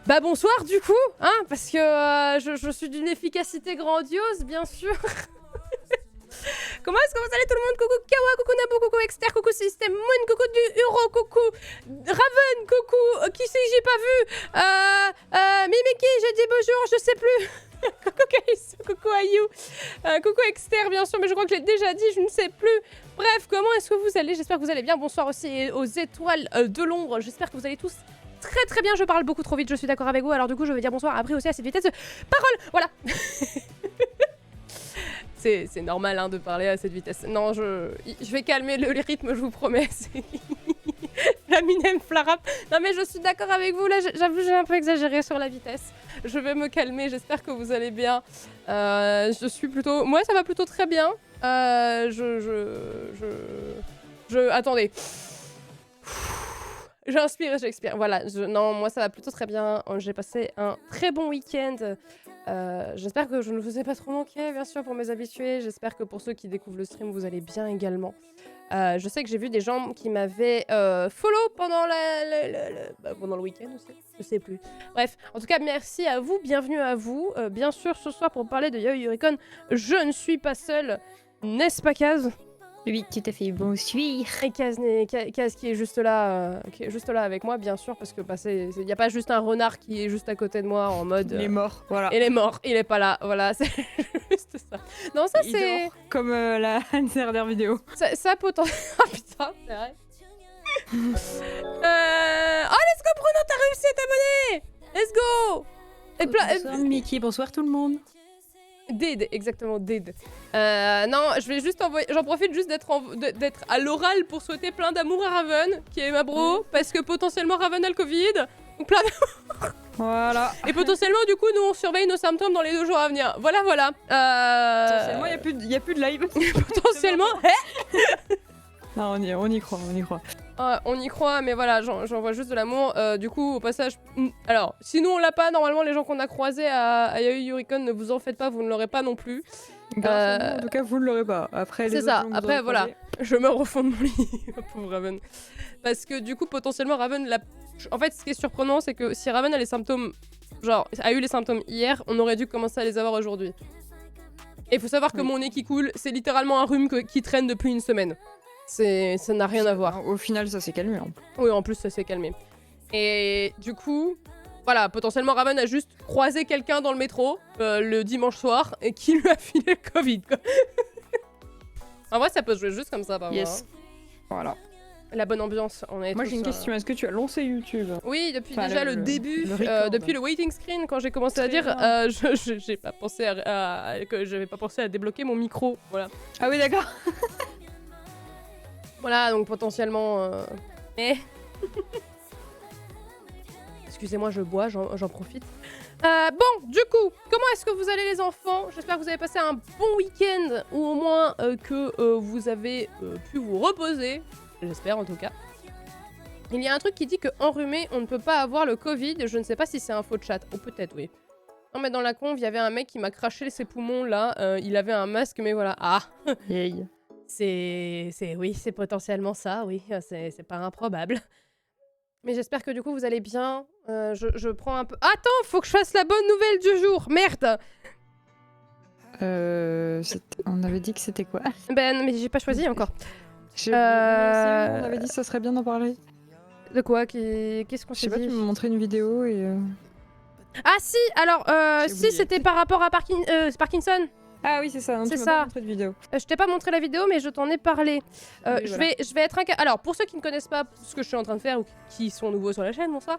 Bah bonsoir du coup, hein, parce que je suis d'une efficacité grandiose, bien sûr. Comment est-ce que vous allez tout le monde? Coucou Kawa, coucou Nabo, coucou Exter, coucou System Moon, coucou du Euro, coucou Raven, coucou qui c'est que j'ai pas vu Mimiki, j'ai dit bonjour, je sais plus. Coucou Kaisu, coucou Ayu, coucou Exter bien sûr, mais je crois que je l'ai déjà dit, je ne sais plus. Bref, comment est-ce que vous allez? J'espère que vous allez bien. Bonsoir aussi aux étoiles de l'ombre, j'espère que vous allez tous très très bien. Je parle beaucoup trop vite, je suis d'accord avec vous, alors du coup je vais dire bonsoir après aussi à cette vitesse de parole, voilà. C'est normal hein, de parler à cette vitesse. Non, je vais calmer le rythme, je vous promets. La mine flarap. Non mais je suis d'accord avec vous, là j'avoue j'ai un peu exagéré sur la vitesse. Je vais me calmer, j'espère que vous allez bien. Je suis plutôt... Moi ça va plutôt très bien. Attendez. J'inspire et j'expire. Voilà, non, moi ça va plutôt très bien. J'ai passé un très bon week-end. J'espère que je ne vous ai pas trop manqué, bien sûr, pour mes habitués. J'espère que pour ceux qui découvrent le stream, vous allez bien également. Je sais que j'ai vu des gens qui m'avaient follow pendant pendant le week-end aussi. Je sais plus. Bref, en tout cas, merci à vous. Bienvenue à vous. Bien sûr, ce soir, pour parler de Yaoi Yurikon, je ne suis pas seule. N'est-ce pas, Kaz? Oui, tout à fait. Bonsoir. Et Kaz qui est juste là, avec moi, bien sûr, parce que il n'y a pas juste un renard qui est juste à côté de moi en mode. Il est mort, voilà. Il est mort, il est pas là, voilà, c'est juste ça. Non, ça c'est. Comme la dernière vidéo. Ça potentiellement. Ah putain, c'est vrai. Oh, let's go, Bruno, t'as réussi à t'abonner! Let's go! Bonsoir, Mickey, bonsoir tout le monde. Dead, exactement, dead. Non, je vais juste envoyer. J'en profite juste d'être à l'oral pour souhaiter plein d'amour à Raven, qui est ma bro, parce que potentiellement Raven a le Covid. Donc plein d'amour. Voilà. Et potentiellement, du coup, nous on surveille nos symptômes dans les 2 jours à venir. Voilà, voilà. Potentiellement, il y a plus de live. Potentiellement. Non, on y croit, on y croit. On y croit, mais voilà, j'envoie juste de l'amour. Du coup, au passage, alors, si nous on l'a pas, normalement, les gens qu'on a croisés à Yaoi Yurikon, ne vous en faites pas, vous ne l'aurez pas non plus. Grâce à nous, en tout cas, vous ne l'aurez pas. Après, c'est ça, après, voilà, je me refond de mon lit, pauvre Raven. Parce que du coup, potentiellement, Raven, en fait, ce qui est surprenant, c'est que si Raven a les symptômes, a eu les symptômes hier, on aurait dû commencer à les avoir aujourd'hui. Et il faut savoir que mon nez qui coule, c'est littéralement un rhume qui traîne depuis une semaine. Ça n'a rien à voir. Au final, ça s'est calmé. Oui, en plus, ça s'est calmé. Et du coup, voilà, potentiellement, Raven a juste croisé quelqu'un dans le métro le dimanche soir et qui lui a filé le Covid, quoi. En vrai, ça peut se jouer juste comme ça, par Yes. moi. Voilà. La bonne ambiance, on est. Moi, j'ai une question. Est-ce que tu as lancé YouTube? Oui, depuis déjà le début, depuis le waiting screen, quand j'ai commencé à dire, j'ai pas pensé que j'avais pas pensé à débloquer mon micro, voilà. Ah oui, d'accord. Voilà, donc potentiellement... Excusez-moi, je bois, j'en profite. Bon, du coup, comment est-ce que vous allez les enfants? J'espère que vous avez passé un bon week-end, ou au moins que vous avez pu vous reposer. J'espère en tout cas. Il y a un truc qui dit que enrhumé, on ne peut pas avoir le Covid. Je ne sais pas si c'est un faux chat. Ou peut-être, oui. Non, mais dans la conve, il y avait un mec qui m'a craché ses poumons, là. Il avait un masque, mais voilà. Ah. Yay. Oui, c'est potentiellement ça, oui, c'est pas improbable. Mais j'espère que du coup vous allez bien. Je prends un peu... Attends, faut que je fasse la bonne nouvelle du jour, merde. On avait dit que c'était quoi? Ben, mais j'ai pas choisi encore. On avait dit que ça serait bien d'en parler. De quoi? Qu'est-ce qu'on s'est dit? Je sais pas, tu m'as montré une vidéo et... Ah si, alors, si c'était par rapport à Parkinson. Ah oui, c'est ça, c'est tu m'as ça. pas montré de vidéo. Je t'ai pas montré la vidéo, mais je t'en ai parlé. Oui, je voilà. vais être Alors, pour ceux qui ne connaissent pas ce que je suis en train de faire ou qui sont nouveaux sur la chaîne, bon ça,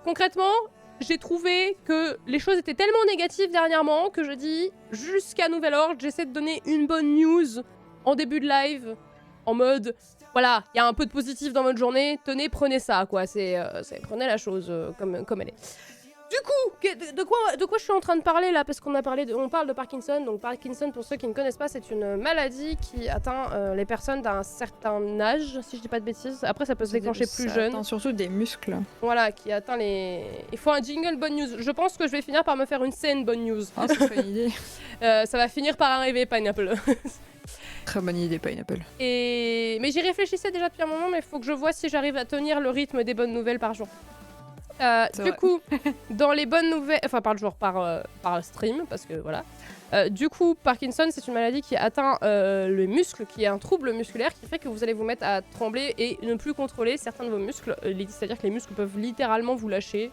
concrètement, j'ai trouvé que les choses étaient tellement négatives dernièrement que je dis, jusqu'à nouvel ordre, j'essaie de donner une bonne news en début de live, en mode, voilà, il y a un peu de positif dans votre journée, tenez, prenez ça, quoi. Prenez la chose comme elle est. Du coup, de quoi je suis en train de parler là? Parce qu'on parle de Parkinson. Donc Parkinson, pour ceux qui ne connaissent pas, c'est une maladie qui atteint les personnes d'un certain âge, si je dis pas de bêtises. Après, ça peut se déclencher plus jeune. Ça atteint surtout des muscles. Voilà, qui atteint les... Il faut un jingle bonne news. Je pense que je vais finir par me faire une scène bonne news. Ah, ça serait une idée. Ça va finir par arriver, Pineapple. Très bonne idée, Pineapple. Mais j'y réfléchissais déjà depuis un moment, mais il faut que je vois si j'arrive à tenir le rythme des bonnes nouvelles par jour. C'est Du vrai. coup, dans les bonnes nouvelles, enfin par jour, par stream, parce que voilà. Du coup, Parkinson, c'est une maladie qui atteint le muscle, qui est un trouble musculaire qui fait que vous allez vous mettre à trembler et ne plus contrôler certains de vos muscles. C'est-à-dire que les muscles peuvent littéralement vous lâcher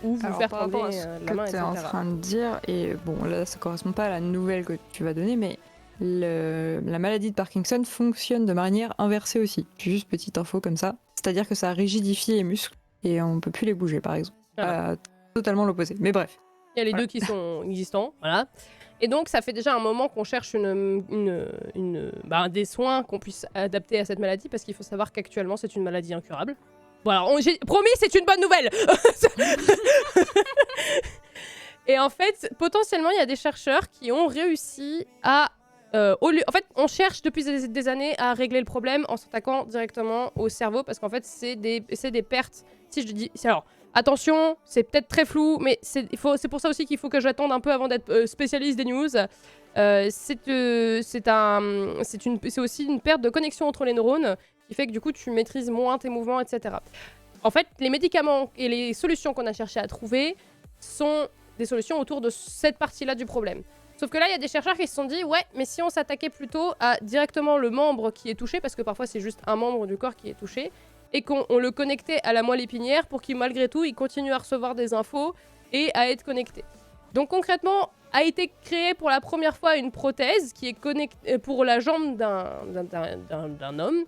ou vous Alors, faire par rapport trembler à ce la main, que tu es etc. en train de dire, et bon, là, ça correspond pas à la nouvelle que tu vas donner, mais la maladie de Parkinson fonctionne de manière inversée aussi. Juste petite info comme ça. C'est-à-dire que ça rigidifie les muscles et on peut plus les bouger, par exemple. Voilà. Totalement l'opposé. Mais bref. Il y a les Voilà. deux qui sont existants, voilà. Et donc, ça fait déjà un moment qu'on cherche des soins qu'on puisse adapter à cette maladie, parce qu'il faut savoir qu'actuellement, c'est une maladie incurable. Voilà, j'ai promis, c'est une bonne nouvelle. Et en fait, potentiellement, il y a des chercheurs qui ont réussi à... En fait, on cherche depuis des années à régler le problème en s'attaquant directement au cerveau, parce qu'en fait, c'est des pertes. Si je dis... Alors, attention, c'est peut-être très flou, mais c'est pour ça aussi qu'il faut que j'attende un peu avant d'être spécialiste des news. C'est aussi une perte de connexion entre les neurones qui fait que du coup, tu maîtrises moins tes mouvements, etc. En fait, les médicaments et les solutions qu'on a cherché à trouver sont des solutions autour de cette partie-là du problème. Sauf que là, il y a des chercheurs qui se sont dit, ouais, mais si on s'attaquait plutôt à directement le membre qui est touché, parce que parfois c'est juste un membre du corps qui est touché, et qu'on le connectait à la moelle épinière pour qu'il, malgré tout, il continue à recevoir des infos et à être connecté. Donc concrètement, a été créée pour la première fois une prothèse qui est connectée pour la jambe d'un homme,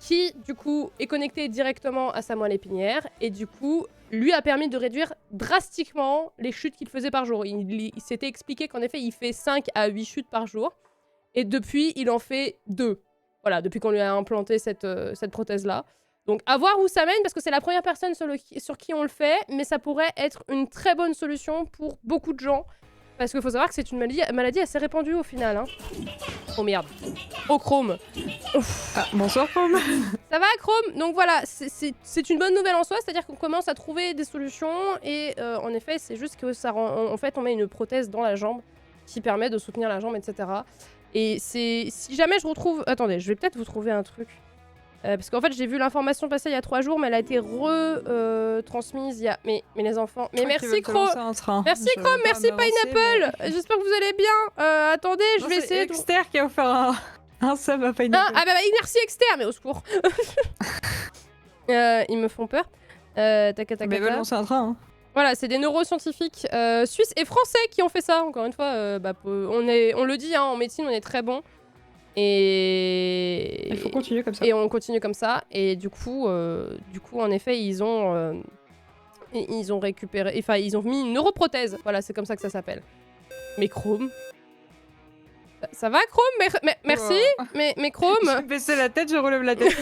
qui du coup est connecté directement à sa moelle épinière, et du coup lui a permis de réduire drastiquement les chutes qu'il faisait par jour. Il s'était expliqué qu'en effet il fait 5 à 8 chutes par jour, et depuis il en fait 2. Voilà, depuis qu'on lui a implanté cette prothèse-là. Donc à voir où ça mène, parce que c'est la première personne sur qui on le fait, mais ça pourrait être une très bonne solution pour beaucoup de gens. Parce qu'il faut savoir que c'est une maladie assez répandue au final. Hein. Oh merde. Oh Chrome. Ah, bonsoir, Chrome. Ça va Chrome? Donc voilà, c'est une bonne nouvelle en soi, c'est-à-dire qu'on commence à trouver des solutions. Et en effet, c'est juste que ça rend... En fait, on met une prothèse dans la jambe qui permet de soutenir la jambe, etc. Et si jamais je retrouve... Attendez, je vais peut-être vous trouver un truc. Parce qu'en fait, j'ai vu l'information passer il y a 3 jours, mais elle a été retransmise il y a... Mais les enfants... Mais merci Chrome. Merci Chrome, merci Pineapple. J'espère que vous allez bien. Attendez, je vais essayer... C'est Exter qui a offert un sub à Pineapple. Ah bah merci Exter, mais au secours. Ils me font peur. Mais veulent lancer un train. Hein. Voilà, c'est des neuroscientifiques suisses et français qui ont fait ça. Encore une fois, on le dit, hein, en médecine, on est très bon. Et il faut continuer comme ça. Et on continue comme ça. Et du coup, en effet, ils ont récupéré... Enfin, ils ont mis une neuroprothèse. Voilà, c'est comme ça que ça s'appelle. Mais Chrome... Ça va Chrome? Merci. Oh. Mais Chrome... Je baisser la tête, je relève la tête.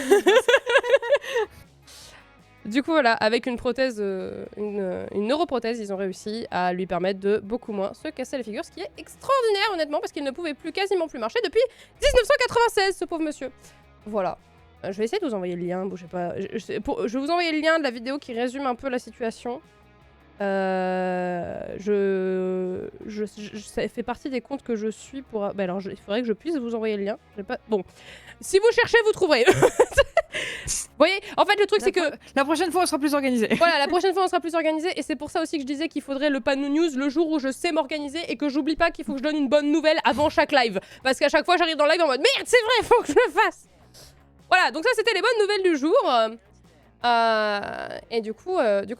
Du coup, voilà, avec une prothèse, une neuroprothèse, ils ont réussi à lui permettre de beaucoup moins se casser la figure, ce qui est extraordinaire, honnêtement, parce qu'il ne pouvait quasiment plus marcher depuis 1996, ce pauvre monsieur. Voilà. Je vais essayer de vous envoyer le lien, bougez pas. Je vais vous envoyer le lien de la vidéo qui résume un peu la situation. Ça fait partie des comptes que je suis pour... Bah alors, il faudrait que je puisse vous envoyer le lien. Bon, si vous cherchez, vous trouverez. Vous voyez, en fait, le truc, c'est que... La prochaine fois, on sera plus organisé. Voilà, la prochaine fois, on sera plus organisé. Et c'est pour ça aussi que je disais qu'il faudrait le panneau news le jour où je sais m'organiser et que j'oublie pas qu'il faut que je donne une bonne nouvelle avant chaque live. Parce qu'à chaque fois, j'arrive dans le live en mode « Merde, c'est vrai, faut que je le fasse !» Voilà, donc ça, c'était les bonnes nouvelles du jour. Et du coup,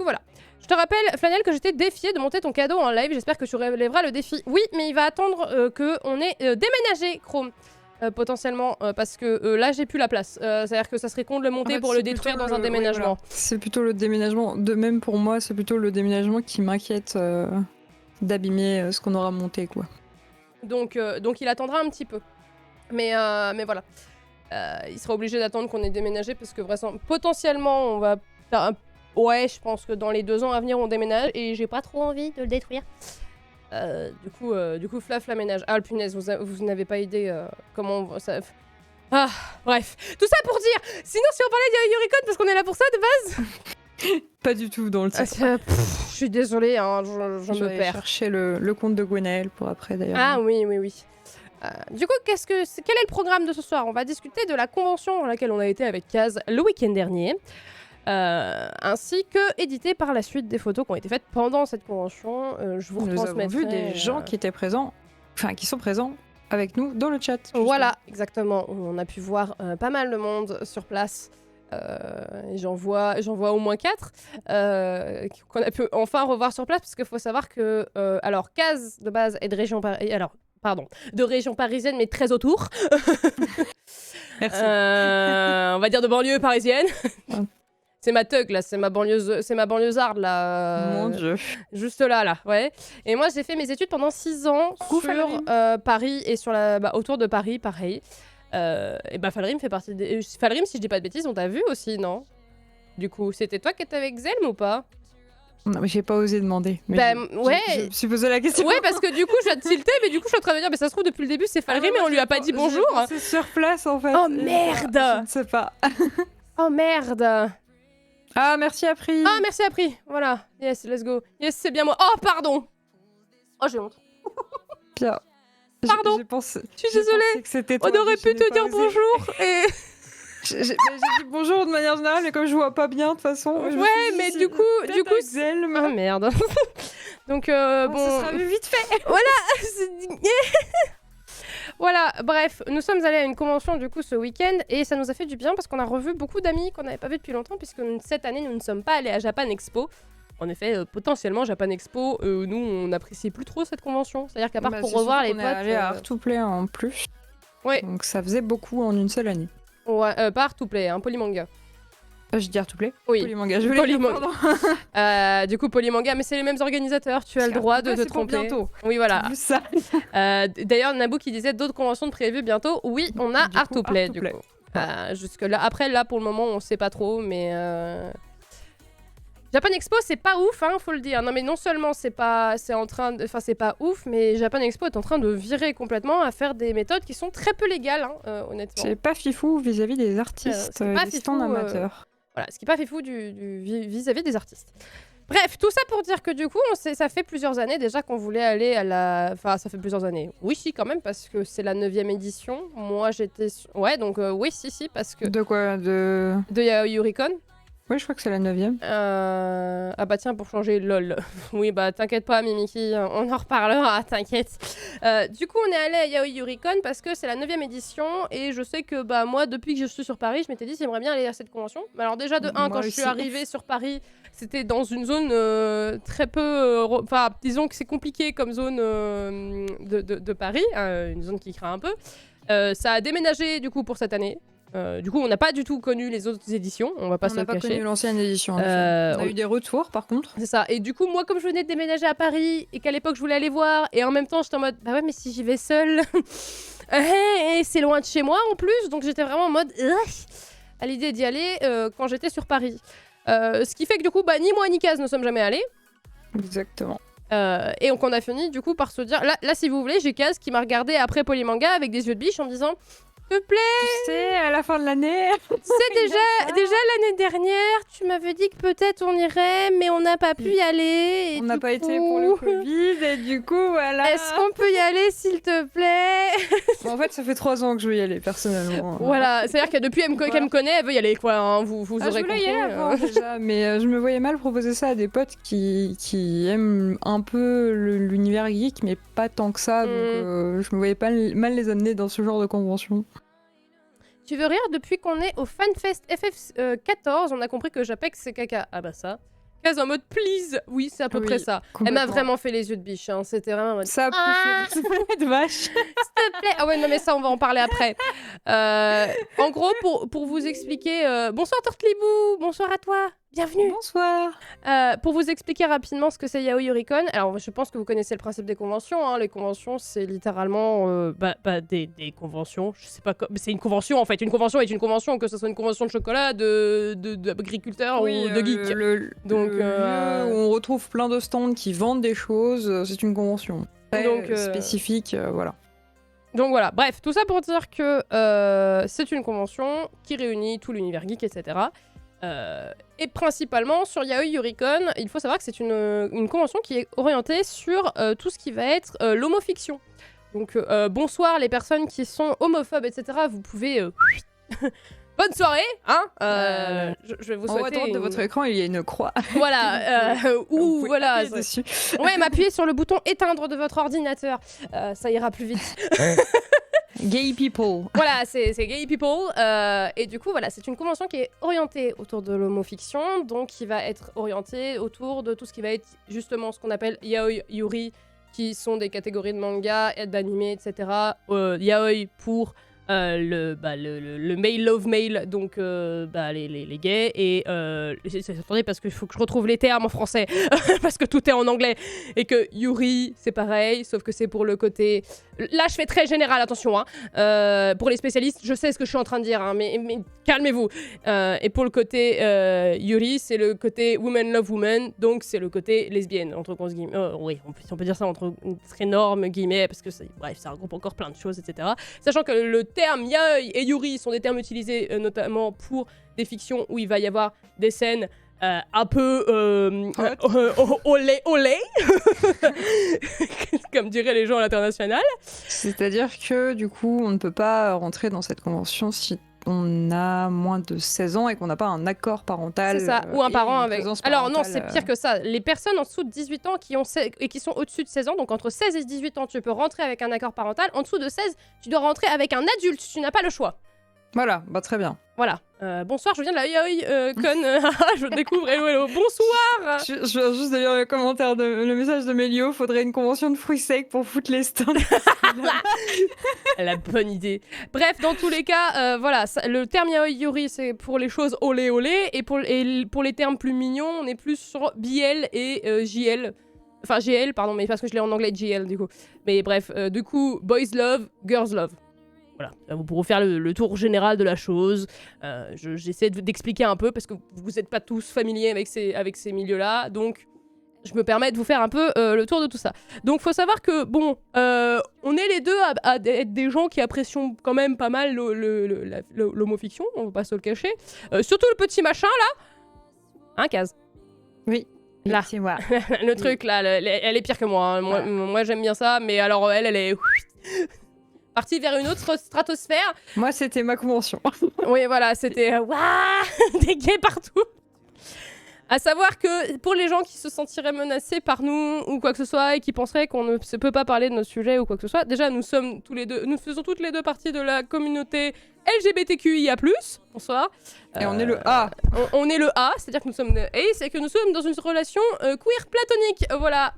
voilà. Je te rappelle, Flanel, que j'étais défiée de monter ton cadeau en live. J'espère que tu relèveras le défi. Oui, mais il va attendre qu'on ait déménagé, Chrome. Potentiellement, parce que là, j'ai plus la place. C'est-à-dire que ça serait con de le monter pour le détruire dans un déménagement. Oui, voilà. C'est plutôt le déménagement. De même pour moi, c'est plutôt le déménagement qui m'inquiète d'abîmer ce qu'on aura monté, quoi. Donc il attendra un petit peu. Mais voilà. Il sera obligé d'attendre qu'on ait déménagé parce que potentiellement, on va... Ouais, je pense que dans les 2 ans à venir, on déménage et j'ai pas trop envie de le détruire. Du coup, Flaf l'aménage. Ah, le punaise, vous n'avez pas idée comment ça... Ah, bref. Tout ça pour dire, sinon si on parlait de Yuricode, parce qu'on est là pour ça de base. Pas du tout dans le titre. Je suis désolée, hein, je me perds. Chercher le compte de Gwenaël pour après, d'ailleurs. Ah oui. Du coup, quel est le programme de ce soir? On va discuter de la convention à laquelle on a été avec Kaz le week-end dernier. ainsi que éditer par la suite des photos qui ont été faites pendant cette convention. Je vous Nous avons retransmettrai. vu des gens qui étaient présents, enfin qui sont présents avec nous dans le chat. Justement. Voilà, exactement. On a pu voir pas mal de monde sur place. J'en vois au moins 4 qu'on a pu enfin revoir sur place, parce qu'il faut savoir que alors Kaz de base est de région de région parisienne, mais très autour. Merci. On va dire de banlieue parisienne. C'est ma thug là, c'est ma banlieusarde là. Mon Dieu. Juste là, ouais. Et moi j'ai fait mes études pendant 6 ans sur Paris et sur autour de Paris, pareil. Et Falrim fait partie des... Falrim, si je dis pas de bêtises, on t'a vu aussi, non? Du coup, c'était toi qui étais avec Zelm ou pas? Non, mais j'ai pas osé demander. Mais ouais. Je me suis posé la question. Ouais, parce que du coup, je viens de tilter, mais du coup, je suis en train de me dire, mais ça se trouve, depuis le début, c'est Falrim, mais on lui a pas dit bonjour. C'est sur place, en fait. Oh merde! Je ne sais pas. Oh merde! Ah, merci Apri. Ah, merci Apri. Voilà. Yes, let's go. Yes, c'est bien moi. Oh, pardon! Oh, j'ai honte. Bien. Pardon. Je suis désolée. On aurait pu te dire bonjour et... J'ai dit bonjour de manière générale, mais comme je vois pas bien de toute façon. Ouais, mais du coup. Zelm. Ah merde. Donc bon. Ça sera vu vite fait. Voilà. Voilà. Bref, nous sommes allés à une convention du coup ce week-end et ça nous a fait du bien parce qu'on a revu beaucoup d'amis qu'on n'avait pas vus depuis longtemps, puisque cette année nous ne sommes pas allés à Japan Expo. En effet, potentiellement Japan Expo, nous on n'apprécie plus trop cette convention. C'est-à-dire qu'à part pour revoir les potes. On est allé à Art2Play en plus. Ouais. Donc ça faisait beaucoup en une seule année. Ouais, pas Art2Play, hein, Polymanga. Je dis Art2Play. Oui. Polymanga, je voulais du coup, Polymanga, mais c'est les mêmes organisateurs, tu as le droit de te tromper. Bientôt. Oui, voilà. Ça. D'ailleurs, Naboo qui disait d'autres conventions de prévues bientôt. Oui, on a Art2Play, du coup. Jusque-là. Après, là, pour le moment, on sait pas trop, mais... Japan Expo, c'est pas ouf, hein, faut le dire. Non, mais non seulement c'est pas ouf, mais Japan Expo est en train de virer complètement à faire des méthodes qui sont très peu légales, hein, honnêtement. C'est pas fifou vis-à-vis des artistes, des stands amateurs. Voilà, ce qui est pas fifou vis-à-vis des artistes. Bref, tout ça pour dire que du coup, ça fait plusieurs années déjà qu'on voulait aller à la... Enfin, ça fait plusieurs années. Oui, si, quand même, parce que c'est la 9e édition. Moi, j'étais... Ouais, donc oui, si, parce que... De quoi? De Yaoi Yuricon. Oui, je crois que c'est la 9e. Ah bah tiens, pour changer, lol. Oui, bah t'inquiète pas, Mimiki, on en reparlera, t'inquiète. Du coup, on est allé à Yaoi Yuricon parce que c'est la 9e édition et je sais que bah moi, depuis que je suis sur Paris, je m'étais dit j'aimerais bien aller à cette convention. Mais alors déjà, de 1, quand je suis arrivée sur Paris, c'était dans une zone très peu... Enfin, disons que c'est compliqué comme zone de Paris, une zone qui craint un peu. Ça a déménagé du coup pour cette année. Du coup, on n'a pas du tout connu les autres éditions, on va pas se le cacher. On n'a pas connu l'ancienne édition. On a eu des retours, par contre. C'est ça. Et du coup, moi, comme je venais de déménager à Paris et qu'à l'époque, je voulais aller voir, et en même temps, j'étais en mode, bah ouais, mais si j'y vais seule, et c'est loin de chez moi en plus, donc j'étais vraiment en mode, à l'idée d'y aller quand j'étais sur Paris. Ce qui fait que du coup, bah, ni moi ni Kaz ne sommes jamais allés. Exactement. Et donc on a fini du coup par se dire, là si vous voulez, j'ai Kaz qui m'a regardé après Polymanga avec des yeux de biche en me disant... S'il te plaît. Tu sais, à la fin de l'année. C'est déjà l'année dernière, tu m'avais dit que peut-être on irait, mais on n'a pas pu y aller. Et on n'a pas été pour le Covid, et du coup, voilà. Est-ce qu'on peut y aller, s'il te plaît? En fait, ça fait 3 ans que je veux y aller, personnellement. Voilà, c'est-à-dire que depuis qu'elle me connaît, elle veut y aller, quoi. Hein, vous aurez compris. Je voulais y aller avant, déjà, mais je me voyais mal proposer ça à des potes qui aiment un peu l'univers geek, mais pas tant que ça, donc je me voyais pas mal les amener dans ce genre de convention. Tu veux rire, depuis qu'on est au FanFest FF14, on a compris que Japex c'est caca. Ah bah ça. Kaz en mode please. Oui, c'est à peu près ça. Elle m'a vraiment fait les yeux de biche. Hein. C'était vraiment en mode... Ça a plus de vache. S'il te plaît. Ah ouais, non mais ça, on va en parler après. En gros, pour vous expliquer... Bonsoir Tortlibou, bonsoir à toi. Bienvenue. Bonsoir. Pour vous expliquer rapidement ce que c'est Yaoi Yuricon, alors je pense que vous connaissez le principe des conventions. Hein. Les conventions, c'est littéralement des conventions. Je sais pas, c'est une convention en fait. Une convention est une convention, que ce soit une convention de chocolat, d'agriculteurs ou de geeks. Donc, lieu où on retrouve plein de stands qui vendent des choses, c'est une convention. Très spécifique, voilà. Donc voilà, bref, tout ça pour dire que c'est une convention qui réunit tout l'univers geek, etc. Et principalement sur Yaoi Yuricon, il faut savoir que c'est une convention qui est orientée sur tout ce qui va être l'homofiction. Donc bonsoir les personnes qui sont homophobes, etc. Vous pouvez bonne soirée, hein. Je vais vous En haut à souhaiter. droite de votre écran, il y a une croix. Voilà, Vous ou pouvez voilà. appuyer dessus. Ouais, m'appuyer sur le bouton éteindre de votre ordinateur, ça ira plus vite. Gay people. Voilà, c'est Gay People. Et du coup, voilà, c'est une convention qui est orientée autour de l'homofiction, donc qui va être orientée autour de tout ce qui va être justement ce qu'on appelle yaoi, yuri, qui sont des catégories de manga, d'anime, etc. Yaoi pour le male love male, donc les gays, et attendez, parce qu'il faut que je retrouve les termes en français, parce que tout est en anglais, et que Yuri, c'est pareil, sauf que c'est pour le côté... Là, je fais très général, attention, hein. Pour les spécialistes, je sais ce que je suis en train de dire, hein, mais calmez-vous. Et pour le côté Yuri, c'est le côté woman love woman, donc c'est le côté lesbienne, entre grosses guillemets. Oui, on peut dire ça entre très énormes guillemets, parce que bref, ça regroupe encore plein de choses, etc. Sachant que le terme yaoi et yuri sont des termes utilisés notamment pour des fictions où il va y avoir des scènes un peu olé olé, comme diraient les gens à l'international. C'est-à-dire que du coup, on ne peut pas rentrer dans cette convention si on a moins de 16 ans et qu'on n'a pas un accord parental. C'est ça, ou un et parent une avec... présence Alors non, parentale, c'est pire que ça. Les personnes en dessous de 18 ans et qui sont au-dessus de 16 ans, donc entre 16 et 18 ans, tu peux rentrer avec un accord parental. En dessous de 16, tu dois rentrer avec un adulte, tu n'as pas le choix. Voilà, bah très bien. Voilà. Bonsoir, je viens de la yaoi con. Je découvre, hello, hello. Bonsoir. Je viens juste de lire le message de Mélio, faudrait une convention de fruits secs pour foutre les stands. La bonne idée. Bref, dans tous les cas, voilà, le terme yaoi yuri, c'est pour les choses olé olé, et pour les termes plus mignons, on est plus sur BL et JL. Enfin, GL, pardon, mais parce que je l'ai en anglais GL, du coup. Mais bref, du coup, boys love, girls love. Voilà, pour faire le tour général de la chose. J'essaie d'expliquer un peu, parce que vous n'êtes pas tous familiers avec ces milieux-là, donc je me permets de vous faire un peu le tour de tout ça. Donc faut savoir que, bon, on est les deux à être des gens qui apprécions quand même pas mal l'homofiction, on va pas se le cacher. Surtout le petit machin, là. Hein, Kaz? Oui. Là. C'est moi. Le truc, là, elle est pire que moi. Hein. Moi j'aime bien ça, mais alors elle est... partie vers une autre stratosphère. Moi, c'était ma convention. Oui, voilà, c'était des gays partout. À savoir que pour les gens qui se sentiraient menacés par nous ou quoi que ce soit et qui penseraient qu'on ne peut pas parler de notre sujet ou quoi que ce soit, déjà nous faisons toutes les deux partie de la communauté LGBTQIA+. Bonsoir. Et on est le A. On est le A, c'est-à-dire que nous sommes c'est que nous sommes dans une relation queer platonique. Voilà.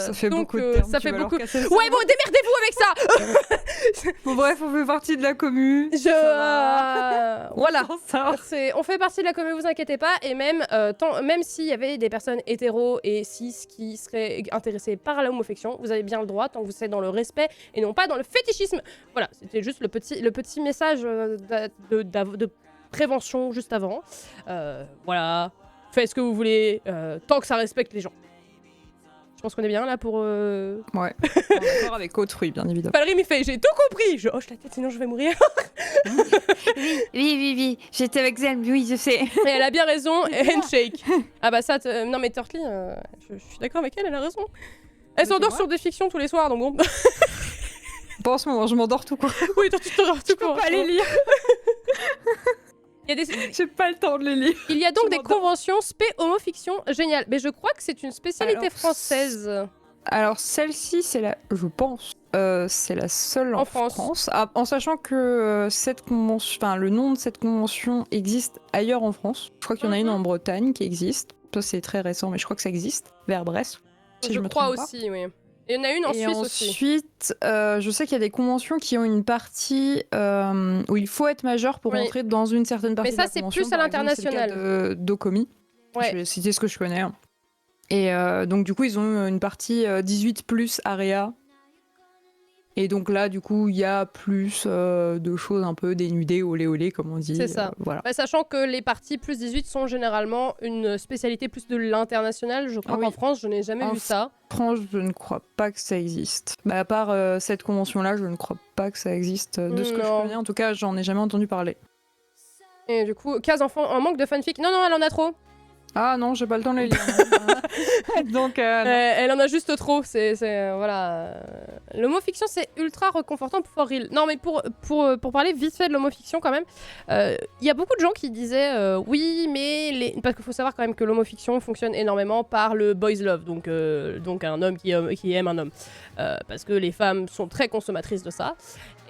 Ça fait donc, beaucoup de termes, ça tu fait vas beaucoup. leur casser le Ouais, cerveau. bon, démerdez-vous avec ça. Bon, bref, on fait partie de la commu. Voilà. Ça. On fait partie de la commune, vous inquiétez pas, et même s'il y avait des personnes hétéros et cis qui seraient intéressées par l'homofiction, vous avez bien le droit, tant que vous êtes dans le respect et non pas dans le fétichisme. Voilà, c'était juste le petit message de prévention juste avant. Voilà, faites ce que vous voulez, tant que ça respecte les gens. Je pense qu'on est bien là pour... Ouais, en accord avec autrui, bien évidemment. Valérie m'y fait, j'ai tout compris. Je hoche la tête, sinon je vais mourir. Oui, j'étais avec Zelm, oui, je sais. Et elle a bien raison, handshake. Ah bah ça, non mais Turtley, je suis d'accord avec elle a raison. Elle s'endort sur des fictions tous les soirs, donc bon. Pas en ce moment, je m'endors tout court. Oui, toi tu t'endors tout court. Je peux pas les lire. J'ai pas le temps de les lire. Il y a donc des conventions spé homofiction, génial. Mais je crois que c'est une spécialité française. Alors celle-ci, je pense, c'est la seule en France. En sachant que cette convention, enfin le nom de cette convention existe ailleurs en France. Je crois qu'il y en a une en Bretagne qui existe. Ça c'est très récent, mais je crois que ça existe vers Brest. Si je me crois trompe pas. aussi, oui. Et il y en a une en Suisse aussi. Ensuite, je sais qu'il y a des conventions qui ont une partie où il faut être majeur pour rentrer dans une certaine partie de la convention. Mais ça, c'est plus à l'international. C'est le cas d'Okomi. Ouais. Je vais citer ce que je connais. Et donc, du coup, ils ont une partie 18+ area. Et donc là, du coup, il y a plus de choses un peu dénudées, olé olé, comme on dit. C'est ça. Voilà. Bah, sachant que les parties plus 18 sont généralement une spécialité plus de l'international. Je crois qu'en France, je n'ai jamais vu ça. En France, je ne crois pas que ça existe. Bah, à part cette convention-là, je ne crois pas que ça existe. De ce que je connais, en tout cas, j'en ai jamais entendu parler. Et du coup, Kaz en manque de fanfic. Non, elle en a trop. Ah non, j'ai pas le temps de les lire. Donc, non. Elle en a juste trop. Voilà. L'homofiction, c'est ultra reconfortant pour real. Non, mais pour parler vite fait de l'homofiction, quand même, il y a beaucoup de gens qui disaient oui, mais. Parce qu'il faut savoir quand même que l'homofiction fonctionne énormément par le boys love, donc un homme qui aime un homme. Parce que les femmes sont très consommatrices de ça.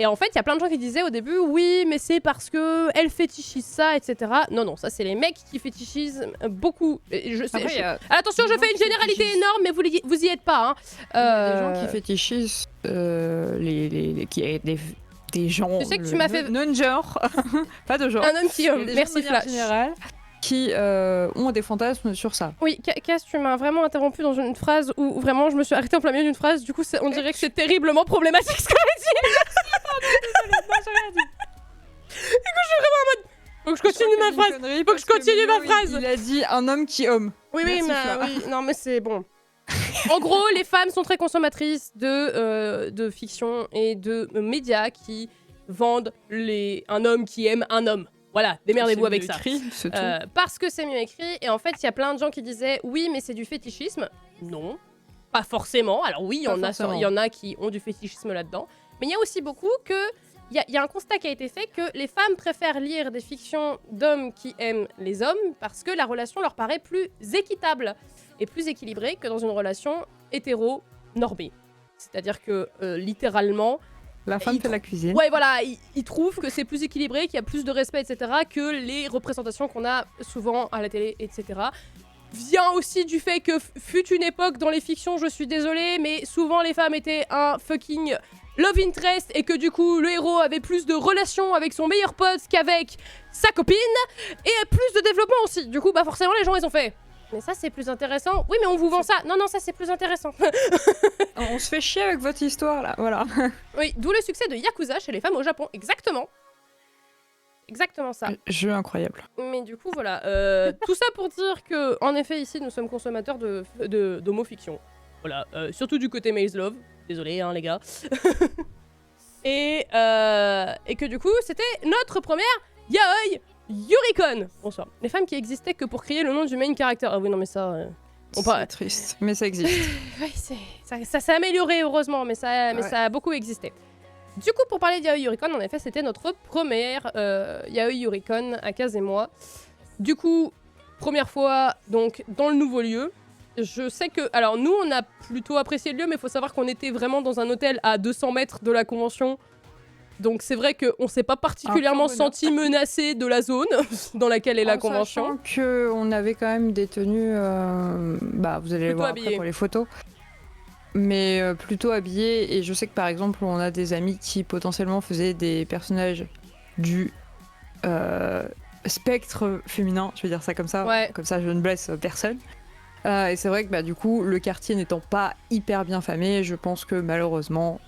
Et en fait, il y a plein de gens qui disaient au début, oui, mais c'est parce que elle fétichise ça, etc. Non, ça c'est les mecs qui fétichisent beaucoup. Je sais. Après, Attention, je fais une généralité énorme, mais vous y êtes pas. Hein. Il y a des gens qui fétichisent des gens. Tu sais que tu m'as fait non-genre, pas de genre. Un homme qui merci Flash. Général, qui ont des fantasmes sur ça. Oui, Cass, tu m'as vraiment interrompu dans une phrase où vraiment je me suis arrêtée en plein milieu d'une phrase. Du coup, on dirait que c'est terriblement problématique ce que j'ai dit. Du coup, je suis vraiment en mode. Faut que je continue ma phrase. Faut que je continue ma phrase. Il a dit un homme qui homme. Oui, non, mais c'est bon. En gros, les femmes sont très consommatrices de fiction et de médias qui vendent un homme qui aime un homme. Voilà, démerdez-vous avec ça. Parce que c'est mieux écrit. Et en fait, il y a plein de gens qui disaient oui, mais c'est du fétichisme. Non, pas forcément. Alors oui, il y en a qui ont du fétichisme là-dedans. Mais il y a aussi beaucoup que... Il y a un constat qui a été fait que les femmes préfèrent lire des fictions d'hommes qui aiment les hommes parce que la relation leur paraît plus équitable et plus équilibrée que dans une relation hétéro-normée. C'est-à-dire que, littéralement... La femme fait la cuisine. Ouais, voilà, ils trouvent que c'est plus équilibré, qu'il y a plus de respect, etc., que les représentations qu'on a souvent à la télé, etc. Vient aussi du fait que fut une époque dans les fictions, je suis désolée, mais souvent les femmes étaient un fucking love interest et que du coup le héros avait plus de relations avec son meilleur pote qu'avec sa copine et plus de développement aussi. Du coup, bah forcément les gens ils ont fait. Mais ça c'est plus intéressant. Oui, mais on vous vend ça. Non, ça c'est plus intéressant. On se fait chier avec votre histoire là, voilà. Oui, d'où le succès de Yakuza chez les femmes au Japon. Exactement. Exactement ça. Jeu incroyable. Mais du coup, voilà. Tout ça pour dire que, en effet, ici, nous sommes consommateurs d'homofiction. Voilà. Surtout du côté Maze Love. Désolé, hein, les gars. et que du coup, c'était notre première Yaoi Yurikon. Bonsoir. Les femmes qui existaient que pour crier le nom du main character. Ah oui, non, mais ça... C'est triste, mais ça existe. Oui, ça s'est amélioré, heureusement, mais ça a beaucoup existé. Du coup, pour parler de Yaoi Yurikon, en effet, c'était notre première Yaoi Yurikon à Kaz et moi. Du coup, première fois donc dans le nouveau lieu. Je sais que... Alors, nous, on a plutôt apprécié le lieu, mais il faut savoir qu'on était vraiment dans un hôtel à 200 mètres de la convention. Donc, c'est vrai qu'on s'est pas particulièrement senti menacé de la zone dans laquelle est la convention. Sachant qu'on avait quand même des tenues... vous allez les voir après pour les photos. Mais plutôt habillés, et je sais que par exemple on a des amis qui potentiellement faisaient des personnages du spectre féminin, je vais dire ça comme ça, comme ça je ne blesse personne. Et c'est vrai que du coup le quartier n'étant pas hyper bien famé, je pense que malheureusement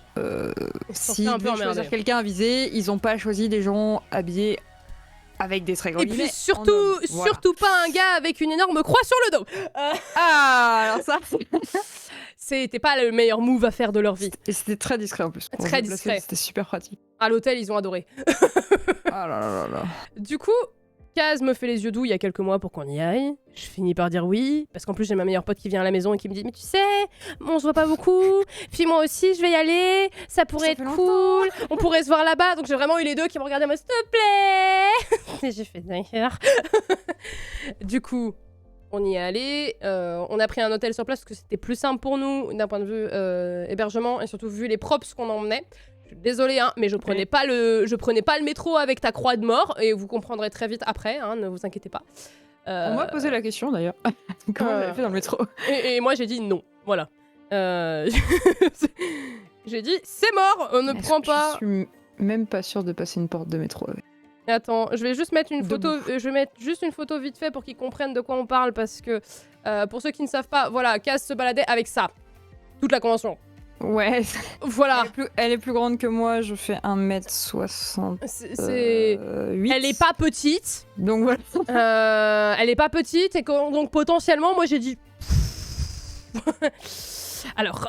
s'ils devaient choisir quelqu'un à viser, ils n'ont pas choisi des gens habillés avec des très gros guillemets. Et puis surtout pas un gars avec une énorme croix sur le dos. Alors ça c'était pas le meilleur move à faire de leur vie. Et c'était très discret en plus. Très discret. C'était super pratique. À l'hôtel, ils ont adoré. Ah là là là. Du coup, Kaz me fait les yeux doux il y a quelques mois pour qu'on y aille. Je finis par dire oui, parce qu'en plus j'ai ma meilleure pote qui vient à la maison et qui me dit « Mais tu sais, on se voit pas beaucoup, puis moi aussi je vais y aller, ça pourrait être cool, on pourrait se voir là-bas. » Donc j'ai vraiment eu les deux qui me regardaient en mode « S'il te plaît !» Et j'ai fait « D'ailleurs !» Du coup... On y est allé, on a pris un hôtel sur place parce que c'était plus simple pour nous d'un point de vue hébergement et surtout vu les props qu'on emmenait. Je suis désolée, hein, mais je prenais pas le métro avec ta croix de mort et vous comprendrez très vite après, hein, ne vous inquiétez pas. On m'a posé la question d'ailleurs, comment j'avais fait dans le métro. Et moi j'ai dit non, voilà. J'ai dit c'est mort, on ne prend pas. Je suis même pas sûre de passer une porte de métro avec. Attends, je vais juste mettre une photo. Je vais mettre juste une photo vite fait pour qu'ils comprennent de quoi on parle parce que pour ceux qui ne savent pas, voilà, Kaz se baladait avec ça toute la convention. Ouais. Voilà. Elle est plus grande que moi. Je fais 1m60. Elle est pas petite. Donc voilà. Elle est pas petite et donc potentiellement, moi j'ai dit. Alors.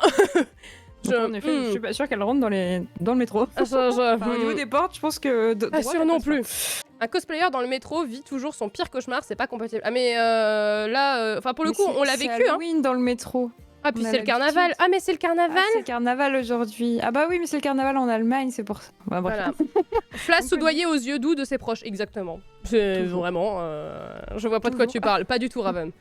En effet, je suis pas sûre qu'elle rentre dans le métro. Enfin, au niveau des portes, je pense que... Pas sûr non plus. Un cosplayer dans le métro vit toujours son pire cauchemar, c'est pas compatible. Ah mais là, enfin pour le coup, on l'a vécu. C'est Halloween dans le métro. Ah puis c'est le carnaval. Ah mais c'est le carnaval. Ah, c'est le carnaval aujourd'hui. Ah bah oui, mais c'est le carnaval en Allemagne, c'est pour ça. Bah, voilà. Flas soudoyé aux yeux doux de ses proches, exactement. C'est vraiment... je vois pas de quoi tu parles, pas du tout Raven.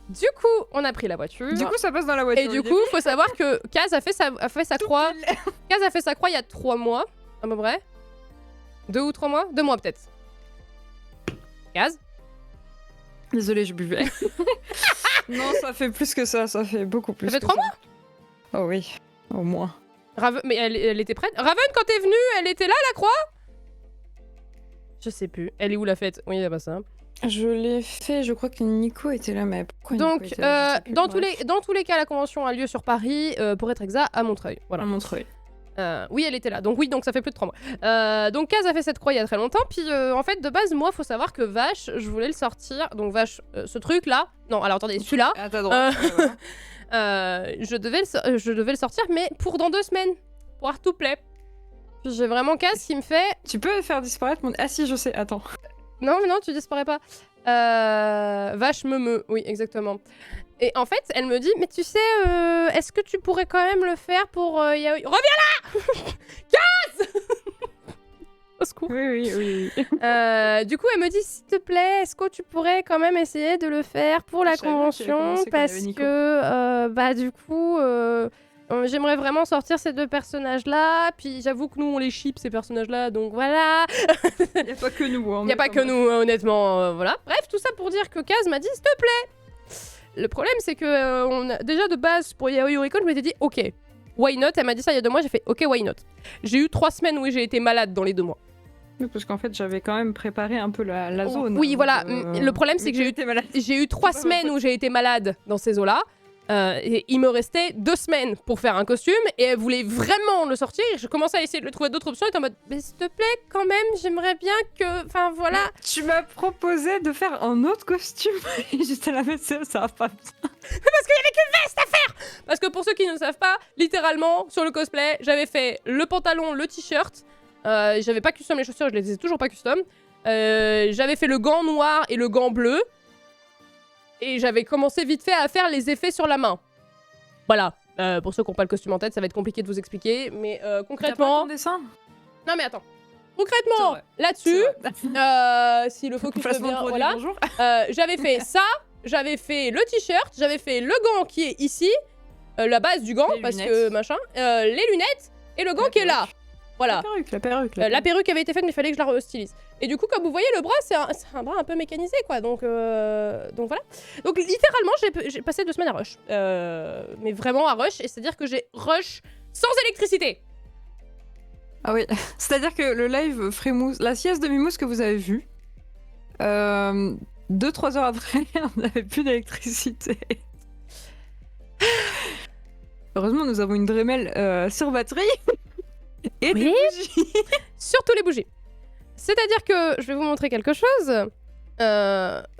Du coup, on a pris la voiture. Du coup, ça passe dans la voiture. Et du coup, faut savoir que Kaz a fait sa croix. Kaz a fait sa croix il y a 3 mois, à peu près. 2 ou 3 mois 2 mois peut-être. Kaz. Désolée, je buvais. Non, ça fait plus que ça fait beaucoup plus. Ça fait 3 mois. Oh oui, au moins. Mais elle était prête. Raven, quand t'es venue, elle était là, la croix? Je sais plus. Elle est où la fête? Oui, il y a pas ça. Je l'ai fait, je crois que Nico était là, mais pourquoi donc, Nico était là, dans tous les cas, la convention a lieu sur Paris, pour être exact, à Montreuil. Voilà. À Montreuil. Oui, elle était là. Donc oui, donc ça fait plus de 3 mois. Donc Kaz a fait cette croix il y a très longtemps. Puis en fait, de base, moi, faut savoir que Vache, je voulais le sortir. Donc Vache, ce truc-là... Non, alors attendez, celui-là... À ta droite. je devais le sortir, mais pour dans 2 semaines. Pour Art to Play. Puis j'ai vraiment Kaz qui me fait... Tu peux faire disparaître mon... Ah si, je sais, attends. Non, mais non, tu disparais pas. Vache oui, exactement. Et en fait, elle me dit, mais tu sais, est-ce que tu pourrais quand même le faire pour Yaoi... Reviens là Kaz. Au secours. Oui. Du coup, elle me dit, s'il te plaît, est-ce que tu pourrais quand même essayer de le faire pour la convention, parce que, bah, du coup... j'aimerais vraiment sortir ces 2 personnages-là, puis j'avoue que nous on les ship ces personnages-là, donc voilà. Il n'y a pas que nous. Il n'y a pas que nous, honnêtement, voilà. Bref, tout ça pour dire que Kaz m'a dit s'il te plaît. Le problème c'est que on a déjà de base pour Yaoi Oricon, je m'étais dit ok, why not. Elle m'a dit ça il y a 2 mois, j'ai fait ok, why not. J'ai eu 3 semaines où j'ai été malade dans les 2 mois. Oui, parce qu'en fait j'avais quand même préparé un peu la zone. Oui, voilà. Le problème c'est que j'ai eu 3 semaines où j'ai été malade dans ces eaux-là. Et il me restait 2 semaines pour faire un costume et elle voulait vraiment le sortir. Je commençais à essayer de trouver d'autres options et en mode mais s'il te plaît quand même j'aimerais bien que... Enfin voilà. Mais tu m'as proposé de faire un autre costume et j'étais là mais ça va pas bien. Parce qu'il y avait qu'une veste à faire. Parce que pour ceux qui ne le savent pas, littéralement sur le cosplay j'avais fait le pantalon, le t-shirt. J'avais pas custom les chaussures, je les ai toujours pas custom. J'avais fait le gant noir et le gant bleu. Et j'avais commencé vite fait à faire les effets sur la main. Voilà. Pour ceux qui n'ont pas le costume en tête, ça va être compliqué de vous expliquer. Mais concrètement... T'as pas ton dessin ? Non mais attends. Concrètement, là-dessus, si le focus est bien, voilà. J'avais fait ça, j'avais fait le t-shirt, j'avais fait le gant qui est ici, la base du gant, parce que machin, les lunettes et le gant qui est là. Voilà. La perruque avait été faite, mais il fallait que je la restylise. Et du coup, comme vous voyez, le bras, c'est un bras un peu mécanisé, quoi. Donc voilà. Donc littéralement, j'ai passé 2 semaines à rush. Mais vraiment à rush. Et c'est-à-dire que j'ai rush sans électricité. Ah oui. C'est-à-dire que le live Frémousse, la sieste de Mimousse que vous avez vue, 2-3 heures après, on n'avait plus d'électricité. Heureusement, nous avons une Dremel sur batterie. Et des bougies. Surtout les bougies. C'est-à-dire que je vais vous montrer quelque chose.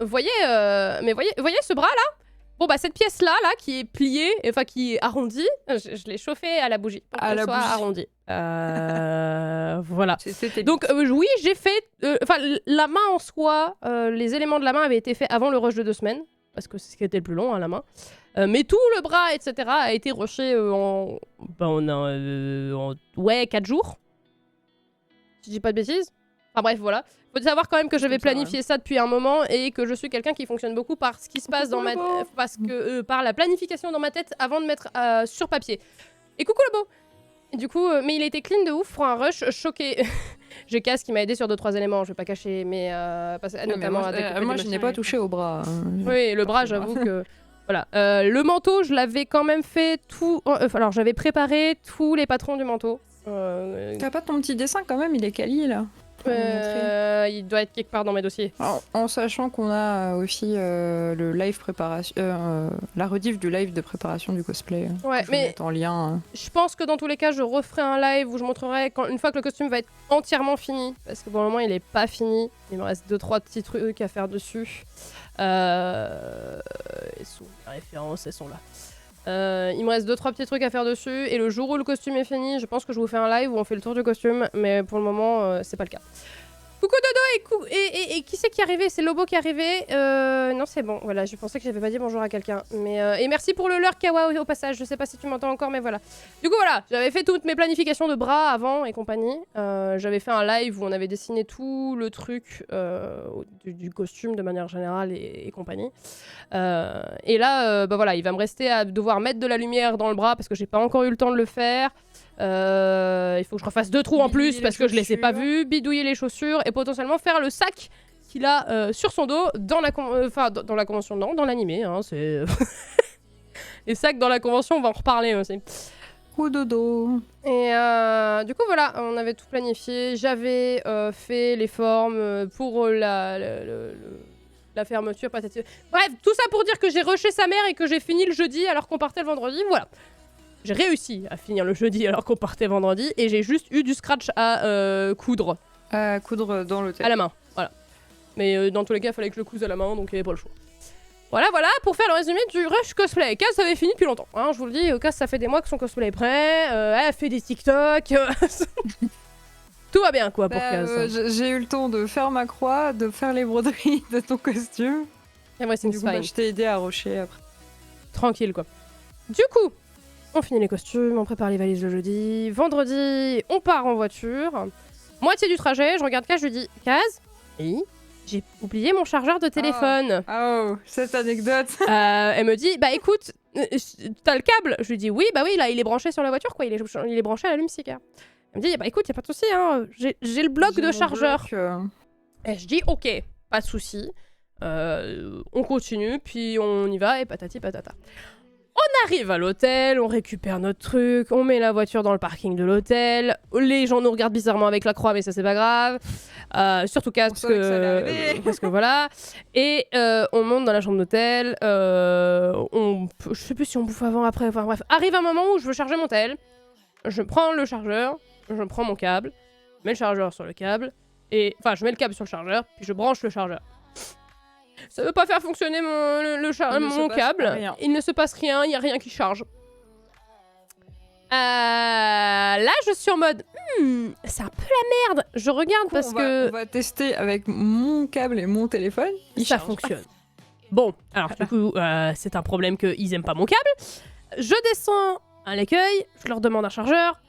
Voyez ce bras là. Bon bah cette pièce là qui est pliée, enfin qui est arrondie, je l'ai chauffée à la bougie pour qu'elle soit arrondie. Voilà. Donc oui, j'ai fait, enfin la main en soi, les éléments de la main avaient été faits avant le rush de 2 semaines parce que c'est ce qui était le plus long, hein, la main. Mais tout le bras, etc. a été rushé en 4 jours. Si je dis pas de bêtises. Enfin bref, voilà. Faut savoir quand même que j'avais planifié ça depuis un moment et que je suis quelqu'un qui fonctionne beaucoup par ce qui se passe dans ma par la planification dans ma tête avant de mettre sur papier. Et coucou le beau. Et du coup, mais il a été clean de ouf pour un rush choqué. J'ai Kaz qui m'a aidé sur 2-3 éléments, je vais pas cacher, mais notamment moi je n'ai pas touché au bras. Oui, le bras, j'avoue que voilà. Le manteau, je l'avais quand même fait tout. Alors j'avais préparé tous les patrons du manteau. T'as pas ton petit dessin quand même, il est quali là. Il doit être quelque part dans mes dossiers. Alors, en sachant qu'on a aussi le live préparation, la rediff du live de préparation du cosplay. Ouais, mais en lien. Je pense que dans tous les cas, je referai un live où je montrerai une fois que le costume va être entièrement fini, parce que pour le moment, il est pas fini. Il me reste 2-3 petits trucs à faire dessus. Les références, elles sont là. Il me reste 2-3 petits trucs à faire dessus. Et le jour où le costume est fini, je pense que je vous fais un live où on fait le tour du costume. Mais pour le moment, c'est pas le cas. Coucou Dodo et qui c'est qui est arrivé? C'est Lobo qui est arrivé. Non, c'est bon. Voilà, je pensais que j'avais pas dit bonjour à quelqu'un. Mais et merci pour le lurk Kawa au passage. Je sais pas si tu m'entends encore, mais voilà. Du coup, voilà, j'avais fait toutes mes planifications de bras avant et compagnie. J'avais fait un live où on avait dessiné tout le truc du costume de manière générale et compagnie. Et là, bah voilà, il va me rester à devoir mettre de la lumière dans le bras parce que j'ai pas encore eu le temps de le faire. Il faut que je refasse 2 trous en plus parce que je les ai pas vus, bidouiller les chaussures et potentiellement faire le sac qu'il a sur son dos dans la dans la convention, non, dans l'animé, hein, c'est... Les sacs dans la convention, on va en reparler aussi. Ou dodo. Et du coup voilà, on avait tout planifié, j'avais fait les formes pour la fermeture, patati. Bref, tout ça pour dire que j'ai rushé sa mère et que j'ai fini le jeudi alors qu'on partait le vendredi, voilà. J'ai réussi à finir le jeudi alors qu'on partait vendredi et j'ai juste eu du scratch à coudre. À coudre dans l'hôtel. À la main, voilà. Mais dans tous les cas, il fallait que je le couse à la main, donc il n'y avait pas le choix. Voilà, pour faire le résumé du rush cosplay. Cass avait fini depuis longtemps, hein, je vous le dis. Cass, ça fait des mois que son cosplay est prêt. Elle fait des TikTok. Tout va bien, quoi, pour Cass. J'ai eu le temps de faire ma croix, de faire les broderies de ton costume. Et moi, c'est du coup, je t'ai aidé à rusher après. Tranquille, quoi. Du coup... On finit les costumes, on prépare les valises le jeudi. Vendredi, on part en voiture. Moitié du trajet, je regarde Kaz, je lui dis « Kaz, oui, j'ai oublié mon chargeur de téléphone. » Oh, cette anecdote. Elle me dit « Bah écoute, t'as le câble ?» Je lui dis « Oui, bah oui, là, il est branché sur la voiture, quoi. Il est branché à l'allume-cigare. » Elle me dit « Bah écoute, y a pas de souci, hein. J'ai le bloc de chargeur. » Et je dis « Ok, pas de souci. On continue, puis on y va, et patati patata. » On arrive à l'hôtel, on récupère notre truc, on met la voiture dans le parking de l'hôtel. Les gens nous regardent bizarrement avec la croix, mais ça c'est pas grave. Surtout parce que voilà. Et on monte dans la chambre d'hôtel. Je sais plus si on bouffe avant, après. Enfin bref, arrive un moment où je veux charger mon tel. Je prends le chargeur, je prends mon câble, je mets le chargeur sur le câble. Enfin, je mets le câble sur le chargeur, puis je branche le chargeur. Ça veut pas faire fonctionner mon câble. Il ne se passe rien, il n'y a rien qui charge. Là, je suis en mode... c'est un peu la merde. Je regarde parce que... On va tester avec mon câble et mon téléphone. Ça fonctionne. Bon, alors du coup, c'est un problème qu'ils aiment pas mon câble. Je descends à l'accueil, je leur demande un chargeur.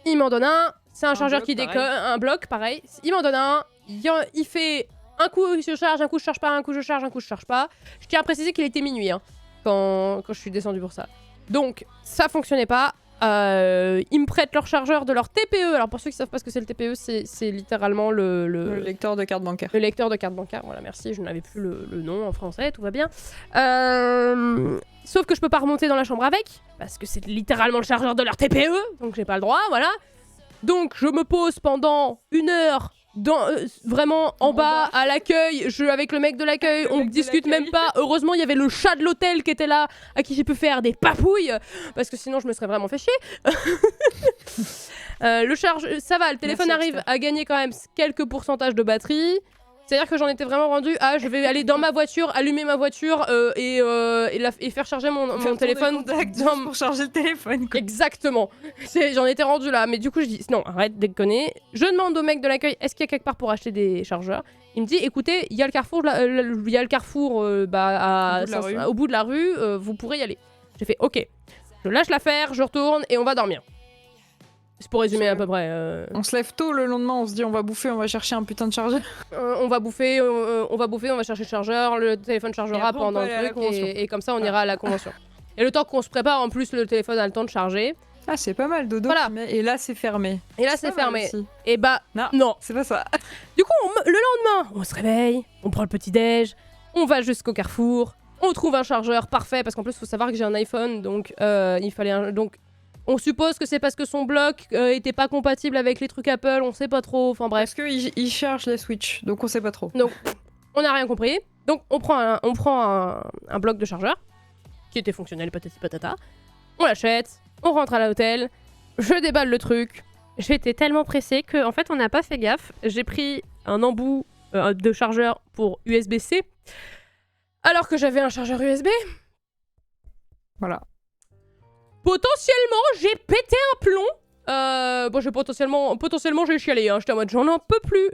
Ils m'en donnent un. C'est un chargeur qui déconne, un bloc, pareil. Ils m'en donnent un. Il fait... Un coup je charge, un coup je charge pas, un coup je charge, un coup je charge pas. Je tiens à préciser qu'il était minuit hein, quand je suis descendue pour ça. Donc ça fonctionnait pas. Ils me prêtent leur chargeur de leur TPE. Alors pour ceux qui savent pas ce que c'est le TPE, c'est littéralement le lecteur de carte bancaire. Le lecteur de carte bancaire, voilà merci, je n'avais plus le nom en français, tout va bien. Sauf que je peux pas remonter dans la chambre avec, parce que c'est littéralement le chargeur de leur TPE, donc j'ai pas le droit, voilà. Donc je me pose pendant 1 heure vraiment en bas à l'accueil, avec le mec de l'accueil, on discute même pas. Heureusement il y avait le chat de l'hôtel qui était là, à qui j'ai pu faire des papouilles, parce que sinon je me serais vraiment fait chier. Le charge, ça va, le téléphone arrive à gagner quand même quelques pourcentages de batterie. C'est-à-dire que j'en étais vraiment rendue à je vais aller dans ma voiture, allumer ma voiture et faire charger mon téléphone. Pour charger le téléphone. Quoi. Exactement. J'en étais rendue là. Mais du coup, je dis non, arrête de déconner. Je demande au mec de l'accueil est-ce qu'il y a quelque part pour acheter des chargeurs. Il me dit écoutez, il y a le carrefour, au bout de la rue, vous pourrez y aller. J'ai fait ok. Je lâche l'affaire, je retourne et on va dormir. C'est pour résumer à peu près. On se lève tôt le lendemain, on se dit on va bouffer, on va chercher un putain de chargeur. On va bouffer, on va chercher le chargeur, le téléphone chargera pendant le truc et comme ça on ira à la convention. Et le temps qu'on se prépare, en plus le téléphone a le temps de charger. Ah c'est pas mal Dodo. Voilà. Et là c'est fermé. Et là c'est fermé. Et bah non. C'est pas ça. Du coup le lendemain, on se réveille, on prend le petit déj, on va jusqu'au Carrefour, on trouve un chargeur parfait parce qu'en plus faut savoir que j'ai un iPhone donc il fallait on suppose que c'est parce que son bloc était pas compatible avec les trucs Apple, on sait pas trop, enfin bref. Parce qu'il charge la Switch, donc on sait pas trop. Donc, on n'a rien compris. Donc, on prend un bloc de chargeur, qui était fonctionnel, patati patata. On l'achète, on rentre à l'hôtel, je déballe le truc. J'étais tellement pressée qu'en fait, on n'a pas fait gaffe. J'ai pris un embout de chargeur pour USB-C, alors que j'avais un chargeur USB. Voilà. potentiellement, j'ai pété un plomb. Bon, potentiellement j'ai chialé, hein. J'étais en mode j'en peux plus,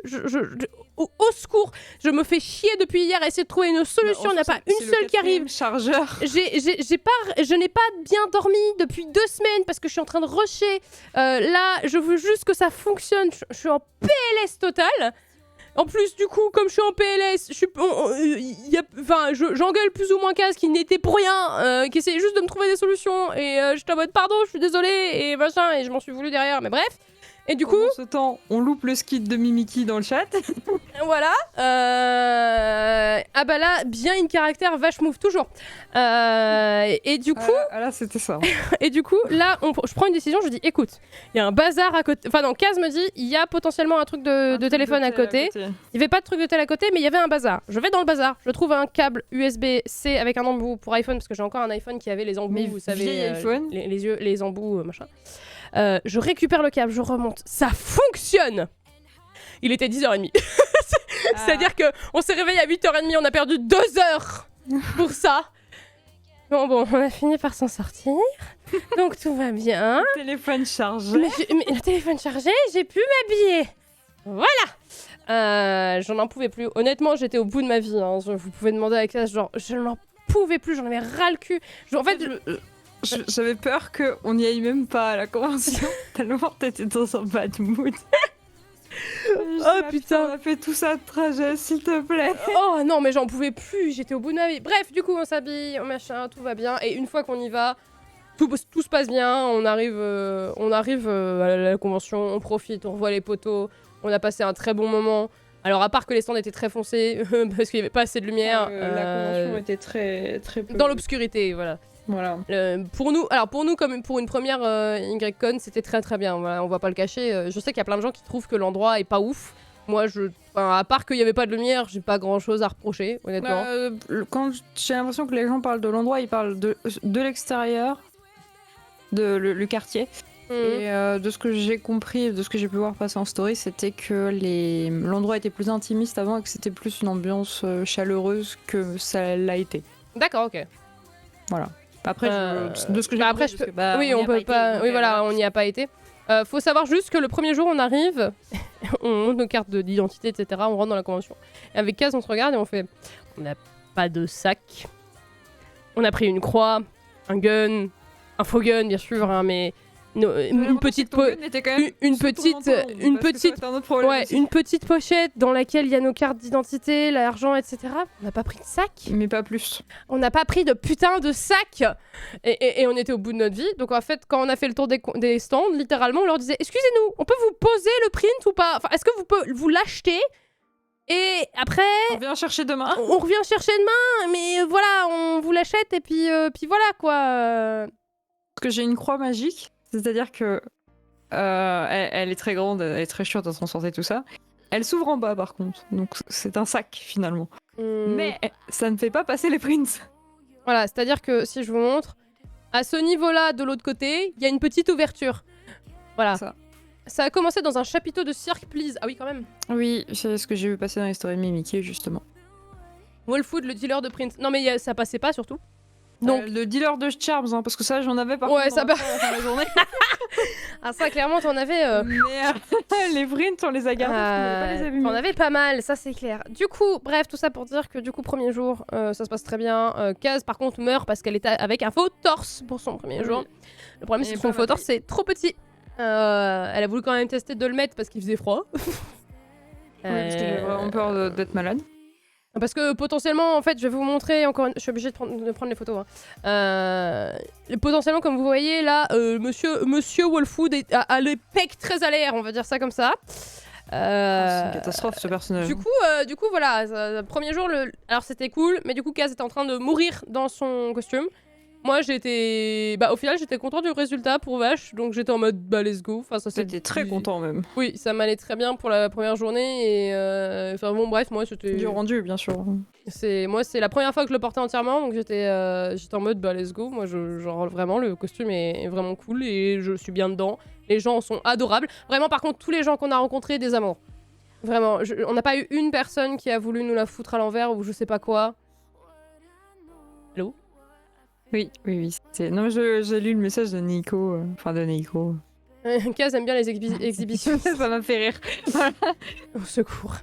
au secours, je me fais chier depuis hier à essayer de trouver une solution, il n'y a pas une seule qui arrive. Chargeur. Je n'ai pas bien dormi depuis 2 semaines parce que je suis en train de rusher. Là, je veux juste que ça fonctionne, je suis en PLS total. En plus, du coup, comme je suis en PLS, j'engueule plus ou moins Kaz qui n'était pour rien, qui essayait juste de me trouver des solutions. Et j'étais en mode pardon, je suis désolée, et machin, et je m'en suis voulu derrière, mais bref. Et du coup... Pendant ce temps, on loupe le skit de Mimiki dans le chat. Voilà. Ah bah là, bien une caractère vache move toujours. Et du coup... là, c'était ça. Et du coup, là, je prends une décision, je dis, écoute, il y a un bazar à côté... Enfin non, Kaz me dit, il y a potentiellement un truc de téléphone à côté. Il n'y avait pas de truc de tel à côté, mais il y avait un bazar. Je vais dans le bazar, je trouve un câble USB-C avec un embout pour iPhone, parce que j'ai encore un iPhone qui avait les embouts, mais vous savez, iPhone. les embouts, machin. Je récupère le câble, je remonte. Ça fonctionne! Il était 10h30. C'est-à-dire qu'on s'est réveillé à 8h30, on a perdu 2 heures pour ça. Bon, on a fini par s'en sortir. Donc tout va bien. Le téléphone chargé. Mais le téléphone chargé, j'ai pu m'habiller. Voilà! J'en en pouvais plus. Honnêtement, j'étais au bout de ma vie. Hein. Vous pouvez demander à la classe, genre, je n'en pouvais plus, j'en avais ras le cul. En fait, j'avais peur qu'on n'y aille même pas à la convention, tellement t'étais dans un bad mood. Oh putain, on a fait tout ça de trajet, s'il te plaît. Oh non, mais j'en pouvais plus, j'étais au bout de ma vie. Bref, du coup, on s'habille, machin, tout va bien. Et une fois qu'on y va, tout se passe bien. On arrive à la convention, on profite, on revoit les poteaux. On a passé un très bon moment. Alors, à part que les stands étaient très foncés, parce qu'il n'y avait pas assez de lumière. La convention était très peu... Dans l'obscurité, voilà. Voilà. Pour nous, comme pour une première YCon, c'était très très bien. Voilà, on va pas le cacher. Je sais qu'il y a plein de gens qui trouvent que l'endroit est pas ouf. Moi, à part qu'il y avait pas de lumière, j'ai pas grand chose à reprocher, honnêtement. Quand j'ai l'impression que les gens parlent de l'endroit, ils parlent de l'extérieur, le quartier. Et de ce que j'ai compris, de ce que j'ai pu voir passer en story, c'était que l'endroit était plus intimiste avant et que c'était plus une ambiance chaleureuse que ça l'a été. D'accord, ok. Voilà. Après, de ce que j'ai compris, oui, on peut pas. Oui, voilà, on n'y a pas été. Faut savoir juste que le premier jour, on arrive, on monte nos cartes d'identité, etc. On rentre dans la convention. Et avec Kaz, on se regarde et on fait, on n'a pas de sac. On a pris une croix, un gun, un faux gun, bien sûr, hein, mais une petite pochette dans laquelle il y a nos cartes d'identité, l'argent, etc. On n'a pas pris de sac. Mais pas plus. On n'a pas pris de putain de sac. Et on était au bout de notre vie. Donc en fait, quand on a fait le tour des stands, littéralement, on leur disait, excusez-nous, on peut vous poser le print ou pas? Enfin, est-ce que vous l'achetez? Et après... On revient chercher demain. On revient chercher demain, mais voilà, on vous l'achète et puis voilà, quoi. Parce que j'ai une croix magique. C'est-à-dire que elle est très grande, elle est très chiante à transporter, tout ça. Elle s'ouvre en bas par contre, donc c'est un sac finalement. Mais ça ne fait pas passer les prints. Voilà, c'est-à-dire que si je vous montre, à ce niveau-là, de l'autre côté, il y a une petite ouverture. Voilà. Ça a commencé dans un chapiteau de cirque, please. Ah oui, quand même. Oui, c'est ce que j'ai vu passer dans les stories de Mimiki, justement. Wolfwood, le dealer de prints. Non mais ça passait pas surtout. Donc le dealer de charms, hein, parce que ça j'en avais pas. Ouais, ça à la fin de la journée. Ah ça clairement t'en avais. Mais les prints on les a gardés parce qu'on voulait pas les abîmer. T'en avais pas mal, ça c'est clair. Du coup, bref, tout ça pour dire que du coup premier jour, ça se passe très bien. Kaz par contre meurt parce qu'elle était avec un faux torse pour son premier jour. Le problème c'est que son faux torse c'est trop petit. Elle a voulu quand même tester de le mettre parce qu'il faisait froid. Oui, parce que j'ai vraiment peur d'être malade. Parce que potentiellement, en fait, je vais vous montrer encore. Je suis obligée de prendre les photos. Hein. Potentiellement, comme vous voyez là, Monsieur Wolfwood a les pecs très à l'air, on va dire ça comme ça. C'est une catastrophe ce personnage. Du coup, voilà, premier jour, alors c'était cool, mais du coup, Kaz était en train de mourir dans son costume. Moi, au final, j'étais content du résultat pour Vache, donc j'étais en mode, let's go. Enfin, j'étais très content même. Oui, ça m'allait très bien pour la première journée, et enfin bon, bref, moi, c'était... Du rendu, bien sûr. Moi, c'est la première fois que je le portais entièrement, donc j'étais en mode, let's go. Moi, genre, vraiment, le costume est vraiment cool, et je suis bien dedans. Les gens sont adorables. Vraiment, par contre, tous les gens qu'on a rencontrés, des amours. Vraiment, on n'a pas eu une personne qui a voulu nous la foutre à l'envers, ou je sais pas quoi. Allô ? Oui, oui, oui. Non, mais j'ai lu le message de Nico. Enfin, de Nico. Kaz aime bien les exhibitions. Ça m'a fait rire. Au secours.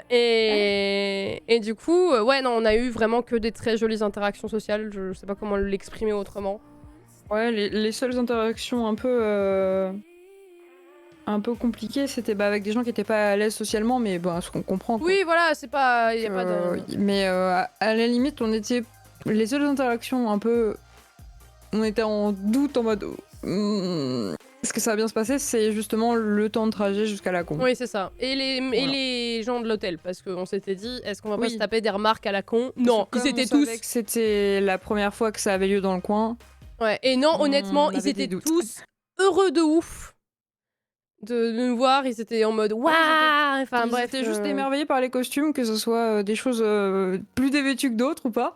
Et du coup, ouais, non, on a eu vraiment que des très jolies interactions sociales. Je sais pas comment l'exprimer autrement. Ouais, les seules interactions un peu compliquées, c'était avec des gens qui étaient pas à l'aise socialement, mais bon, ce qu'on comprend. Quoi. Oui, voilà, c'est pas. Y a pas de... Mais à la limite, on était. Les seules interactions un peu. On était en doute, en mode. Est-ce que ça va bien se passer? C'est justement le temps de trajet jusqu'à la con. Oui, c'est ça. Et les gens de l'hôtel, parce qu'on s'était dit, est-ce qu'on va pas se taper des remarques à la con? Non, ils étaient tous. C'était la première fois que ça avait lieu dans le coin. Ouais, et non, honnêtement, ils étaient tous heureux de ouf de nous voir. Ils étaient en mode waouh. Enfin bref. Ils étaient juste émerveillés par les costumes, que ce soit des choses plus dévêtues que d'autres ou pas.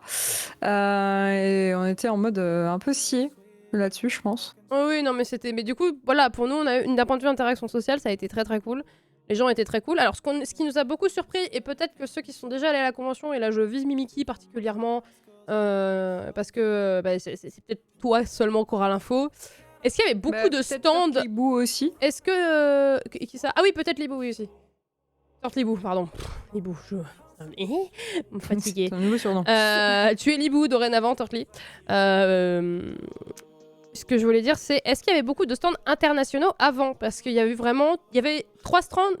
Et on était en mode un peu scié là-dessus, je pense. Oh oui, non, mais c'était. Mais du coup, voilà, pour nous, on a eu d'un point de vue interaction sociale, ça a été très très cool. Les gens étaient très cool. Alors, ce qui nous a beaucoup surpris, et peut-être que ceux qui sont déjà allés à la convention, et là je vise Mimiki particulièrement, parce que c'est peut-être toi seulement qui aura l'info. Est-ce qu'il y avait beaucoup de stands? Libou aussi. Est-ce que. Qui ça? Ah oui, peut-être Libou, oui aussi. Libou, pardon. Libou, je. Fatiguée. C'est un nouveau surnom. Tu es Libou dorénavant, Tortly. Ce que je voulais dire, c'est est-ce qu'il y avait beaucoup de stands internationaux avant? Parce qu'il y a eu vraiment. Il y avait 3 stands,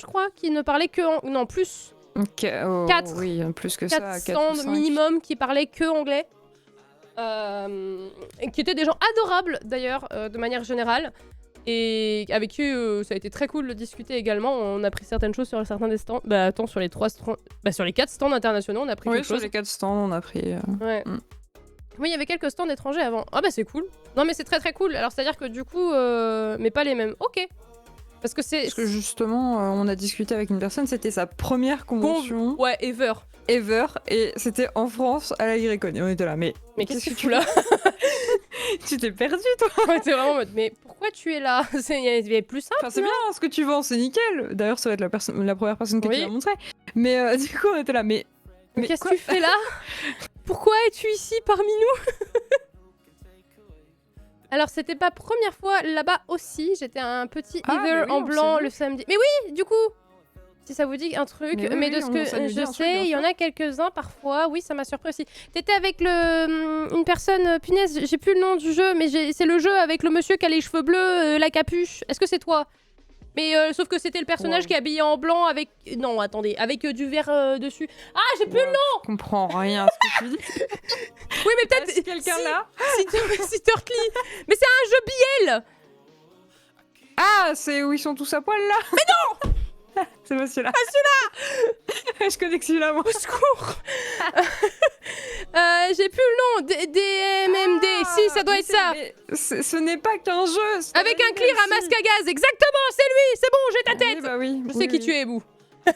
je crois, qui ne parlaient que. Non, plus. 4. Oui, plus que 4 ça. stands minimum qui parlaient que anglais. Et qui étaient des gens adorables, d'ailleurs, de manière générale. Et avec qui ça a été très cool de discuter également. On a pris certaines choses sur certains des stands. Bah attends, sur les 3 stands. Bah sur les 4 stands internationaux, on a pris quelque chose. Oui, sur les 4 stands, on a pris. Ouais. Oui, il y avait quelques stands étrangers avant. Ah bah c'est cool. Non mais c'est très très cool. Alors c'est-à-dire que du coup, mais pas les mêmes. Ok. Parce que justement, on a discuté avec une personne, c'était sa première convention. Ouais, ever. Et c'était en France à la Grecon. Et on était là, mais qu'est-ce que tu là? Tu t'es perdu toi. Ouais, t'es vraiment en mode, mais pourquoi tu es là? Il y avait plus simple. Enfin, c'est bien ce que tu vends, c'est nickel. D'ailleurs, ça va être la première personne que tu vas montrer. Mais du coup, on était là, mais qu'est-ce que tu fais là? Pourquoi es-tu ici parmi nous? Alors, c'était pas première fois là-bas aussi. J'étais un petit Ether en blanc le samedi. Mais oui, du coup, si ça vous dit un truc. Mais de ce que je sais, il y en a quelques-uns parfois. Oui, ça m'a surpris aussi. T'étais avec une personne, punaise, j'ai plus le nom du jeu, mais c'est le jeu avec le monsieur qui a les cheveux bleus, la capuche. Est-ce que c'est toi? Mais sauf que c'était le personnage qui est habillé en blanc avec... Non, attendez, avec du vert dessus. Ah, j'ai plus le nom. Je comprends rien à ce que tu dis. Oui, mais peut-être... Si quelqu'un là Si Turtly. Mais c'est un jeu BL. Ah, c'est où ils sont tous à poil là. Mais non. C'est pas celui-là. Ah, celui-là. Je connais que celui-là, moi. Au secours. J'ai plus le nom. DMMD. Si, ça doit être ça. Ce n'est pas qu'un jeu. Avec un clear à masque à gaz. Exactement, c'est lui. C'est bon, j'ai ta tête. Oui, bah oui. Je sais qui tu es, Bou. Ouais,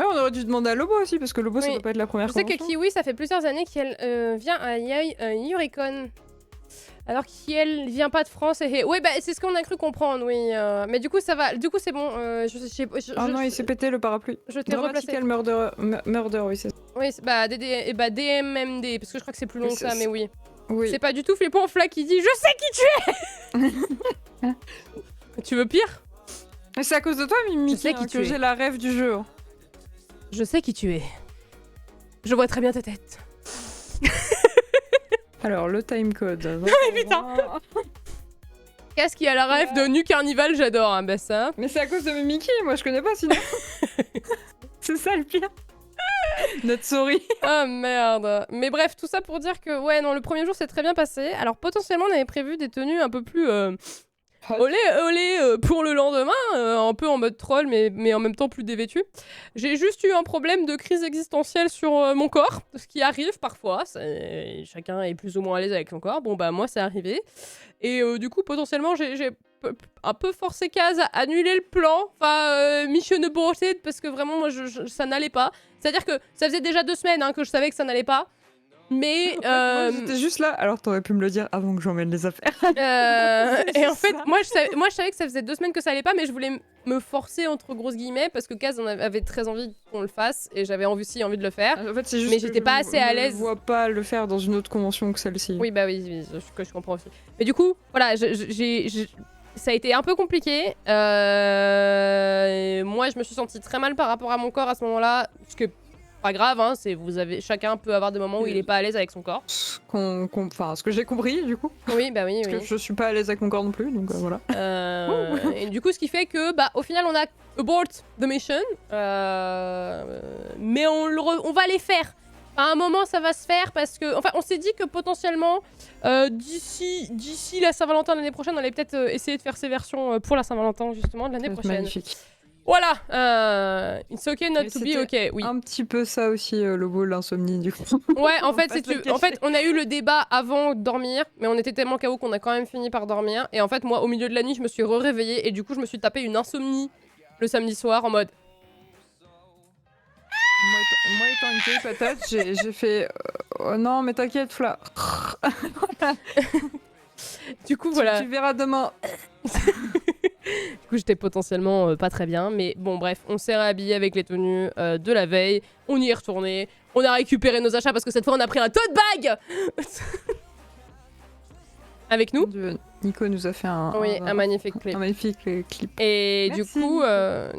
on aurait dû demander à Lobo aussi, parce que Lobo, ça doit pas être la première fois. Je sais que Kiwi, ça fait plusieurs années qu'elle vient à Yuricon. Alors qu'elle vient pas de France. Ouais, bah c'est ce qu'on a cru comprendre, oui. Mais du coup, ça va. Du coup, c'est bon. Non, il s'est pété le parapluie. Je t'ai replacé. Murder, oui, c'est ça. Oui, bah DMMD, parce que je crois que c'est plus long que ça, mais oui. Oui. C'est pas du tout flippant, Fla qui dit « Je sais qui tu es !» Tu veux pire? C'est à cause de toi, Mimi, que j'ai la rêve du jeu. Je sais qui tu es. Je vois très bien ta tête. Alors, le timecode. Mais putain. Qu'est-ce qui a la rêve de Nu Carnival? J'adore, hein, bah ça. Mais c'est à cause de Mimiki, moi je connais pas sinon. C'est ça le pire. Notre souris. Ah merde. Mais bref, tout ça pour dire que, ouais, non, le premier jour s'est très bien passé. Alors potentiellement, on avait prévu des tenues un peu plus... olé pour le lendemain, un peu en mode troll, mais en même temps plus dévêtu. J'ai juste eu un problème de crise existentielle sur mon corps, ce qui arrive parfois. Chacun est plus ou moins à l'aise avec son corps. Bon, bah, moi, c'est arrivé. Et du coup, potentiellement, j'ai un peu forcé Kaz à annuler le plan. Enfin, mission aborted, parce que vraiment, moi, ça n'allait pas. C'est-à-dire que ça faisait déjà 2 semaines que je savais que ça n'allait pas. Mais Moi, j'étais juste là, alors t'aurais pu me le dire avant que j'emmène les affaires. et en fait, ça. moi je savais que ça faisait 2 semaines que ça allait pas, mais je voulais me forcer entre grosses guillemets parce que Kaz avait très envie qu'on le fasse et j'avais aussi envie de le faire. En fait, c'est juste Mais que j'étais pas assez à l'aise. Je vois pas le faire dans une autre convention que celle-ci. Oui, bah oui, je comprends aussi. Mais du coup, voilà, ça a été un peu compliqué. Moi, je me suis sentie très mal par rapport à mon corps à ce moment-là, ce que pas grave, hein, chacun peut avoir des moments où il est pas à l'aise avec son corps. Enfin, ce que j'ai compris, du coup. Oui, bah oui, Parce que je suis pas à l'aise avec mon corps non plus, donc voilà. Et du coup, ce qui fait que, bah, au final, on a abort the mission, mais on va les faire. À un moment, ça va se faire parce que, enfin, on s'est dit que potentiellement, d'ici la Saint-Valentin l'année prochaine, on allait peut-être essayer de faire ces versions pour la Saint-Valentin justement de l'année prochaine. Magnifique. Voilà, it's okay not to be okay. Oui. Un petit peu ça aussi, le beau, l'insomnie du coup. Ouais, en fait, on a eu le débat avant de dormir, mais on était tellement KO qu'on a quand même fini par dormir. Et en fait, moi, au milieu de la nuit, je me suis réveillée et du coup, je me suis tapé une insomnie le samedi soir en mode. Moi étant une vieille patate, j'ai fait oh non mais t'inquiète Fla. Du coup voilà. Tu verras demain. Du coup j'étais potentiellement pas très bien, mais bon bref, on s'est réhabillé avec les tenues de la veille, on y est retourné, on a récupéré nos achats parce que cette fois on a pris un tote bag avec nous. Nico nous a fait un magnifique clip. Un magnifique clip. Et Merci.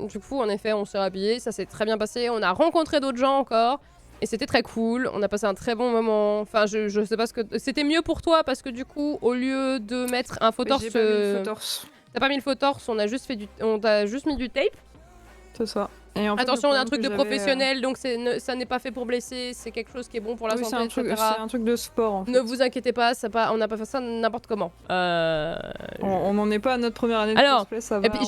du coup, en effet, on s'est rhabillé, ça s'est très bien passé. On a rencontré d'autres gens encore, et c'était très cool. On a passé un très bon moment. Enfin, je sais pas ce que c'était mieux pour toi parce que du coup, au lieu de mettre un faux torse, j'ai pas mis le faux torse. T'as pas mis le faux torse, on t'a juste mis du tape. C'est ça. Et en fait, attention, on a un truc de professionnel, donc ça n'est pas fait pour blesser, c'est quelque chose qui est bon pour la santé, etc. C'est un truc de sport en fait. Ne vous inquiétez pas, on n'a pas fait ça n'importe comment. On n'en est pas à notre première année de cosplay, ça va. Et puis,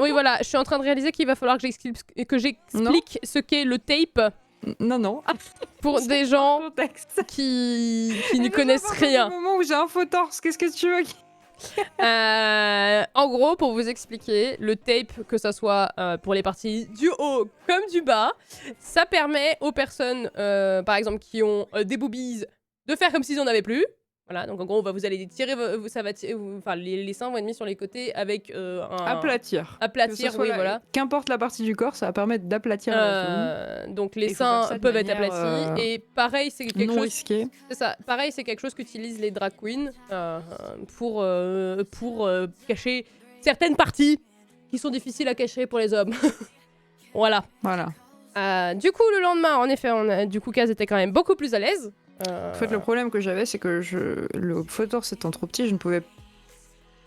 oui, voilà, je suis en train de réaliser qu'il va falloir que j'explique ce qu'est le tape. Non. Pour des gens qui ne connaissent rien. Au moment où j'ai un faux torse, qu'est-ce que tu veux? En gros, pour vous expliquer, le tape, que ça soit pour les parties du haut comme du bas, ça permet aux personnes, par exemple, qui ont des boobies, de faire comme s'ils en avaient plus. Voilà, donc en gros, vous allez tirer, les seins vont être mis sur les côtés avec un... Aplatir. Oui, voilà. Qu'importe la partie du corps, ça va permettre d'aplatir la zone. Donc les seins peuvent être aplatis. Et pareil, c'est quelque chose... risqué. C'est ça. Pareil, c'est quelque chose qu'utilisent les drag queens pour cacher certaines parties qui sont difficiles à cacher pour les hommes. Voilà. Du coup, le lendemain, en effet, Kaz était quand même beaucoup plus à l'aise. En fait, le problème que j'avais, c'est que le faux torse étant trop petit, je ne pouvais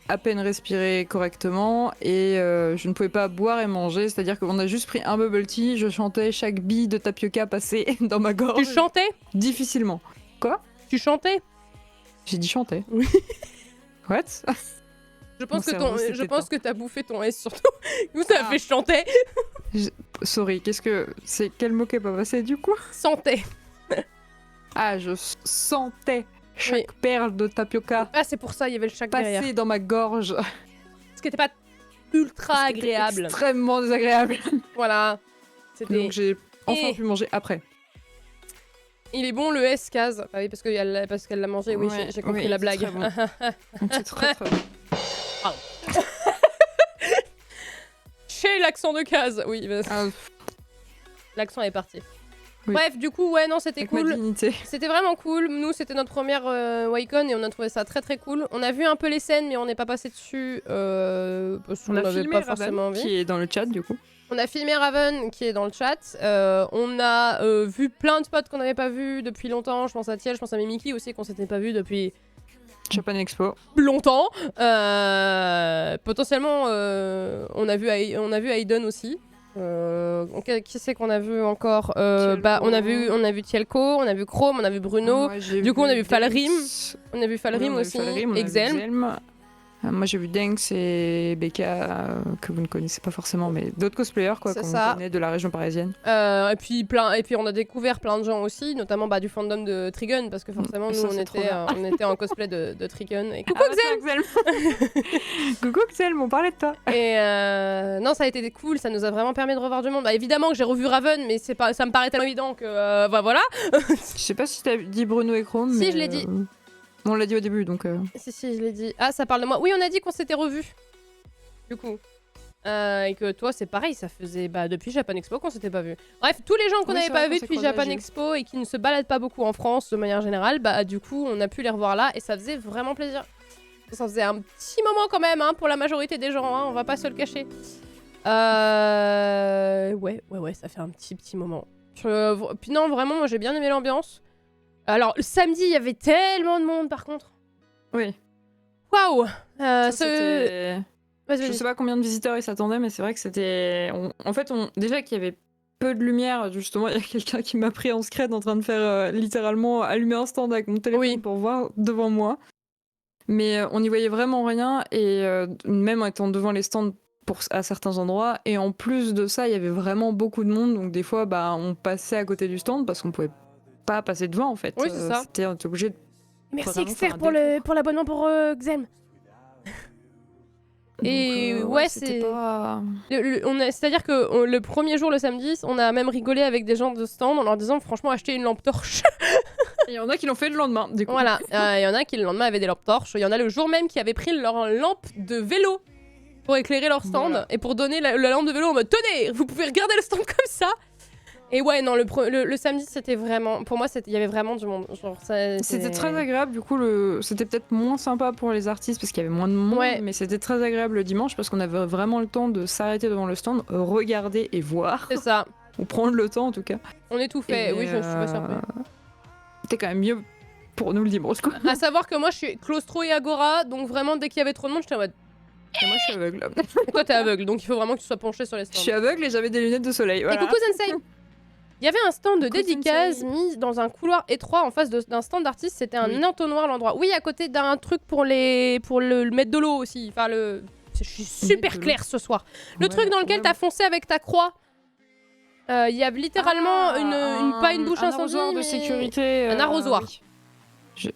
à peine respirer correctement et je ne pouvais pas boire et manger. C'est-à-dire qu'on a juste pris un bubble tea, je chantais chaque bille de tapioca passée dans ma gorge. Tu chantais ? Difficilement. Quoi ? Tu chantais ? J'ai dit chanter. Oui. What ? Je pense que t'as bouffé ton S surtout. Nous, ça a fait chanter. Sorry, c'est quel mot qui est pas passé du coup ? Santé. Ah, je sentais chaque perle de tapioca. Ah, c'est pour ça, il y avait le chac derrière. Passer dans ma gorge. Ce qui n'était pas ultra agréable. Extrêmement désagréable. Voilà. Donc j'ai enfin pu manger après. Il est bon le S, Kaz. Ah oui, parce qu'elle l'a mangé, oui, j'ai compris la blague. C'est très très bon. Pardon. Chez l'accent de Kaz, oui. L'accent est parti. Oui. Bref, du coup, ouais, non, c'était cool. C'était vraiment cool. Nous, c'était notre première Waycon et on a trouvé ça très très cool. On a vu un peu les scènes, mais on n'est pas passé dessus parce qu'on n'avait pas forcément envie. Qui est dans le chat, du coup. On a filmé Raven, qui est dans le chat. On a vu plein de spots qu'on n'avait pas vus depuis longtemps. Je pense à Thiel, je pense à Mimiki aussi, qu'on s'était pas vu depuis... Japan Expo. Longtemps. Potentiellement, on a vu Aiden aussi. Qui c'est qu'on a vu encore on a vu Tielko, on a vu Chrome, on a vu Bruno. Du coup, on a vu Falrim. On a vu Falrim aussi. Exelm. Moi j'ai vu Denks et Becca, que vous ne connaissez pas forcément, mais d'autres cosplayers quoi, C'est qu'on ça. connaît de la région parisienne. Et puis on a découvert plein de gens aussi, notamment du fandom de Trigun, parce que forcément Ça, nous c'est trop bien. on était en cosplay de Trigun. Et coucou Ah, Xel. Coucou Xel, on parlait de toi. Et non, ça a été cool, ça nous a vraiment permis de revoir du monde. Bah, évidemment que j'ai revu Raven, mais ça me paraît tellement évident que bah voilà. Je sais pas si t'as dit Bruno et Chrome. Si, mais, je l'ai dit. On l'a dit au début donc. Si, je l'ai dit. Ah, ça parle de moi. Oui, on a dit qu'on s'était revus. Du coup. Et que toi, c'est pareil, ça faisait depuis Japan Expo qu'on s'était pas vu. Bref, tous les gens qu'on Oui, n'avait c'est pas vrai vus qu'on depuis s'est croisés à Japan Gilles. Expo et qui ne se baladent pas beaucoup en France de manière générale, bah du coup, on a pu les revoir là et ça faisait vraiment plaisir. Ça faisait un petit moment quand même, hein, pour la majorité des gens, hein, on va pas se le cacher. Ouais, ça fait un petit moment. Puis non, vraiment, moi j'ai bien aimé l'ambiance. Alors, le samedi, il y avait tellement de monde par contre. Oui. Waouh. Ça, c'était- Vas-y, Je vas-y. sais pas combien de visiteurs ils s'attendaient, mais c'est vrai que c'était. En fait, déjà qu'il y avait peu de lumière, justement, il y a quelqu'un qui m'a pris en scred en train de faire littéralement allumer un stand avec mon téléphone Oui. pour voir devant moi. Mais on n'y voyait vraiment rien, et même en étant devant les stands à certains endroits, et en plus de ça, il y avait vraiment beaucoup de monde, donc des fois, bah, on passait à côté du stand parce qu'on pouvait pas passer devant en fait. Oui, c'est ça. On était obligé de. Merci vraiment Exter faire un pour détour. l'abonnement pour Xem. Et Donc, ouais, c'était c'est. pas. C'est-à-dire que le premier jour, le samedi, on a même rigolé avec des gens de stand en leur disant franchement achetez une lampe torche. Il y en a qui l'ont fait le lendemain, du coup. Voilà, il y en a qui le lendemain avaient des lampes torches, il y en a le jour même qui avaient pris leur lampe de vélo pour éclairer leur stand Voilà. et pour donner la lampe de vélo en mode tenez, vous pouvez regarder le stand comme ça. Et ouais, non, le samedi, c'était vraiment. Pour moi, il y avait vraiment du monde. Genre, C'était très agréable, du coup, c'était peut-être moins sympa pour les artistes parce qu'il y avait moins de monde, Ouais. mais c'était très agréable le dimanche parce qu'on avait vraiment le temps de s'arrêter devant le stand, regarder et voir, C'est ça. ou prendre le temps en tout cas. On est tout fait. Et, Oui, je suis pas surpris. C'était quand même mieux pour nous le dimanche, quoi. À savoir que moi, je suis claustro et agora, donc vraiment, dès qu'il y avait trop de monde, j'étais en mode. Et moi, je suis aveugle. Et toi, t'es aveugle, donc il faut vraiment que tu sois penché sur les Je stands. suis aveugle et j'avais des lunettes de soleil. Voilà. Et coucou Sensei. Il y avait un stand de Coucou, dédicace Sensei. mis dans un couloir étroit en face d'un stand d'artiste. C'était un Oui. entonnoir l'endroit. Oui, à côté d'un truc pour le mettre de l'eau aussi. Enfin, je suis super de l'eau. claire ce soir. Le Ouais, truc dans lequel ouais. t'as foncé avec ta croix. Il y a littéralement pas une bouche un incendie, arrosoir de mais sécurité. un arrosoir. oui. Je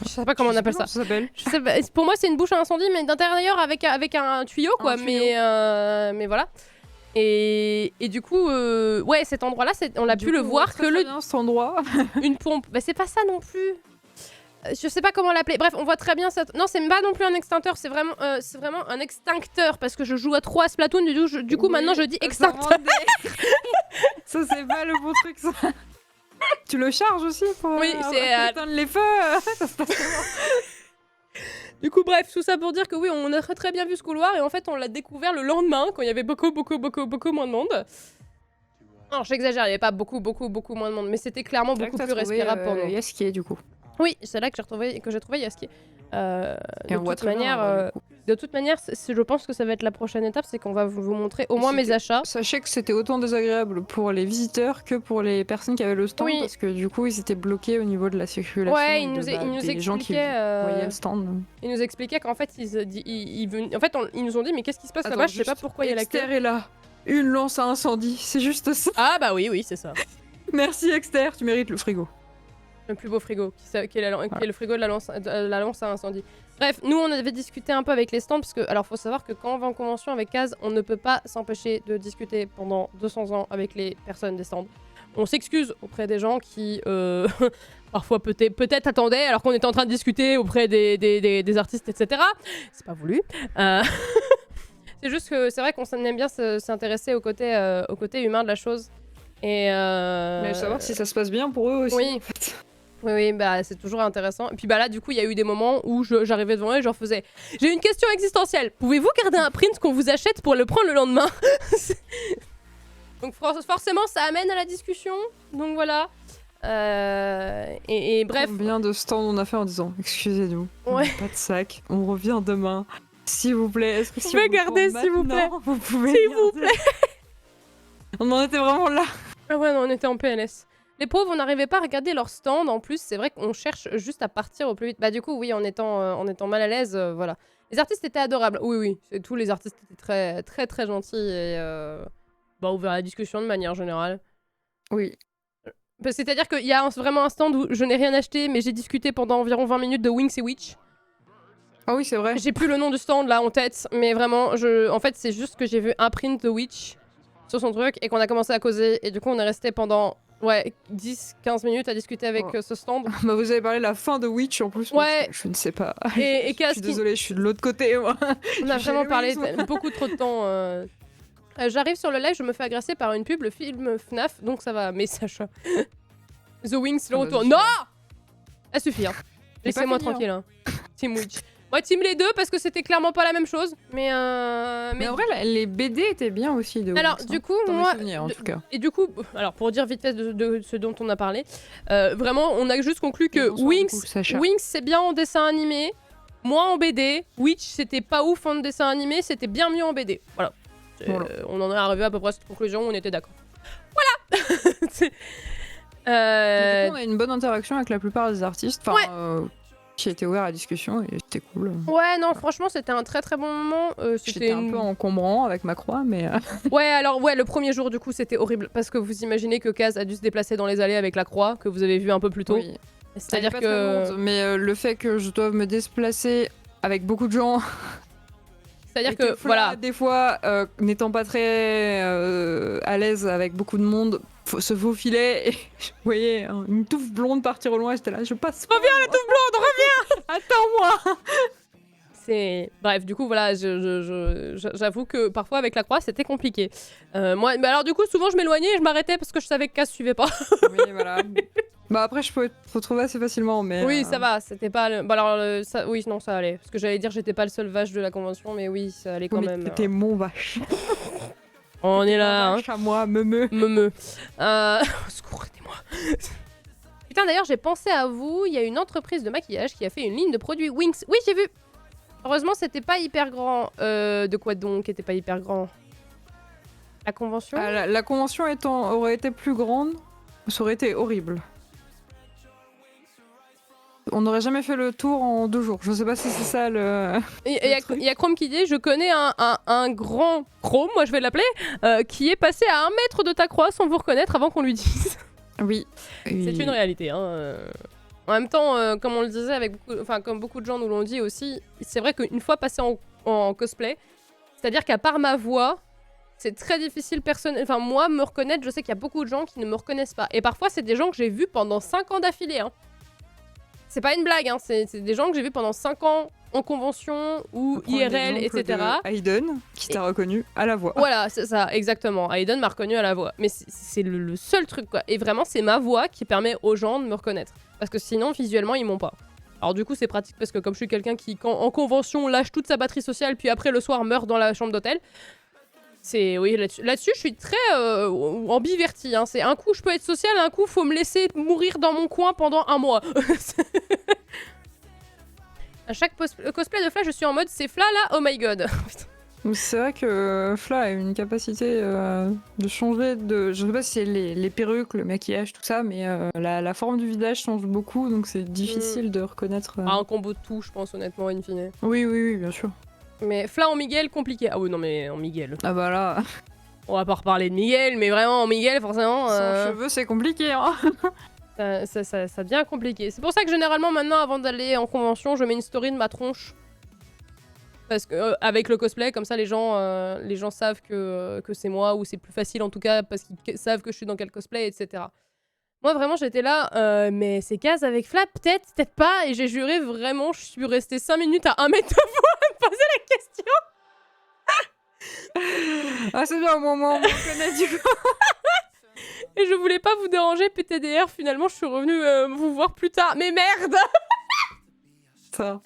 sais pas comment on appelle ça. Ça s'appelle. Je sais pas, pour moi, c'est une bouche à incendie, mais d'intérieur avec un tuyau, quoi. tuyau. Mais voilà. Et du coup, ouais, cet endroit-là, on a pu le voir que cet endroit. une pompe. Bah, c'est pas ça non plus. Je sais pas comment l'appeler. Bref, on voit très bien cette. Non, c'est pas non plus un extincteur, c'est vraiment un extincteur parce que je joue à 3 à Splatoon. Du coup, maintenant, je dis extincteur. Ça, c'est pas le bon truc, ça. Tu le charges aussi pour Oui, c'est, éteindre les feux. Ça se passe comment? Du coup, bref, tout ça pour dire que oui, on a très bien vu ce couloir et en fait, on l'a découvert le lendemain quand il y avait beaucoup moins de monde. Non, j'exagère, il n'y avait pas beaucoup moins de monde, mais c'était clairement beaucoup plus respirable pour nous. Yasuke, du coup. Oui, c'est là que j'ai trouvé Yasuke. Et on voit très bien, De toute manière, je pense que ça va être la prochaine étape, c'est qu'on va vous montrer au moins mes achats. Sachez que c'était autant désagréable pour les visiteurs que pour les personnes qui avaient le stand, Oui. parce que du coup, ils étaient bloqués au niveau de la circulation. Ouais, et il nous des gens qui expliquait. voyaient le stand. Il nous expliquait qu'en fait, ils nous ont dit, mais qu'est-ce qui se passe Attends, là-bas? Je sais pas juste, pourquoi il y a la queue. Exter est là. Une lance à incendie, c'est juste ça. Ah bah oui, c'est ça. Merci Exter, tu mérites le frigo. Le plus beau frigo, qui est le frigo de la lance à incendie. Bref, nous on avait discuté un peu avec les stands, parce que, alors faut savoir que quand on va en convention avec Kaz, on ne peut pas s'empêcher de discuter pendant 200 ans avec les personnes des stands. On s'excuse auprès des gens qui, parfois peut-être attendaient, alors qu'on était en train de discuter auprès des artistes, etc. C'est pas voulu. C'est juste que c'est vrai qu'on aime bien s'intéresser au côté humain de la chose. Et Mais savoir si ça se passe bien pour eux aussi. Oui. En fait. Oui, bah c'est toujours intéressant. Et puis bah là, du coup, il y a eu des moments où j'arrivais devant eux et je leur faisais « J'ai une question existentielle. Pouvez-vous garder un print qu'on vous achète pour le prendre le lendemain ?» Donc forcément, ça amène à la discussion. Donc voilà. Et bref. Combien de stands on a fait en disant excusez-nous, on Ouais. n'a pas de sac, on revient demain. S'il vous plaît, est-ce que Vous si pouvez on vous garder, prend s'il vous plaît. maintenant, vous pouvez S'il vous garder. On en était vraiment là. Ah ouais, non, on était en PLS. Les pauvres, on n'arrivait pas à regarder leur stand. En plus, c'est vrai qu'on cherche juste à partir au plus vite. Bah du coup, oui, en étant mal à l'aise, voilà. Les artistes étaient adorables. Oui, oui. Tous les artistes étaient très, très, très gentils et ouverts à la discussion de manière générale. Oui. C'est-à-dire qu'il y a vraiment un stand où je n'ai rien acheté, mais j'ai discuté pendant environ 20 minutes de Wings et Witch. Ah oui, c'est vrai. J'ai plus le nom du stand là en tête, mais vraiment, en fait, c'est juste que j'ai vu un print de Witch sur son truc et qu'on a commencé à causer. Et du coup, on est resté pendant 10-15 minutes à discuter avec ce stand. Bah, vous avez parlé de la fin de Witch en plus. Ouais. Je ne sais pas. Et je suis désolée, je suis de l'autre côté, moi. On a vraiment parlé beaucoup trop de temps. J'arrive sur le live, je me fais agresser par une pub, le film FNAF, donc ça va. Mais Sacha. The Wings, le retour. Non! Ça suffit, hein. Laissez-moi tranquille, hein. Team Witch. Moi, team les deux, parce que c'était clairement pas la même chose. Mais en vrai, les BD étaient bien aussi de alors, Wings, du coup, moi... en tout cas. Et du coup, alors pour dire vite fait de ce dont on a parlé, vraiment, on a juste conclu que Wings, c'est bien en dessin animé, moins en BD. Witch, c'était pas ouf en dessin animé, c'était bien mieux en BD. Voilà. On en est arrivé à peu près à cette conclusion, on était d'accord. Voilà. Du coup, on a une bonne interaction avec la plupart des artistes. Qui était ouvert à la discussion et c'était cool. Ouais, non, franchement, c'était un très très bon moment. J'étais un peu encombrant avec ma croix, mais... Ouais, le premier jour, du coup, c'était horrible. Parce que vous imaginez que Kaz a dû se déplacer dans les allées avec la croix, que vous avez vu un peu plus tôt. Oui. C'est-à-dire que... Mais le fait que je doive me déplacer avec beaucoup de gens... C'est-à-dire que, voilà... Des fois, n'étant pas très à l'aise avec beaucoup de monde, se faufiler et je voyais une touffe blonde partir au loin, j'étais là, je passe. Reviens la touffe blonde, reviens. Attends-moi. Bref, du coup, voilà, j'avoue que parfois avec la croix, c'était compliqué. Moi, mais alors du coup, souvent je m'éloignais et je m'arrêtais parce que je savais que Cass suivait pas. Oui, voilà. Bah après, je peux te retrouver assez facilement, mais... Oui, ça va, c'était pas... oui, non, ça allait. Parce que j'allais dire j'étais pas le seul vache de la convention, mais oui, ça allait quand même. T'étais mon vache. On est là, vache à moi, me. Au secours, aidez-moi. Putain, d'ailleurs, j'ai pensé à vous, il y a une entreprise de maquillage qui a fait une ligne de produits Wings. Oui, j'ai vu. Heureusement, c'était pas hyper grand. De quoi donc était pas hyper grand? La convention la convention aurait été plus grande, ça aurait été horrible. On n'aurait jamais fait le tour en 2 jours. Je sais pas si c'est ça le. Il y a Chrome qui dit je connais un grand Chrome, moi je vais l'appeler, qui est passé à 1 mètre de ta croix sans vous reconnaître avant qu'on lui dise. Oui. C'est une réalité. Hein. En même temps, comme on le disait, comme beaucoup de gens nous l'ont dit aussi, c'est vrai qu'une fois passé en cosplay, c'est-à-dire qu'à part ma voix, c'est très difficile moi me reconnaître. Je sais qu'il y a beaucoup de gens qui ne me reconnaissent pas. Et parfois, c'est des gens que j'ai vus pendant 5 ans d'affilée. Hein. C'est pas une blague, hein. C'est des gens que j'ai vus pendant 5 ans en convention ou IRL, etc. Hayden, qui t'a reconnu à la voix. Voilà, c'est ça, exactement. Hayden m'a reconnu à la voix. Mais c'est le seul truc, quoi. Et vraiment, c'est ma voix qui permet aux gens de me reconnaître. Parce que sinon, visuellement, ils m'ont pas. Alors du coup, c'est pratique parce que comme je suis quelqu'un qui, en convention, lâche toute sa batterie sociale, puis après, le soir, meurt dans la chambre d'hôtel. Oui, là-dessus, je suis très ambivertie. Hein. C'est un coup, je peux être sociale, un coup, faut me laisser mourir dans mon coin pendant 1 mois. À chaque cosplay de Fla, je suis en mode c'est Fla là, oh my god. C'est vrai que Fla a une capacité de changer de... Je sais pas si c'est les perruques, le maquillage, tout ça, mais la forme du visage change beaucoup, donc c'est difficile de reconnaître... Un combo de tout, je pense, honnêtement, in fine. Oui, bien sûr. Mais Fla en Miguel, compliqué. Ah oui, non, mais en Miguel. Ah bah là... On va pas reparler de Miguel, mais vraiment, en Miguel, forcément... Sans cheveux, c'est compliqué, hein. Ça devient compliqué. C'est pour ça que généralement, maintenant, avant d'aller en convention, je mets une story de ma tronche. Parce que, avec le cosplay, comme ça, les gens savent que c'est moi, ou c'est plus facile, en tout cas, parce qu'ils savent que je suis dans quel cosplay, etc. Moi, vraiment, j'étais là, mais c'est Kaz avec Fla, peut-être pas, et j'ai juré, vraiment, je suis restée 5 minutes à 1 mètre de vous à me poser la question. Ah, c'est bien, au moment où on me reconnaît du coup. Et je voulais pas vous déranger, PTDR, finalement, je suis revenue vous voir plus tard. Mais merde. Ça.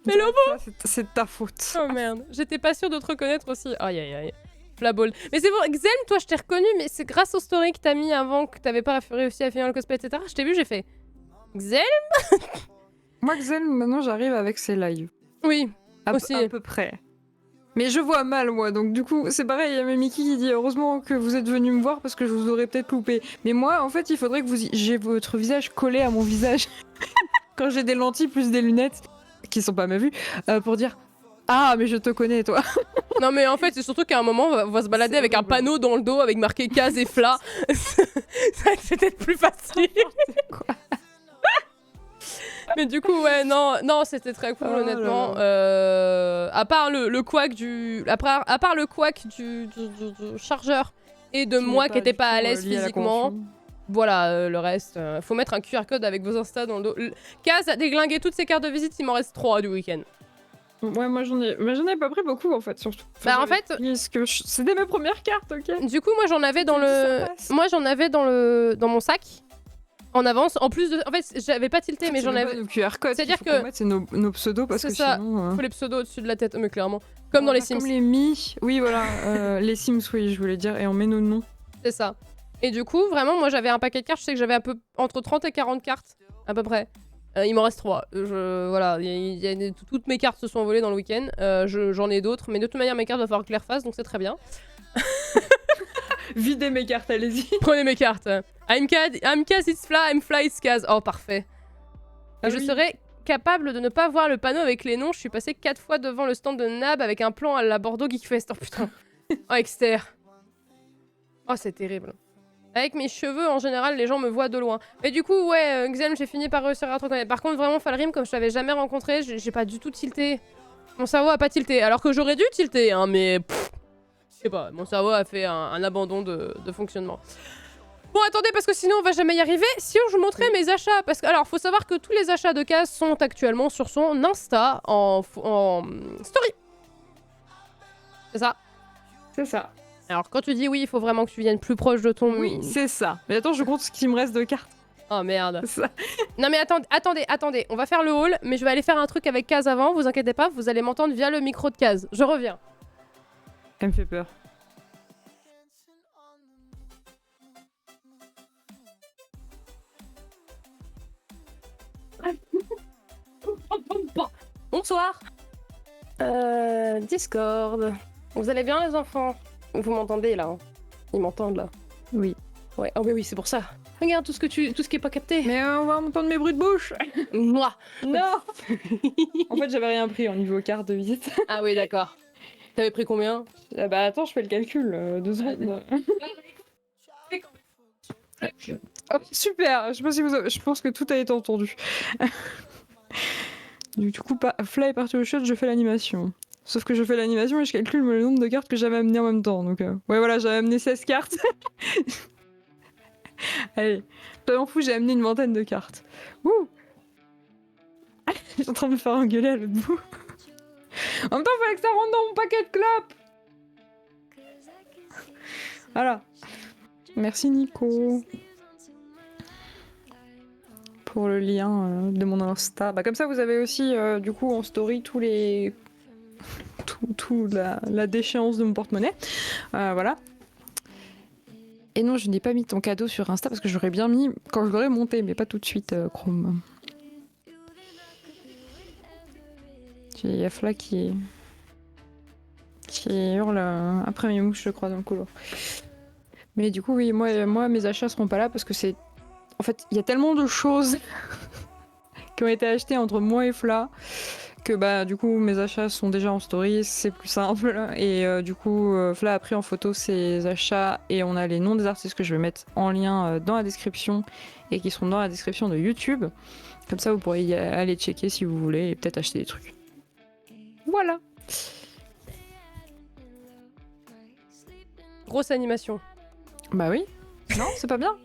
Mais le mot c'est de ta faute. Oh merde, j'étais pas sûre de te reconnaître aussi. Aïe aïe aïe. Flaball. Mais c'est bon, Xelm, toi je t'ai reconnu, mais c'est grâce au story que t'as mis avant que t'avais pas réussi à finir le cosplay, etc. Je t'ai vu, j'ai fait Xelm. Moi, Xelm, maintenant j'arrive avec ses lives. Oui, aussi. À peu près. Mais je vois mal, moi, donc du coup, c'est pareil, il y a même Mickey qui dit heureusement que vous êtes venu me voir parce que je vous aurais peut-être loupé. Mais moi, en fait, il faudrait que j'ai votre visage collé à mon visage quand j'ai des lentilles plus des lunettes, qui sont pas ma vue, pour dire ah, mais je te connais, toi. Non mais en fait c'est surtout qu'à un moment on va se balader C'est avec un horrible. panneau dans le dos avec marqué Kaz et Fla. C'est peut-être plus facile. Quoi. Mais du coup ouais non c'était très cool Oh là honnêtement. À part le couac à part le couac du chargeur et de Qui moi n'est qui était du pas à tout, l'aise lié à la physiquement. convention. Voilà, le reste, faut mettre un QR code avec vos Insta dans le dos. Kaz a déglingué toutes ses cartes de visite, il m'en reste 3 du week-end. Ouais, moi j'en ai pas pris beaucoup en fait, surtout. Bah, en j'avais fait- pris c'était mes premières cartes, ok. Du coup, moi j'en avais dans le. Ça passe. Moi j'en avais dans mon sac. En avance. En plus de. En fait, j'avais pas tilté, mais C'est j'en même avais. pas nos QR codes. C'est-à-dire qu'il faut que- qu'on mette, c'est nos pseudos parce C'est que ça. sinon. Faut les pseudos au-dessus de la tête, mais clairement. Comme dans les Sims. Comme les Mi. Oui, voilà. Les Sims, oui, je voulais dire. Et on met nos noms. C'est ça. Et du coup, vraiment, moi j'avais un paquet de cartes. Je sais que j'avais un peu entre 30 et 40 cartes, à peu près. Il m'en reste 3. Voilà, toutes mes cartes se sont envolées dans le week-end. J'en ai d'autres, mais de toute manière, mes cartes, va falloir que je les refasse, donc c'est très bien. Videz mes cartes, allez-y. Prenez mes cartes. I'm Kaz, it's Fla, I'm Fly, it's Kaz. Oh, parfait. Ah Et je oui. serais capable de ne pas voir le panneau avec les noms. Je suis passée 4 fois devant le stand de Nab avec un plan à la Bordeaux Geekfest. Oh putain. Oh, Exter. Oh, c'est terrible. Avec mes cheveux, en général, les gens me voient de loin. Mais du coup, ouais, Xem, j'ai fini par réussir à te reconnaître. Par contre, vraiment, Falrim, comme je t'avais jamais rencontré, j'ai pas du tout tilté. Mon cerveau a pas tilté. Alors que j'aurais dû tilter, hein, mais... Je sais pas, mon cerveau a fait un abandon de fonctionnement. Bon, attendez, parce que sinon on va jamais y arriver. Si je vous montrais mes achats, parce que alors faut savoir que tous les achats de Kaz sont actuellement sur son Insta en story. C'est ça. C'est ça. Alors quand tu dis oui, il faut vraiment que tu viennes plus proche de ton. Oui, c'est ça. Mais attends, je compte ce qu'il me reste de cartes. Oh merde. C'est ça. Non mais attendez. On va faire le haul, mais je vais aller faire un truc avec Kaz avant. Vous inquiétez pas, vous allez m'entendre via le micro de Kaz. Je reviens. Elle me fait peur. Bonsoir. Discord. Vous allez bien les enfants? Vous m'entendez là hein? Ils m'entendent là. Oui. Ouais, oh oui, c'est pour ça. Regarde tout ce qui est pas capté. Mais on va entendre mes bruits de bouche. Moi. Non. En fait, j'avais rien pris au niveau carte de visite. Ah oui, d'accord. T'avais pris combien? Ah bah attends, je fais le calcul. 2 secondes. Hop, super. Je sais pas si je pense que tout a été entendu. Du coup, Fly est parti au shot, je fais l'animation. Sauf que je fais l'animation et je calcule le nombre de cartes que j'avais amené en même temps. Donc, ouais, voilà, j'avais amené 16 cartes. Allez, je m'en fous, j'ai amené une vingtaine de cartes. Ouh. Je suis en train de me faire engueuler à l'autre bout. En même temps, il fallait que ça rentre dans mon paquet de clopes. Voilà. Merci Nico. Pour le lien de mon Insta. Bah, comme ça, vous avez aussi, du coup, en story, tous les... tout la déchéance de mon porte-monnaie. Voilà. Et non, je n'ai pas mis ton cadeau sur Insta parce que j'aurais bien mis quand je l'aurais monté, mais pas tout de suite, Chrome. Il y a Fla qui hurle après mes mouches, je crois, dans le couloir. Mais du coup, oui, moi mes achats seront pas là parce que c'est... En fait, il y a tellement de choses qui ont été achetées entre moi et Fla que bah du coup mes achats sont déjà en story, c'est plus simple. Et du coup, Fla a pris en photo ses achats et on a les noms des artistes que je vais mettre en lien dans la description et qui seront dans la description de YouTube. Comme ça, vous pourrez y aller checker si vous voulez et peut-être acheter des trucs. Voilà. Grosse animation. Bah oui. Non, c'est pas bien.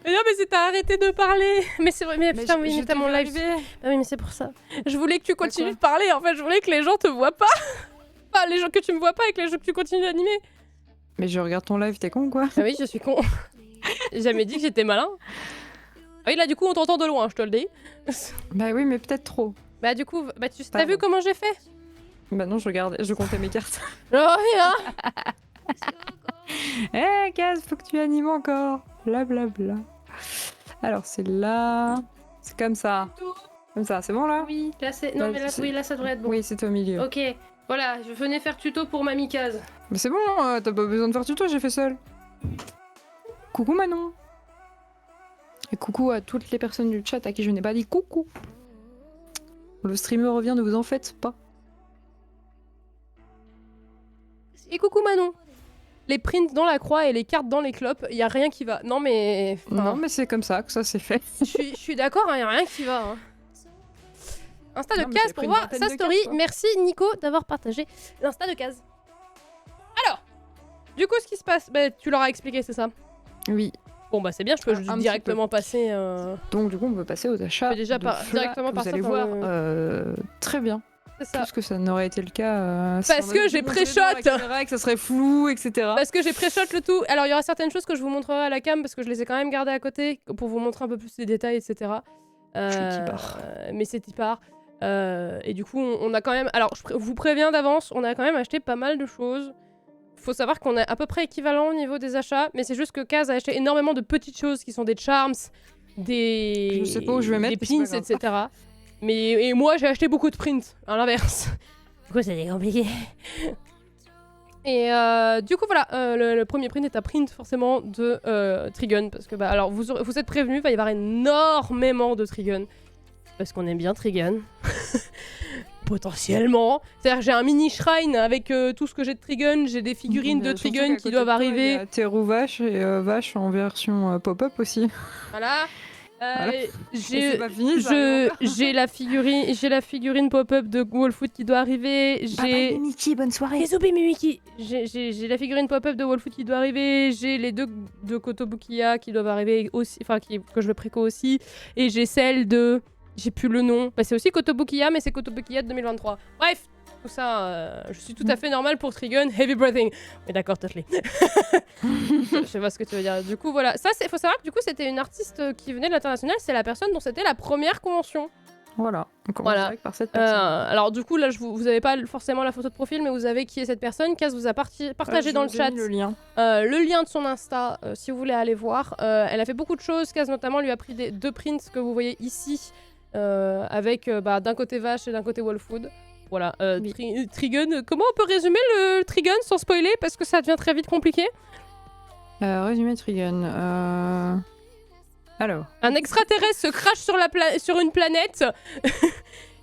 Mais non, mais c'est t'as arrêté de parler. Mais c'est vrai, mais putain, oui, mais t'as mon live. Arriver. Ah oui, mais c'est pour ça. Je voulais que tu continues quoi de parler. En fait, je voulais que les gens te voient pas. Enfin, les gens que tu me vois pas et que les gens que tu continues d'animer. Mais je regarde ton live, t'es con quoi? Ah oui, je suis con. J'ai jamais dit que j'étais malin. Ah oui, là, du coup, on t'entend de loin, je te le dis. Bah oui, mais peut-être trop. Bah, du coup, bah, t'as Pardon. vu comment j'ai fait? Bah non, je comptais mes cartes. Oh, rien. Eh, Kaz, faut que tu animes encore. Blablabla. Alors, c'est là. C'est comme ça. Comme ça, c'est bon là? Oui, là, c'est. Non, mais là, c'est- oui, là, ça devrait être bon. Oui, c'est au milieu. Ok. Voilà, je venais faire tuto pour Mamie Kaz. Mais c'est bon, t'as pas besoin de faire tuto, j'ai fait seul. Coucou Manon. Et coucou à toutes les personnes du chat à qui je n'ai pas dit coucou. Le streamer revient, ne vous en faites pas. Et coucou Manon. Les prints dans la croix et les cartes dans les clopes, y a rien qui va. Non mais... Non mais c'est comme ça que ça s'est fait. Je suis d'accord, y a rien qui va. Hein. Insta de Non, mais Kaz j'ai pour pris une voir vingtaine sa de story. cartes, quoi. Merci Nico d'avoir partagé l'Insta de Kaz. Alors, du coup ce qui se passe, bah, tu leur as expliqué, c'est ça? Oui. Bon bah c'est bien, je peux Un petit directement passer... Donc du coup on peut passer aux achats. Mais déjà de par- Fla, directement que par vous ça allez dans voir le- très bien. C'est ça. Plus que ça n'aurait été le cas. si Parce on que avait j'ai dû montrer pré-shot. devant la caméra et que ça serait flou, etc. Parce que j'ai pré-shot le tout. Alors il y aura certaines choses que je vous montrerai à la cam parce que je les ai quand même gardées à côté pour vous montrer un peu plus les détails, etc. tipard. Mais c'est tipard. Et du coup on a quand même... Alors je vous préviens d'avance, on a quand même acheté pas mal de choses. Faut savoir qu'on est à peu près équivalent au niveau des achats, mais c'est juste que Kaz a acheté énormément de petites choses qui sont des charms, des... Je sais pas où je vais mettre, des mais c'est pins, pas grave. etc. Et moi j'ai acheté beaucoup de prints, à l'inverse. Du coup c'est compliqué. Et du coup voilà, le premier print est un print forcément de Trigun, parce que bah alors vous êtes prévenus, il va y avoir énormément de Trigun. Parce qu'on aime bien Trigun. Potentiellement. C'est-à-dire que j'ai un mini shrine avec tout ce que j'ai de Trigun, j'ai des figurines de Surtout Trigun qu'à qui côté doivent de toi, Il arriver. y a Teru Vache et Vache en version pop-up aussi. Voilà. Voilà. Et J'ai c'est pas fini, ça arrive encore. j'ai la figurine pop-up de Wolfwood qui doit arriver. J'ai Mickey, bonne soirée. Bisous Mimiki. J'ai la figurine pop-up de Wolfwood qui doit arriver. J'ai les deux de Kotobukiya qui doivent arriver aussi, enfin que je veux préco aussi. Et j'ai celle de... J'ai plus le nom. Bah, c'est aussi Kotobukiya, mais c'est Kotobukiya de 2023. Bref, tout ça, je suis tout à fait normal pour Trigun. Heavy breathing. Mais d'accord, Totley. Je sais pas ce que tu veux dire. Du coup, voilà. Ça, faut savoir que du coup, c'était une artiste qui venait de l'international. C'est la personne dont c'était la première convention. Voilà, on commence Voilà. direct par cette personne. Alors du coup, là, vous avez pas forcément la photo de profil, mais vous avez qui est cette personne. Kaz vous a partagé dans le chat le lien. le lien de son Insta, si vous voulez aller voir. Elle a fait beaucoup de choses. Kaz notamment lui a pris deux prints que vous voyez ici, avec d'un côté Vache et d'un côté Wolfwood. Voilà. Oui. Trigun. Comment on peut résumer le Trigun sans spoiler parce que ça devient très vite compliqué. Résumé Trigun. Alors. Un extraterrestre se crache sur une planète.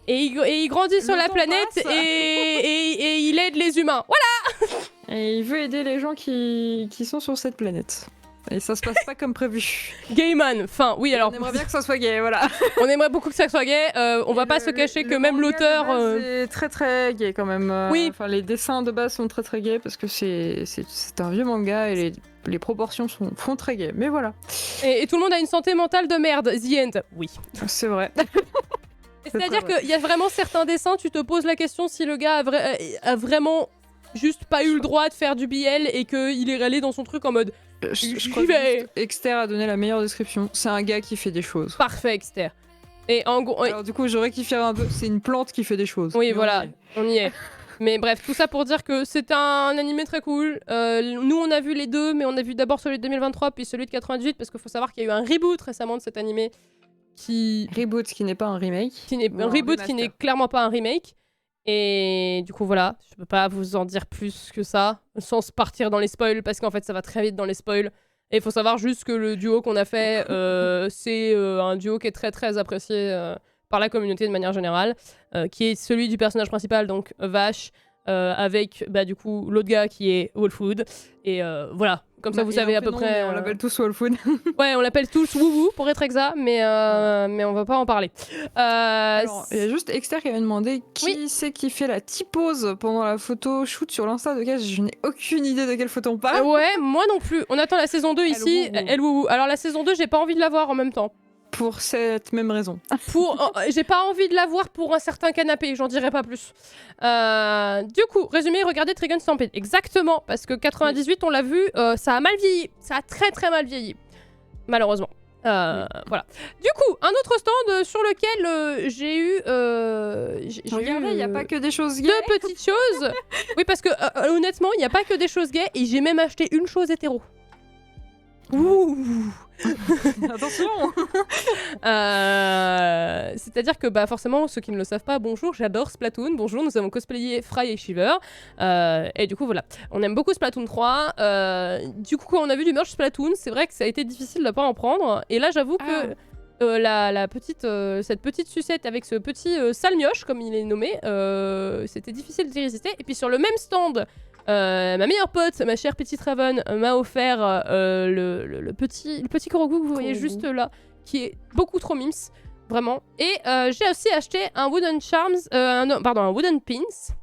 Et il grandit sur la temps planète passe. et il aide les humains. Voilà. Et il veut aider les gens qui sont sur cette planète. Et ça se passe pas comme prévu. Gayman. Enfin, oui, alors. On aimerait bien que ça soit gay, voilà. On aimerait beaucoup que ça soit gay. On va pas se cacher que même l'auteur. C'est très très gay quand même. Oui. Enfin, les dessins de base sont très très gays parce que c'est un vieux manga et les proportions font très gay. Mais voilà. Et tout le monde a une santé mentale de merde. The end. Oui. C'est vrai. C'est-à-dire très vrai. qu'il y a vraiment certains dessins, tu te poses la question si le gars a vraiment juste pas eu le droit de faire du BL et qu'il est allé dans son truc en mode Je crois J'y que vais. juste Exter a donné la meilleure description. C'est un gars qui fait des choses. parfait, Exter. Et en gros. Alors du coup, je rectifierai un peu. C'est une plante qui fait des choses. Oui, Mais voilà, on y est. Mais bref, tout ça pour dire que c'est un animé très cool. Nous, on a vu les deux, mais on a vu d'abord celui de 2023, puis celui de 98, parce qu'il faut savoir qu'il y a eu un reboot récemment de cet animé qui Reboot qui n'est pas un remake. n'est Ou un un reboot qui remaster. n'est clairement pas un remake. Et du coup, voilà, je peux pas vous en dire plus que ça, sans se partir dans les spoils, parce qu'en fait, ça va très vite dans les spoils. Et il faut savoir juste que le duo qu'on a fait, c'est un duo qui est très très apprécié par la communauté de manière générale, qui est celui du personnage principal, donc Vache, avec du coup l'autre gars qui est Wolfwood. Et voilà, comme ça vous Il a savez un à peu prénom, près. mais on l'appelle tous Wolfwood. Ouais, on l'appelle tous Woowoo pour être exact, mais on va pas en parler. Alors, il y a juste Exter qui avait demandé qui Oui. c'est qui fait la typose pendant la photo shoot sur l'Insta de Kaz. Je n'ai aucune idée de quelle photo on parle. Ouais, moi non plus. On attend la saison 2 ici. Woowoo. Elle Woowoo. Alors la saison 2, j'ai pas envie de la voir en même temps. Pour cette même raison. J'ai pas envie de la voir pour un certain canapé, j'en dirai pas plus. Du coup, résumé, regardez Trigun Stampede. Exactement, parce que 98, on l'a vu, ça a mal vieilli. Ça a très très mal vieilli. Malheureusement. Voilà. Du coup, un autre stand sur lequel j'ai eu... Regardez, il n'y a pas que des choses gays. deux petites choses. Oui, parce que honnêtement, il n'y a pas que des choses gays et j'ai même acheté une chose hétéro. Ouh. Attention. C'est-à-dire que forcément, ceux qui ne le savent pas, bonjour, j'adore Splatoon. Bonjour, nous avons cosplayé Fry et Shiver. Et du coup, voilà, on aime beaucoup Splatoon 3. Du coup, quand on a vu du merch Splatoon, c'est vrai que ça a été difficile de pas en prendre. Et là, j'avoue que cette petite sucette avec ce petit sale mioche, comme il est nommé, c'était difficile d'y résister. Et puis sur le même stand, ma meilleure pote, ma chère petite Raven, m'a offert le petit Korogu que vous voyez juste là, qui est beaucoup trop mims, vraiment. Et j'ai aussi acheté un Wooden Charms, un Wooden Pins,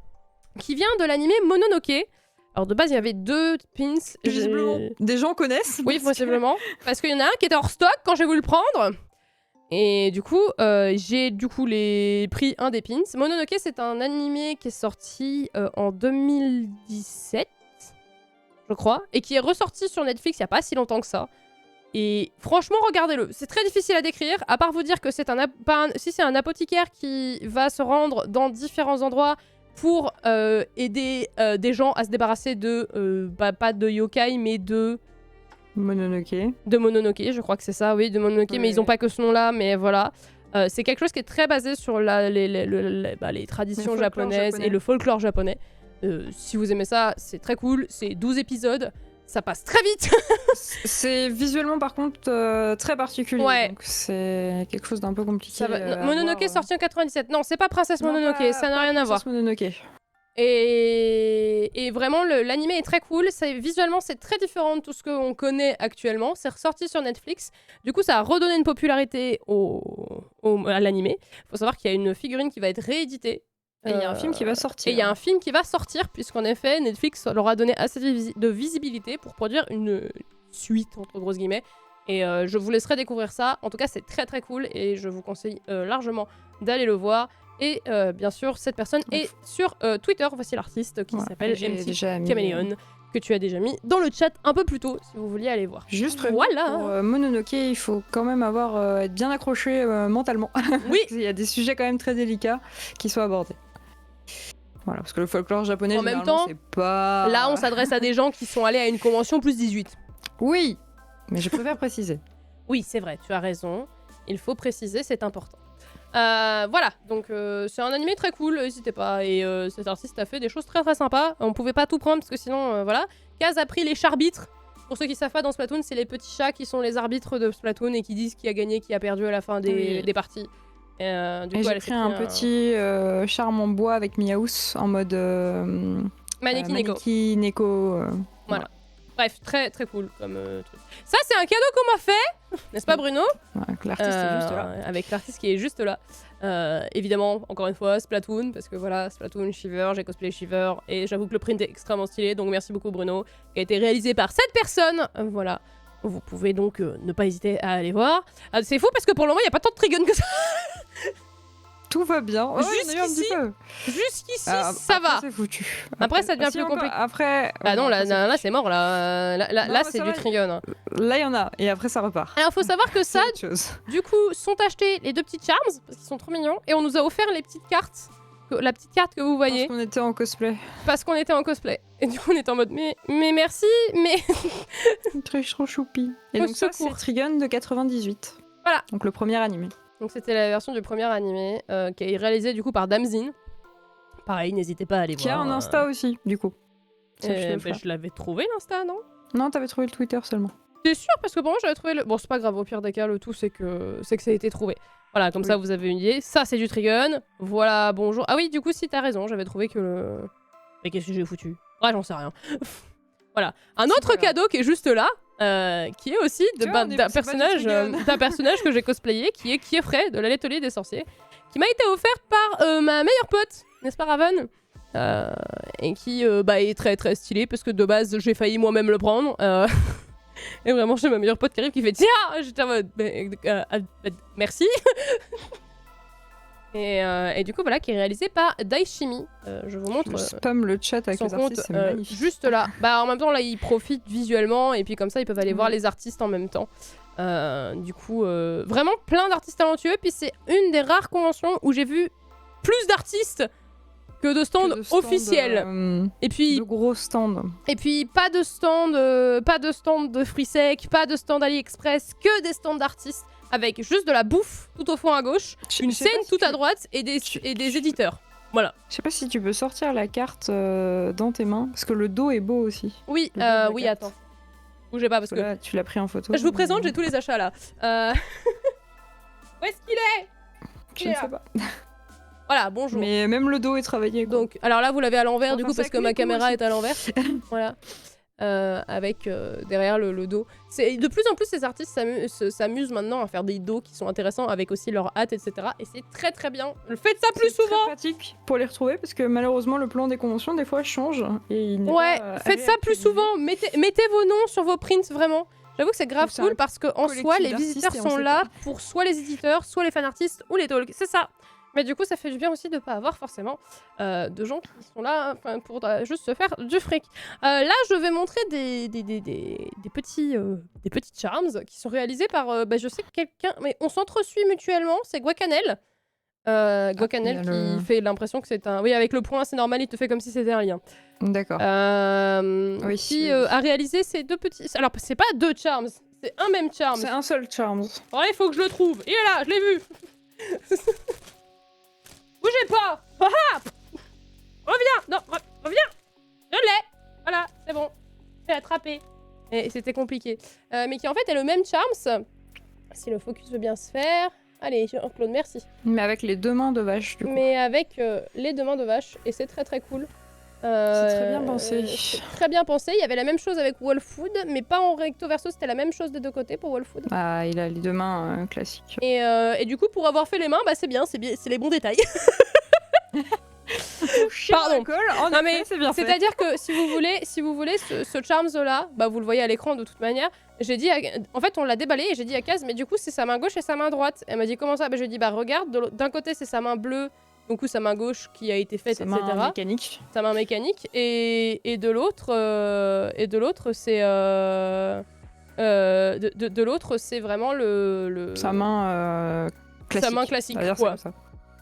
qui vient de l'anime Mononoke. Alors de base, il y avait 2 pins. Visiblement, des gens connaissent. Oui, possiblement. Parce qu'il y en a un qui était hors stock quand j'ai voulu le prendre. Et du coup, j'ai pris un des pins. Mononoke, c'est un animé qui est sorti en 2017, je crois, et qui est ressorti sur Netflix il n'y a pas si longtemps que ça. Et franchement, regardez-le. C'est très difficile à décrire, à part vous dire que c'est un apothicaire qui va se rendre dans différents endroits pour aider des gens à se débarrasser de, pas de yokai, mais de Mononoke, je crois que c'est ça, oui, de Mononoke, mais ils n'ont pas que ce nom-là, mais voilà. C'est quelque chose qui est très basé sur les traditions japonaises et le folklore japonais. Si vous aimez ça, c'est très cool, c'est 12 épisodes, ça passe très vite. C'est visuellement par contre très particulier, ouais. Donc c'est quelque chose d'un peu compliqué. Mononoke est sorti en 97, non, c'est pas Princesse Mononoke, ça n'a rien à voir. Mononoke. Et vraiment, l'anime est très cool. Visuellement, c'est très différent de tout ce qu'on connaît actuellement. C'est ressorti sur Netflix. Du coup, ça a redonné une popularité à l'anime. Il faut savoir qu'il y a une figurine qui va être rééditée. Et il y a un film qui va sortir. Et il y a un film qui va sortir, puisqu'en effet, Netflix leur a donné assez de visibilité pour produire une suite, entre grosses guillemets. Et je vous laisserai découvrir ça. En tout cas, c'est très très cool et je vous conseille largement d'aller le voir. Et bien sûr, cette personne est sur Twitter. Voici l'artiste qui s'appelle MC Chameleon, que tu as déjà mis dans le chat un peu plus tôt, si vous vouliez aller voir. Juste voilà. Pour Mononoke, il faut quand même être bien accroché mentalement. Oui. Il y a des sujets quand même très délicats qui sont abordés. Voilà, parce que le folklore japonais, en même temps, c'est pas... Là, on s'adresse à des gens qui sont allés à une convention plus 18. Oui, mais je préfère préciser. Oui, c'est vrai, tu as raison. Il faut préciser, c'est important. Voilà, donc c'est un animé très cool, n'hésitez pas. Et cet artiste a fait des choses très très sympas. On pouvait pas tout prendre parce que sinon, voilà. Kaz a pris les charbitres. Pour ceux qui savent pas, dans Splatoon, c'est les petits chats qui sont les arbitres de Splatoon et qui disent qui a gagné, qui a perdu à la fin des parties. Du coup, j'ai pris un petit charme en bois avec Miaus en mode Maneki Neko. Voilà. Bref, très très cool comme truc. Ça, c'est un cadeau qu'on m'a fait, n'est-ce pas, Bruno? L'artiste est juste là. Avec l'artiste qui est juste là. Évidemment, encore une fois, Splatoon, parce que voilà, Splatoon, Shiver, j'ai cosplayé Shiver, et j'avoue que le print est extrêmement stylé, donc merci beaucoup, Bruno, qui a été réalisé par cette personne. Voilà. Vous pouvez donc ne pas hésiter à aller voir. C'est fou parce que pour le moment, il n'y a pas tant de trigun que ça. Tout va bien. Jusqu'ici, ça va. C'est foutu. Après, ça devient plus compliqué. Après. Ah non, là c'est mort. Là, c'est du trigun. Là, il y en a. Et après, ça repart. Alors, faut savoir que ça, du coup, sont achetés les 2 petits charms parce qu'ils sont trop mignons. Et on nous a offert les petites cartes. La petite carte que vous voyez. Parce qu'on était en cosplay. Et du coup, on était en mode, mais merci, mais. Très trop choupi. Et donc, ça, c'est Trigun de 98. Voilà. Donc, le premier animé. Donc c'était la version du premier animé qui est réalisé du coup par Damzin. Pareil, n'hésitez pas à aller voir. Qui a un Insta aussi, du coup. Je l'avais trouvé l'Insta, non? Non, t'avais trouvé le Twitter seulement. T'es sûr? Parce que pour moi j'avais trouvé le... Bon, c'est pas grave, au pire des cas, le tout c'est que ça a été trouvé. Voilà, comme ça vous avez une idée. Ça c'est du Trigun. Voilà, bonjour. Ah oui, du coup si t'as raison, j'avais trouvé que le... Mais qu'est-ce que j'ai foutu? Ouais, j'en sais rien. Voilà. Un autre cadeau qui est juste là. Qui est aussi d'un personnage que j'ai cosplayé, qui est Kiefrey de l'atelier des sorciers, qui m'a été offert par ma meilleure pote, n'est-ce pas Raven, et qui est très très stylé parce que de base j'ai failli moi-même le prendre. Et vraiment j'ai ma meilleure pote qui arrive qui fait tiens, j'étais en mode merci. Et du coup voilà, qui est réalisé par Daishimi. Je vous montre. Je spam le chat avec les artistes, c'est magnifique. Juste là. En même temps là ils profitent visuellement et puis comme ça ils peuvent aller voir les artistes en même temps. Du coup vraiment plein d'artistes talentueux. Puis c'est une des rares conventions où j'ai vu plus d'artistes que de stands officiels. Et puis de gros stands. Et puis pas de stand de Freesec, pas de stand AliExpress, que des stands d'artistes avec juste de la bouffe tout au fond à gauche, une scène tout à droite et des éditeurs. Voilà. Je sais pas si tu peux sortir la carte dans tes mains parce que le dos est beau aussi. Oui, oui, attends. Bougez pas parce que là, tu l'as pris en photo. Je vous présente, j'ai tous les achats là. Où est-ce qu'il est? Je ne sais pas. Voilà, bonjour. Mais même le dos est travaillé. Quoi. Donc, alors là, vous l'avez à l'envers du coup parce que ma caméra aussi. est à l'envers. Voilà. Avec derrière le dos. De plus en plus, ces artistes s'amusent maintenant à faire des dos qui sont intéressants avec aussi leur hâte, etc. Et c'est très très bien. Faites ça plus souvent. C'est très pratique pour les retrouver parce que malheureusement, le plan des conventions, des fois, change. Et il n'est pas, faites ça plus souvent. Mettez vos noms sur vos prints, vraiment. J'avoue que c'est grave cool parce qu'en soi, les visiteurs sont là pour soit les éditeurs, soit les fanartistes ou les talks. C'est ça. Mais du coup, ça fait du bien aussi de pas avoir forcément de gens qui sont là pour juste se faire du fric. Là, je vais montrer des petits charms qui sont réalisés par, je sais que quelqu'un, mais on s'entresuit mutuellement, c'est Guacanel. Guacanel qui fait l'impression que c'est un... Oui, avec le point, c'est normal, il te fait comme si c'était un lien. D'accord. Oui, qui a réalisé ces deux petits... Alors, c'est pas deux charms, c'est un même charm. C'est un seul charm. Alors là, il faut que je le trouve. Il est là, je l'ai vu. Bougez pas. Reviens. Non, reviens. Je l'ai. Voilà, c'est bon. J'ai attrapé. Et c'était compliqué. Mais qui en fait est le même charms. Si le focus veut bien se faire... Allez, Jean-Claude, merci. Mais avec les deux mains de vache, du coup. Mais avec les deux mains de vache, et c'est très très cool. C'est très bien pensé. Très bien pensé. Il y avait la même chose avec Wallfood, mais pas en recto verso, c'était la même chose des deux côtés pour Wallfood. Ah, il a les deux mains classiques. Et du coup, pour avoir fait les mains, bah c'est bien, c'est les bons détails. Pardon. Non mais c'est-à-dire que si vous voulez ce charms là, bah vous le voyez à l'écran de toute manière. J'ai dit, en fait on l'a déballé et j'ai dit à Kaz, mais du coup c'est sa main gauche et sa main droite. Elle m'a dit comment ça? Bah je lui ai dit bah regarde, d'un côté c'est sa main bleue, donc sa main gauche qui a été faite, sa etc. Main mécanique. Sa main mécanique et de l'autre c'est de l'autre c'est vraiment sa main classique. Sa main classique. Quoi.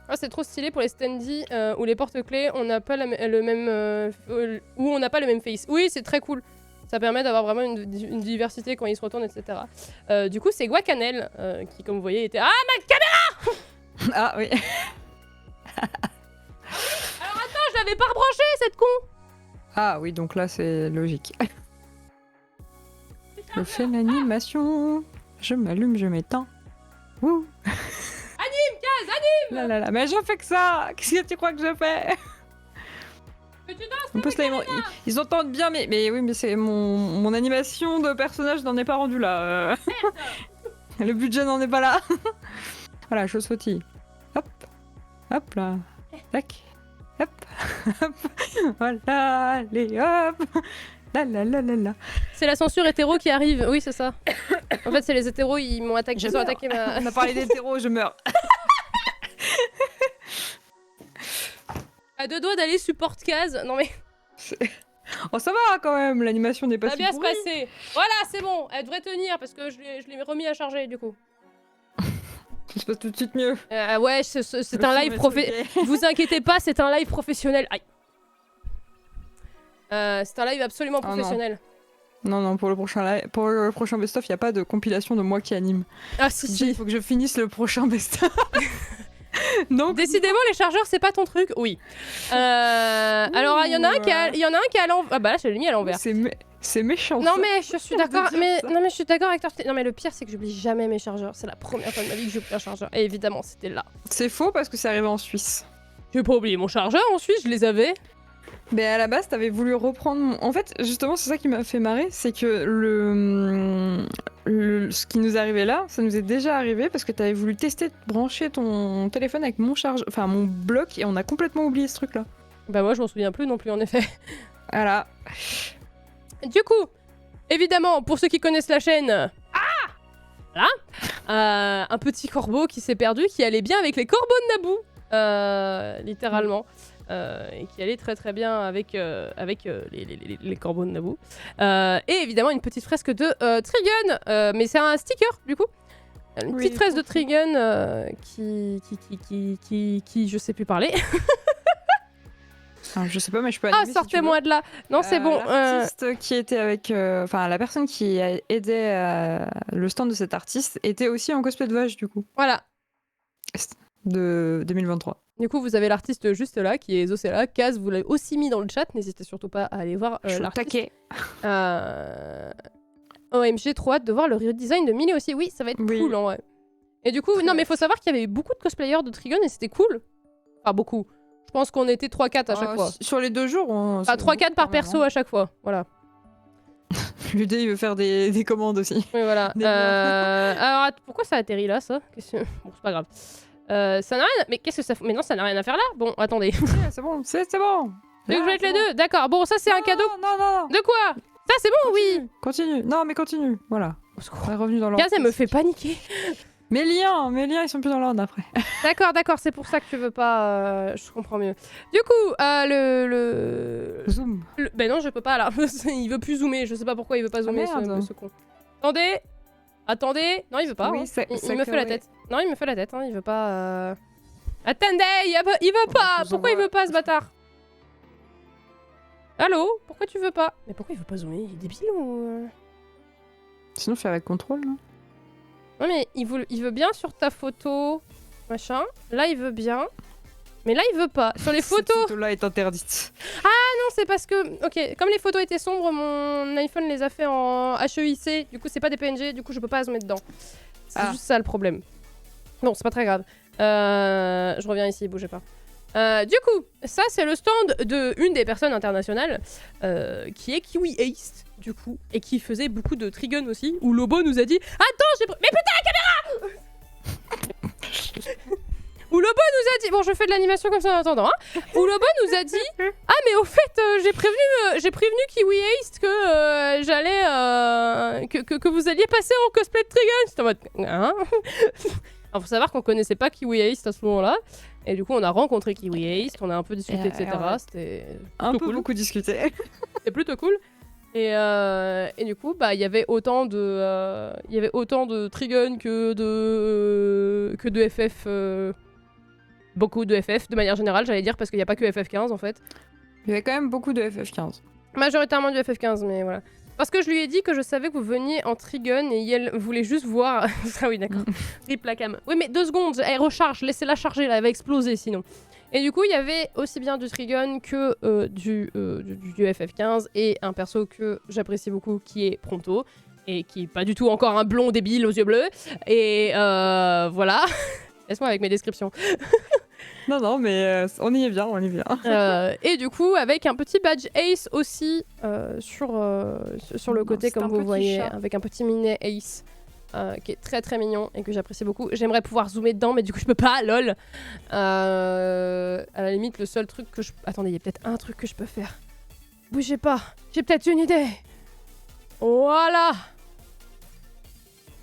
Ah, c'est trop stylé pour les standees ou les porte-clés, on n'a pas le même où on n'a pas le même face. Oui, c'est très cool. Ça permet d'avoir vraiment une diversité quand ils se retournent, etc. Du coup, c'est Guacanel qui, comme vous voyez, était... Ah, ma caméra. Ah, oui. Alors attends, je l'avais pas rebranché, cette con. Ah oui, donc là, c'est logique. Je fais l'animation. Je m'allume, je m'éteins. Wouh. Anime, Kaz, anime. Là. Mais je fais que ça. Qu'est-ce que tu crois que je fais? Mais tu danses. En plus, là, ils entendent bien, mais oui, mais c'est mon animation de personnage n'en est pas rendu là. Le budget n'en est pas là. Voilà, je sautille. Hop, hop là, tac, hop, hop. Voilà, allez, hop. La. C'est la censure hétéro qui arrive. Oui, c'est ça. En fait, c'est les hétéros, ils m'ont attaqué. Ils ont attaqué ma. On a parlé d'hétéro, je meurs. À deux doigts d'aller support Kaz. Non mais. Oh ça va quand même, l'animation n'est pas si bien pourrie. se passer. Voilà, c'est bon. Elle devrait tenir parce que je l'ai remis à charger du coup. Ça se passe tout de suite mieux. Ouais, c'est un live professionnel. Vous inquiétez pas, c'est un live professionnel. Aïe. C'est un live absolument professionnel. Non, pour le prochain best-of, il n'y a pas de compilation de moi qui anime. Ah si. Il faut que je finisse le prochain best-of. Donc... Décidément, les chargeurs, c'est pas ton truc. Oui. Alors, il y en a un qui est à l'envers. Ah bah là, je l'ai mis à l'envers. C'est méchant. Non mais je suis d'accord. Non mais je suis d'accord avec toi. Non mais le pire, c'est que j'oublie jamais mes chargeurs. C'est la première fois de ma vie que j'oublie un chargeur. Et évidemment, c'était là. C'est faux parce que c'est arrivé en Suisse. J'ai pas oublié mon chargeur en Suisse, je les avais. Mais à la base, t'avais voulu reprendre En fait, justement, c'est ça qui m'a fait marrer, c'est que ce qui nous arrivait là, ça nous est déjà arrivé parce que t'avais voulu tester de brancher ton téléphone avec mon bloc et on a complètement oublié ce truc-là. Bah moi, je m'en souviens plus non plus, en effet. Voilà. Du coup, évidemment, pour ceux qui connaissent la chaîne... Voilà. Un petit corbeau qui s'est perdu, qui allait bien avec les corbeaux de Naboo. Littéralement. Et qui allait très très bien avec les corbeaux de Naboo. Et évidemment une petite fresque de Trigun, mais c'est un sticker du coup. Une petite fresque de Trigun qui je sais plus parler. Je sais pas, mais je peux Ah, animer si tu veux. sortez-moi de là. Non, c'est bon. L'artiste qui était avec... Enfin, la personne qui a aidé le stand de cet artiste était aussi en cosplay de Vache, du coup, Voilà. de 2023. Du coup, vous avez l'artiste juste là, qui est Zocella. Kaz, vous l'avez aussi mis dans le chat. N'hésitez surtout pas à aller voir Je suis au l'artiste. taquet. OMG, trop hâte de voir le redesign de Millie aussi. Oui, ça va être cool en vrai. Et du coup, Très non, mais il faut savoir qu'il y avait beaucoup de cosplayers de Trigun et c'était cool. Enfin, beaucoup. Je pense qu'on était 3-4 à chaque fois. Sur les 2 jours, on... Enfin, 3-4 par perso à chaque fois. Voilà. L'idée, il veut faire des commandes aussi. Oui, voilà. Alors, pourquoi ça atterrit là, ça? Bon, c'est pas grave. Ça n'a rien... Mais qu'est-ce que ça fait? Mais non, ça n'a rien à faire là. Bon, attendez. C'est bon, c'est bon. Tu veux que je mette les deux? D'accord. Bon, ça, c'est un cadeau. Non. De quoi? Ça, c'est bon, oui. Continue. Non, mais continue. Voilà. On est revenu dans l'ordre. Kaz, elle me fait paniquer. Mes liens, ils sont plus dans l'ordre après. D'accord, c'est pour ça que tu veux pas... Je comprends mieux. Du coup, Zoom. Ben non, je peux pas là. Il veut plus zoomer. Je sais pas pourquoi il veut pas zoomer ce con. Attendez. Non, il veut pas. Oui, hein. Il me fait la tête. Non, il me fait la tête. Hein. Il veut pas... Attendez, il veut pas. Pourquoi il veut pas ce bâtard? Allô? Pourquoi tu veux pas? Mais pourquoi il veut pas zoomer? Il est débile ou... Sinon, fais avec contrôle. Là. Non mais il veut bien sur ta photo, machin. Là il veut bien, mais là il veut pas. Sur les photos... Cette photo-là est interdite. Ah non, c'est parce que... Ok, comme les photos étaient sombres, mon iPhone les a fait en HEIC. Du coup c'est pas des PNG, du coup je peux pas zoomer dedans. C'est juste ça le problème. Bon, c'est pas très grave. Je reviens ici, bougez pas. Du coup, ça c'est le stand de une des personnes internationales qui est Kiwi Ace, du coup, et qui faisait beaucoup de Trigun aussi, où Lobo nous a dit « Attends, mais putain la caméra !» Où Lobo nous a dit... Bon, je fais de l'animation comme ça en attendant, hein. Où Lobo nous a dit « Ah, mais au fait, j'ai prévenu Kiwi Ace que j'allais... que vous alliez passer en cosplay de Trigun !» C'était en mode... Hein. Alors, faut savoir qu'on connaissait pas Kiwi Ace à ce moment-là. Et du coup, on a rencontré Kiwi Ace, on a un peu discuté, etc. C'était cool. Beaucoup discuté. C'était plutôt cool. Et du coup, bah, il y avait autant de Trigun que de FF. Beaucoup de FF, de manière générale, j'allais dire, parce qu'il n'y a pas que FF15 en fait. Il y avait quand même beaucoup de FF15. Majoritairement du FF15, mais voilà. Parce que je lui ai dit que je savais que vous veniez en Trigun et elle voulait juste voir. Ah oui, d'accord. Rip la cam. Oui, mais 2 secondes, elle recharge, laissez-la charger, là, elle va exploser sinon. Et du coup, il y avait aussi bien du Trigun que du FF15 et un perso que j'apprécie beaucoup qui est Prompto et qui est pas du tout encore un blond débile aux yeux bleus. Et voilà. Laisse-moi avec mes descriptions. Non, mais on y est bien, et du coup, avec un petit badge Ace aussi sur le côté, comme vous voyez, avec un petit mini Ace qui est très très mignon et que j'apprécie beaucoup. J'aimerais pouvoir zoomer dedans, mais du coup, je peux pas, lol. À la limite, le seul truc que je... Attendez, il y a peut-être un truc que je peux faire. Bougez pas, j'ai peut-être une idée. Voilà.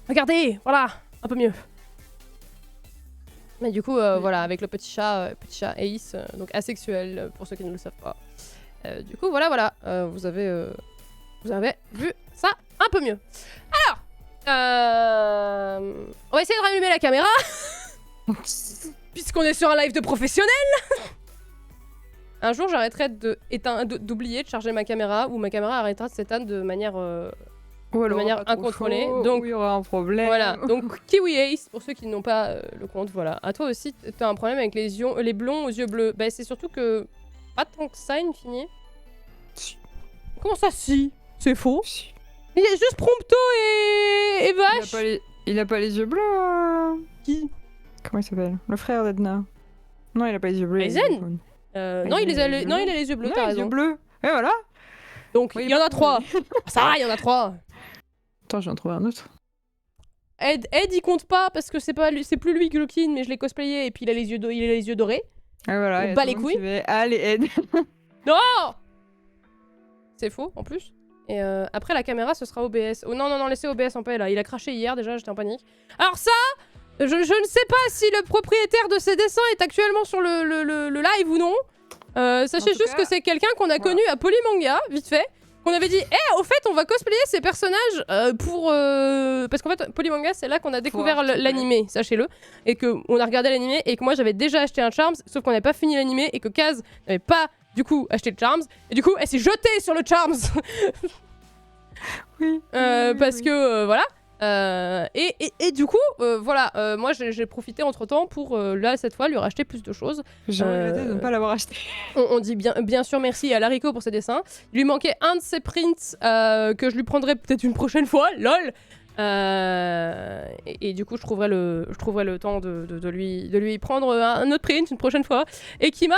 Regardez, voilà, un peu mieux. Mais du coup, voilà, avec le petit chat Ace, donc asexuel, pour ceux qui ne le savent pas. Du coup, voilà, vous avez vu ça un peu mieux. Alors, on va essayer de rallumer la caméra, puisqu'on est sur un live de professionnel. Un jour, j'arrêterai d'oublier de charger ma caméra, ou ma caméra arrêtera de s'éteindre de manière... incontrôlée. Donc il y aura un problème. Voilà, donc Kiwi Ace, pour ceux qui n'ont pas le compte, voilà. À toi aussi, t'as un problème avec les blonds aux yeux bleus. Bah, c'est surtout que pas tant que ça, in fine. Si. Comment ça, si? C'est faux. Si. Il y a juste Prompto et Vache. Il a pas les yeux bleus. Qui? Comment il s'appelle? Le frère d'Edna. Non, il a pas les yeux bleus. Aizen non, il a les yeux bleus, t'as raison. Les yeux bleus. Et voilà. Donc, il y en a 3. Ça va, il y en a 3. Attends, je viens de trouver un autre. Ed, il compte pas parce que c'est plus lui que le clean, mais je l'ai cosplayé et puis il a les yeux dorés. Ah voilà. On bat les couilles. Allez, Ed. Non. C'est faux en plus. Et après la caméra, ce sera OBS. Oh non, laissez OBS en paix là. Il a craché hier déjà, j'étais en panique. Alors ça, je ne sais pas si le propriétaire de ces dessins est actuellement sur le live ou non. Sachez juste que c'est quelqu'un qu'on a connu à Polymanga, vite fait. On avait dit, au fait, on va cosplayer ces personnages pour... Parce qu'en fait, Polymanga, c'est là qu'on a découvert l'animé, sachez-le. Et qu'on a regardé l'animé et que moi, j'avais déjà acheté un Charms, sauf qu'on n'avait pas fini l'animé et que Kaz n'avait pas du coup acheté le Charms, et du coup elle s'est jetée sur le Charms. Oui. Parce que voilà. Et du coup, voilà, moi j'ai profité entre temps pour là cette fois lui racheter plus de choses. J'ai regretté de ne pas l'avoir acheté. On dit bien sûr merci à Lariko pour ses dessins. Il lui manquait un de ses prints que je lui prendrai peut-être une prochaine fois, lol. Et du coup je trouverai le temps de lui prendre un autre print une prochaine fois, et qui m'a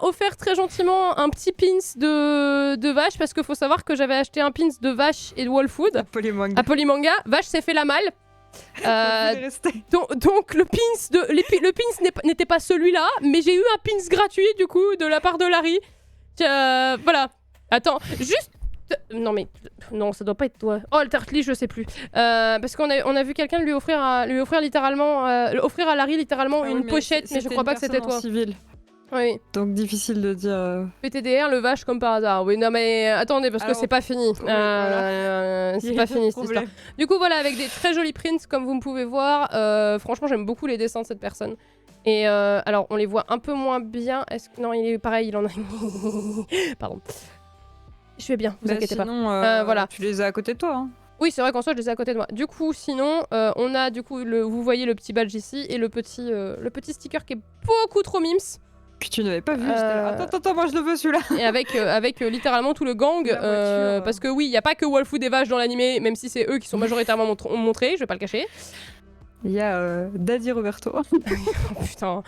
offert très gentiment un petit pins de vache, parce qu'il faut savoir que j'avais acheté un pins de vache et de Wallfood à Polymanga. Vache s'est fait la malle. Donc le pins n'était pas celui-là, mais j'ai eu un pins gratuit du coup de la part de Larry. Voilà. Attends, juste. Non, ça doit pas être toi. Oh, le Tartly, je sais plus. Parce qu'on a vu quelqu'un lui offrir littéralement, offrir à Larry littéralement une pochette, mais je crois pas que c'était toi. Civil. Oui. Donc difficile de dire. PTDR, le vache comme par hasard. Oui, non mais attendez, parce que c'est pas fini. Oui, voilà. C'est pas fini cette histoire. Du coup, voilà, avec des très jolis prints, comme vous me pouvez voir. Franchement, j'aime beaucoup les dessins de cette personne. Et alors, on les voit un peu moins bien. Non, il est pareil, il en a. Pardon. Je vais bien, vous inquiétez sinon, pas. Voilà. Tu les as à côté de toi. Hein. Oui, c'est vrai qu'en soi, je les ai à côté de moi. Du coup, sinon, on a du coup, vous voyez le petit badge ici et le petit sticker qui est beaucoup trop mims. Puis tu n'avais pas vu. Attends, moi je le veux celui-là. Et avec littéralement tout le gang. Parce que oui, il n'y a pas que Wallfood et Vache dans l'animé, même si c'est eux qui sont majoritairement montrés, je vais pas le cacher. Il y a Daddy Roberto. Oh, putain.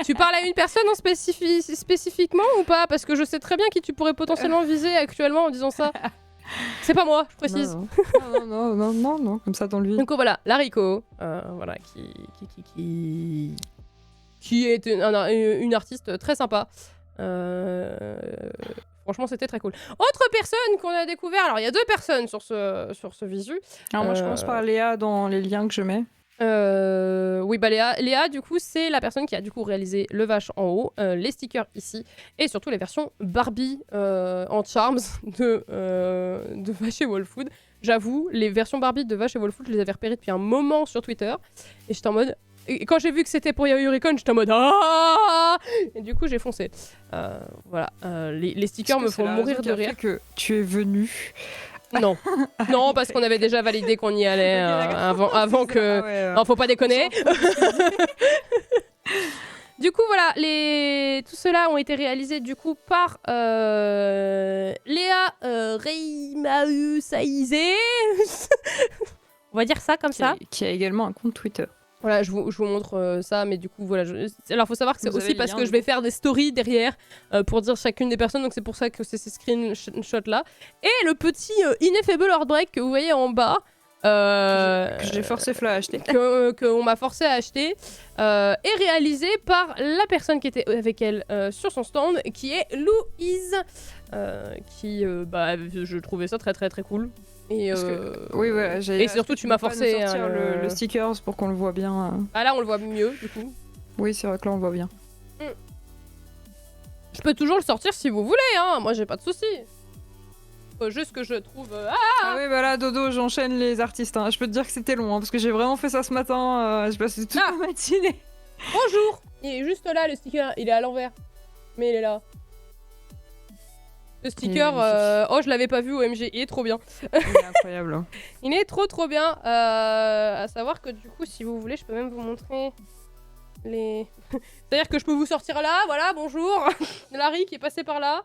Tu parles à une personne en spécifiquement ou pas? Parce que je sais très bien qui tu pourrais potentiellement viser actuellement en disant ça. C'est pas moi, je précise. Non, comme ça dans le vide. Donc voilà, Lariko, voilà, qui est une artiste très sympa. Franchement, c'était très cool. Autre personne qu'on a découvert, alors il y a 2 personnes sur ce visu. Alors moi je commence par Léa dans les liens que je mets. Oui, bah Léa, du coup, c'est la personne qui a du coup réalisé le vache en haut, les stickers ici, et surtout les versions Barbie en Charms de Vache et Wallfood. J'avoue, les versions Barbie de Vache et Wallfood, je les avais repérées depuis un moment sur Twitter, et j'étais en mode... Et quand j'ai vu que c'était pour Yurikon, j'étais en mode ah. Et du coup, j'ai foncé. Voilà, les stickers me font mourir de rire. Que tu es venu. Non, non, parce qu'on avait déjà validé qu'on y allait avant que. Non, faut pas déconner. Du coup, voilà, tout cela ont été réalisés du coup par Léa Reimahu Saïzé. On va dire ça comme ça. Qui a également un compte Twitter. Voilà, je vous montre ça, mais du coup, voilà. Alors, faut savoir que c'est aussi parce que je vais faire des stories derrière pour dire chacune des personnes, donc c'est pour ça que c'est ces screenshots-là. Et le petit Ineffable Heartbreak que vous voyez en bas. Que j'ai forcé Fla à acheter. Qu'on m'a forcé à acheter. Est réalisé par la personne qui était avec elle sur son stand, qui est Louise. Qui, je trouvais ça très très très cool. Et oui, voilà, et surtout, tu m'as forcé à sortir le stickers pour qu'on le voit bien. Ah là, on le voit mieux, du coup. Oui, c'est vrai que là, on le voit bien. Je peux toujours le sortir si vous voulez, hein. Moi, j'ai pas de soucis. Faut juste que je trouve... Ah oui, bah là, Dodo, j'enchaîne les artistes. Hein. Je peux te dire que c'était long, hein, parce que j'ai vraiment fait ça ce matin. J'ai passé toute la matinée. Bonjour. Il est juste là, le sticker. Il est à l'envers. Mais il est là. Le sticker, oh je l'avais pas vu au MG, il est trop bien. Il est incroyable. Hein. Il est trop bien. À savoir que du coup, si vous voulez, je peux même vous montrer les... C'est-à-dire que je peux vous sortir là, voilà, bonjour. Larry qui est passé par là.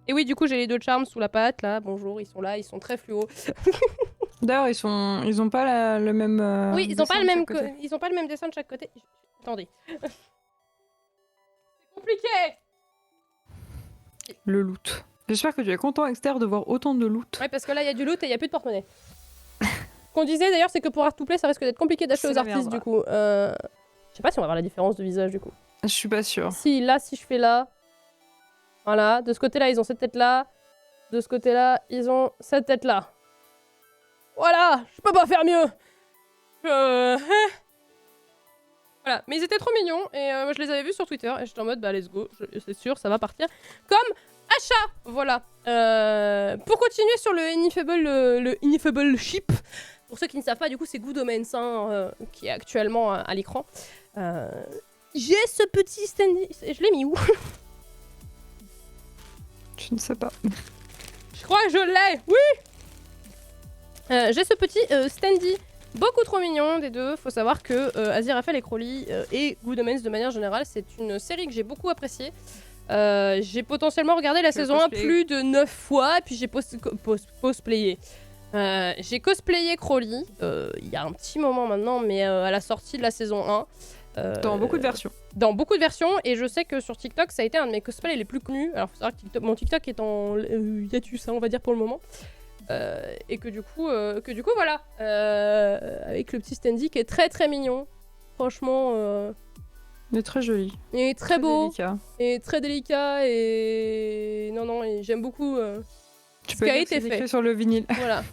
Et oui, du coup, j'ai les 2 charms sous la patte, là, bonjour, ils sont là, ils sont très fluo. D'ailleurs, ils ont pas le même... oui, ils ont pas le même dessin de chaque côté. Attendez. Compliqué. Le loot. J'espère que tu es content, Exter, de voir autant de loot. Ouais, parce que là, il y a du loot et il y a plus de porte-monnaie. Ce qu'on disait d'ailleurs, c'est que pour Art2Play, ça risque d'être compliqué d'acheter aux artistes, du coup. Je sais pas si on va voir la différence de visage, du coup. Je suis pas sûre. Si je fais là... Voilà, de ce côté-là, ils ont cette tête-là. De ce côté-là, ils ont cette tête-là. Voilà, je peux pas faire mieux. Voilà, mais ils étaient trop mignons et moi je les avais vus sur Twitter et j'étais en mode bah let's go, c'est sûr ça va partir comme achat. Voilà. Pour continuer sur le Ineffable Ship, pour ceux qui ne savent pas, du coup c'est Good Omens qui est actuellement à l'écran. j'ai ce petit standy. Je l'ai mis où? Je ne sais pas. Je crois que je l'ai. Oui. J'ai ce petit standy. Beaucoup trop mignon des deux. Faut savoir que Aziraphale et Crowley et Good Omens de manière générale, c'est une série que j'ai beaucoup appréciée. J'ai potentiellement regardé la saison 1 plus de 9 fois, et puis j'ai cosplayé. J'ai cosplayé Crowley il y a un petit moment maintenant, mais à la sortie de la saison 1. Dans beaucoup de versions. Dans beaucoup de versions, et je sais que sur TikTok, ça a été un de mes cosplays les plus connus. Alors, faut savoir que mon TikTok est en hiatus, on va dire pour le moment. Et que du coup voilà, avec le petit standy qui est très très mignon, franchement. Il est très joli. Il est très beau, délicat. et très délicat, et non, et j'aime beaucoup Tu ce peux qui a dire que été c'est fait. écrit sur le vinyle. Voilà.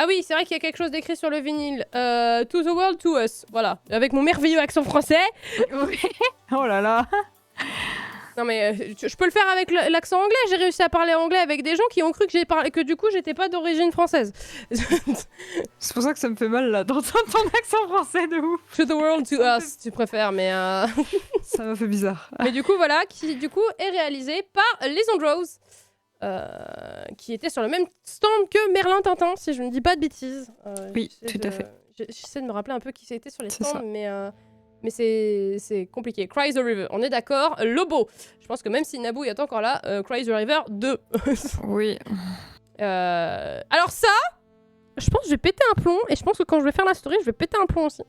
Ah oui, c'est vrai qu'il y a quelque chose d'écrit sur le vinyle. To the world, to us. Voilà, avec mon merveilleux accent français. Oh là là. Non mais je peux le faire avec l'accent anglais. J'ai réussi à parler anglais avec des gens qui ont cru que du coup j'étais pas d'origine française. C'est pour ça que ça me fait mal là d'entendre ton accent français de ouf. To the world, to us, tu préfères, mais Ça m'a fait bizarre. mais du coup voilà, qui du coup est réalisé par les Andros, qui était sur le même stand que Merlin Tintin, si je ne dis pas de bêtises. Oui, tout à fait. J'essaie de me rappeler un peu qui c'était sur les C'est stands, ça. mais c'est compliqué. Cry the River, on est d'accord. Lobo, je pense que même si Naboo est encore là, Cry the River 2. Oui. Alors ça, je pense que je vais péter un plomb, et je pense que quand je vais faire la story, je vais péter un plomb aussi.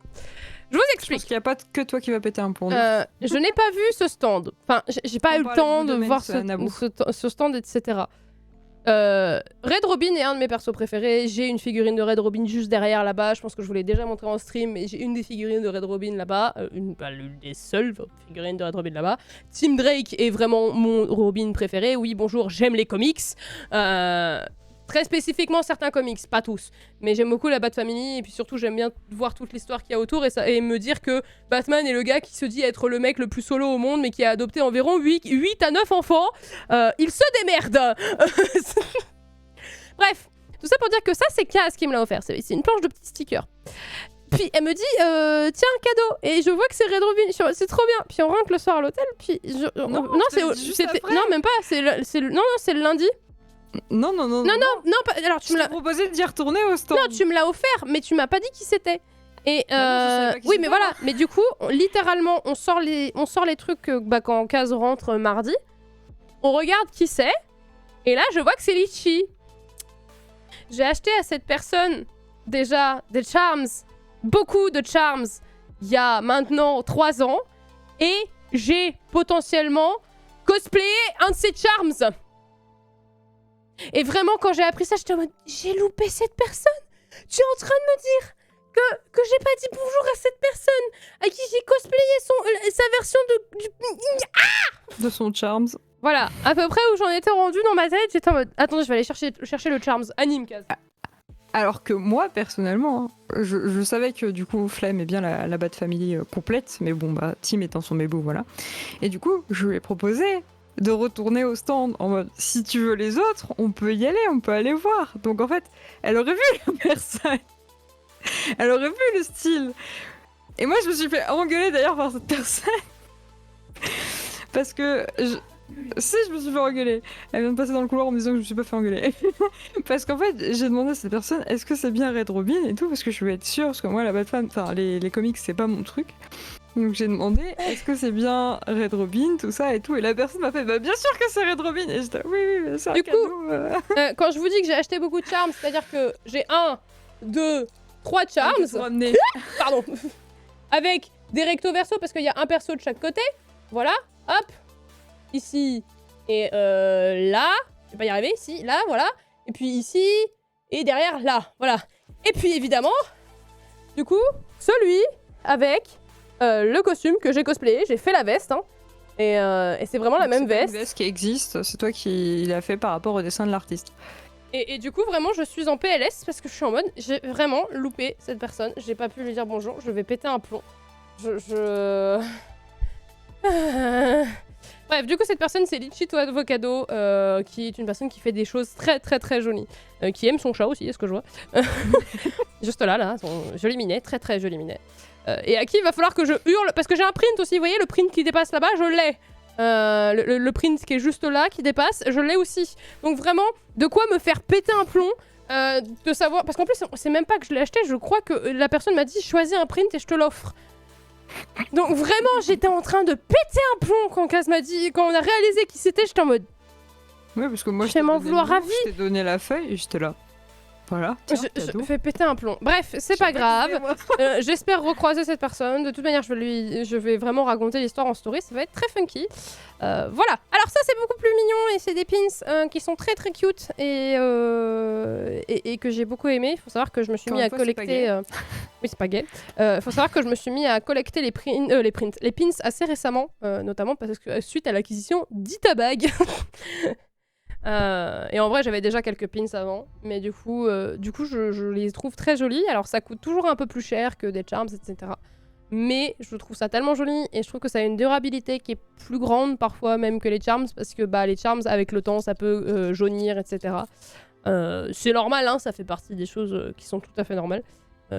Je vous Je pense explique. qu'il n'y a pas que toi qui va péter un plomb. Je n'ai pas vu ce stand. Enfin, j'ai pas eu le temps de voir ce stand, etc. Red Robin est un de mes persos préférés. J'ai une figurine de Red Robin juste derrière là-bas. Je pense que je vous l'ai déjà montré en stream, mais j'ai une des figurines de Red Robin là-bas. L'une des seules figurines de Red Robin là-bas. Tim Drake est vraiment mon Robin préféré. Oui, bonjour, j'aime les comics. Très spécifiquement certains comics, pas tous. Mais j'aime beaucoup la Bat Family, et puis surtout j'aime bien voir toute l'histoire qu'il y a autour, et me dire que Batman est le gars qui se dit être le mec le plus solo au monde, mais qui a adopté environ 8 à 9 enfants. Il se démerde. Bref, tout ça pour dire que ça, c'est Kaz qui me l'a offert. C'est une planche de petits stickers. Puis elle me dit, tiens, un cadeau. Et je vois que c'est Red Robin. C'est trop bien. Puis on rentre le soir à l'hôtel. Puis Non, même pas. C'est le lundi. Non, Alors tu me l'as proposé d'y retourner au stand. Non, tu me l'as offert, mais tu m'as pas dit qui c'était. Et je savais pas qui oui, c'était. mais voilà. Mais du coup, littéralement, on sort les trucs quand Kaz rentre mardi. On regarde qui c'est. Et là, je vois que c'est Litchi. J'ai acheté à cette personne déjà des charms, beaucoup de charms, il y a maintenant 3 ans. Et j'ai potentiellement cosplayé un de ces charms. Et vraiment, quand j'ai appris ça, j'étais en mode, j'ai loupé cette personne. Tu es en train de me dire que j'ai pas dit bonjour à cette personne à qui j'ai cosplayé sa version de son Charms. Voilà, à peu près où j'en étais rendue dans ma tête, j'étais en mode, attendez, je vais aller chercher le Charms. Anime, Kaz. Alors que moi, personnellement, je savais que du coup, Flemme est bien la Bat Family complète, mais bon, bah, Tim étant son bébou, voilà. Et du coup, je lui ai proposé de retourner au stand en mode, si tu veux les autres, on peut y aller, on peut aller voir. Donc en fait, elle aurait vu la personne. Elle aurait vu le style. Et moi, je me suis fait engueuler d'ailleurs par cette personne. Parce que... Si, je me suis fait engueuler. Elle vient de passer dans le couloir en me disant que je me suis pas fait engueuler. Parce qu'en fait, j'ai demandé à cette personne, est-ce que c'est bien Red Robin et tout, parce que je voulais être sûre, parce que moi, la Batman, enfin, les comics, c'est pas mon truc. Donc j'ai demandé, est-ce que c'est bien Red Robin, tout ça et tout. Et la personne m'a fait, bah bien sûr que c'est Red Robin. Et j'étais, oui, c'est un cadeau. Quand je vous dis que j'ai acheté beaucoup de charms, c'est-à-dire que j'ai 1, 2, 3 charms. Pardon. Avec des recto verso, parce qu'il y a un perso de chaque côté. Voilà, hop. Ici et là, je vais pas y arriver, ici, là, voilà. Et puis ici, et derrière, là, voilà. Et puis évidemment, du coup, celui avec le costume que j'ai cosplayé, j'ai fait la veste, hein. Et c'est vraiment la même veste. C'est une veste qui existe, c'est toi qui l'as fait par rapport au dessin de l'artiste. Et du coup, vraiment, je suis en PLS parce que je suis en mode, j'ai vraiment loupé cette personne. J'ai pas pu lui dire bonjour, je vais péter un plomb. Bref, du coup, cette personne, c'est Lichito Avocado, qui est une personne qui fait des choses très très très jolies. Qui aime son chat aussi, est-ce que je vois. Juste là, son joli minet, très très joli minet. Et à qui il va falloir que je hurle, parce que j'ai un print aussi, vous voyez, le print qui dépasse là-bas, je l'ai. Le print qui est juste là, qui dépasse, je l'ai aussi. Donc vraiment, de quoi me faire péter un plomb, de savoir... Parce qu'en plus, c'est même pas que je l'ai acheté, je crois que la personne m'a dit, choisis un print et je te l'offre. Donc vraiment, j'étais en train de péter un plomb quand Kaz m'a dit, quand on a réalisé qui c'était, j'étais en mode... Ouais, parce que moi, je vais m'en vouloir à vie. Je t'ai donné la feuille et j'étais là. Voilà. Je fais péter un plomb. Bref, c'est pas grave. J'espère recroiser cette personne. De toute manière, je vais vraiment raconter l'histoire en story. Ça va être très funky. Voilà. Alors ça, c'est beaucoup plus mignon et c'est des pins qui sont très très cute et que j'ai beaucoup aimé. Il faut savoir que je me suis mis à collecter... Oui, c'est pas gay. Faut savoir que je me suis mis à collecter les pins assez récemment, notamment parce que suite à l'acquisition d'Itabag. Et en vrai, j'avais déjà quelques pins avant, mais du coup, je les trouve très jolis. Alors, ça coûte toujours un peu plus cher que des charms, etc. Mais je trouve ça tellement joli et je trouve que ça a une durabilité qui est plus grande parfois même que les charms, parce que les charms, avec le temps, ça peut jaunir, etc. C'est normal, hein, ça fait partie des choses qui sont tout à fait normales.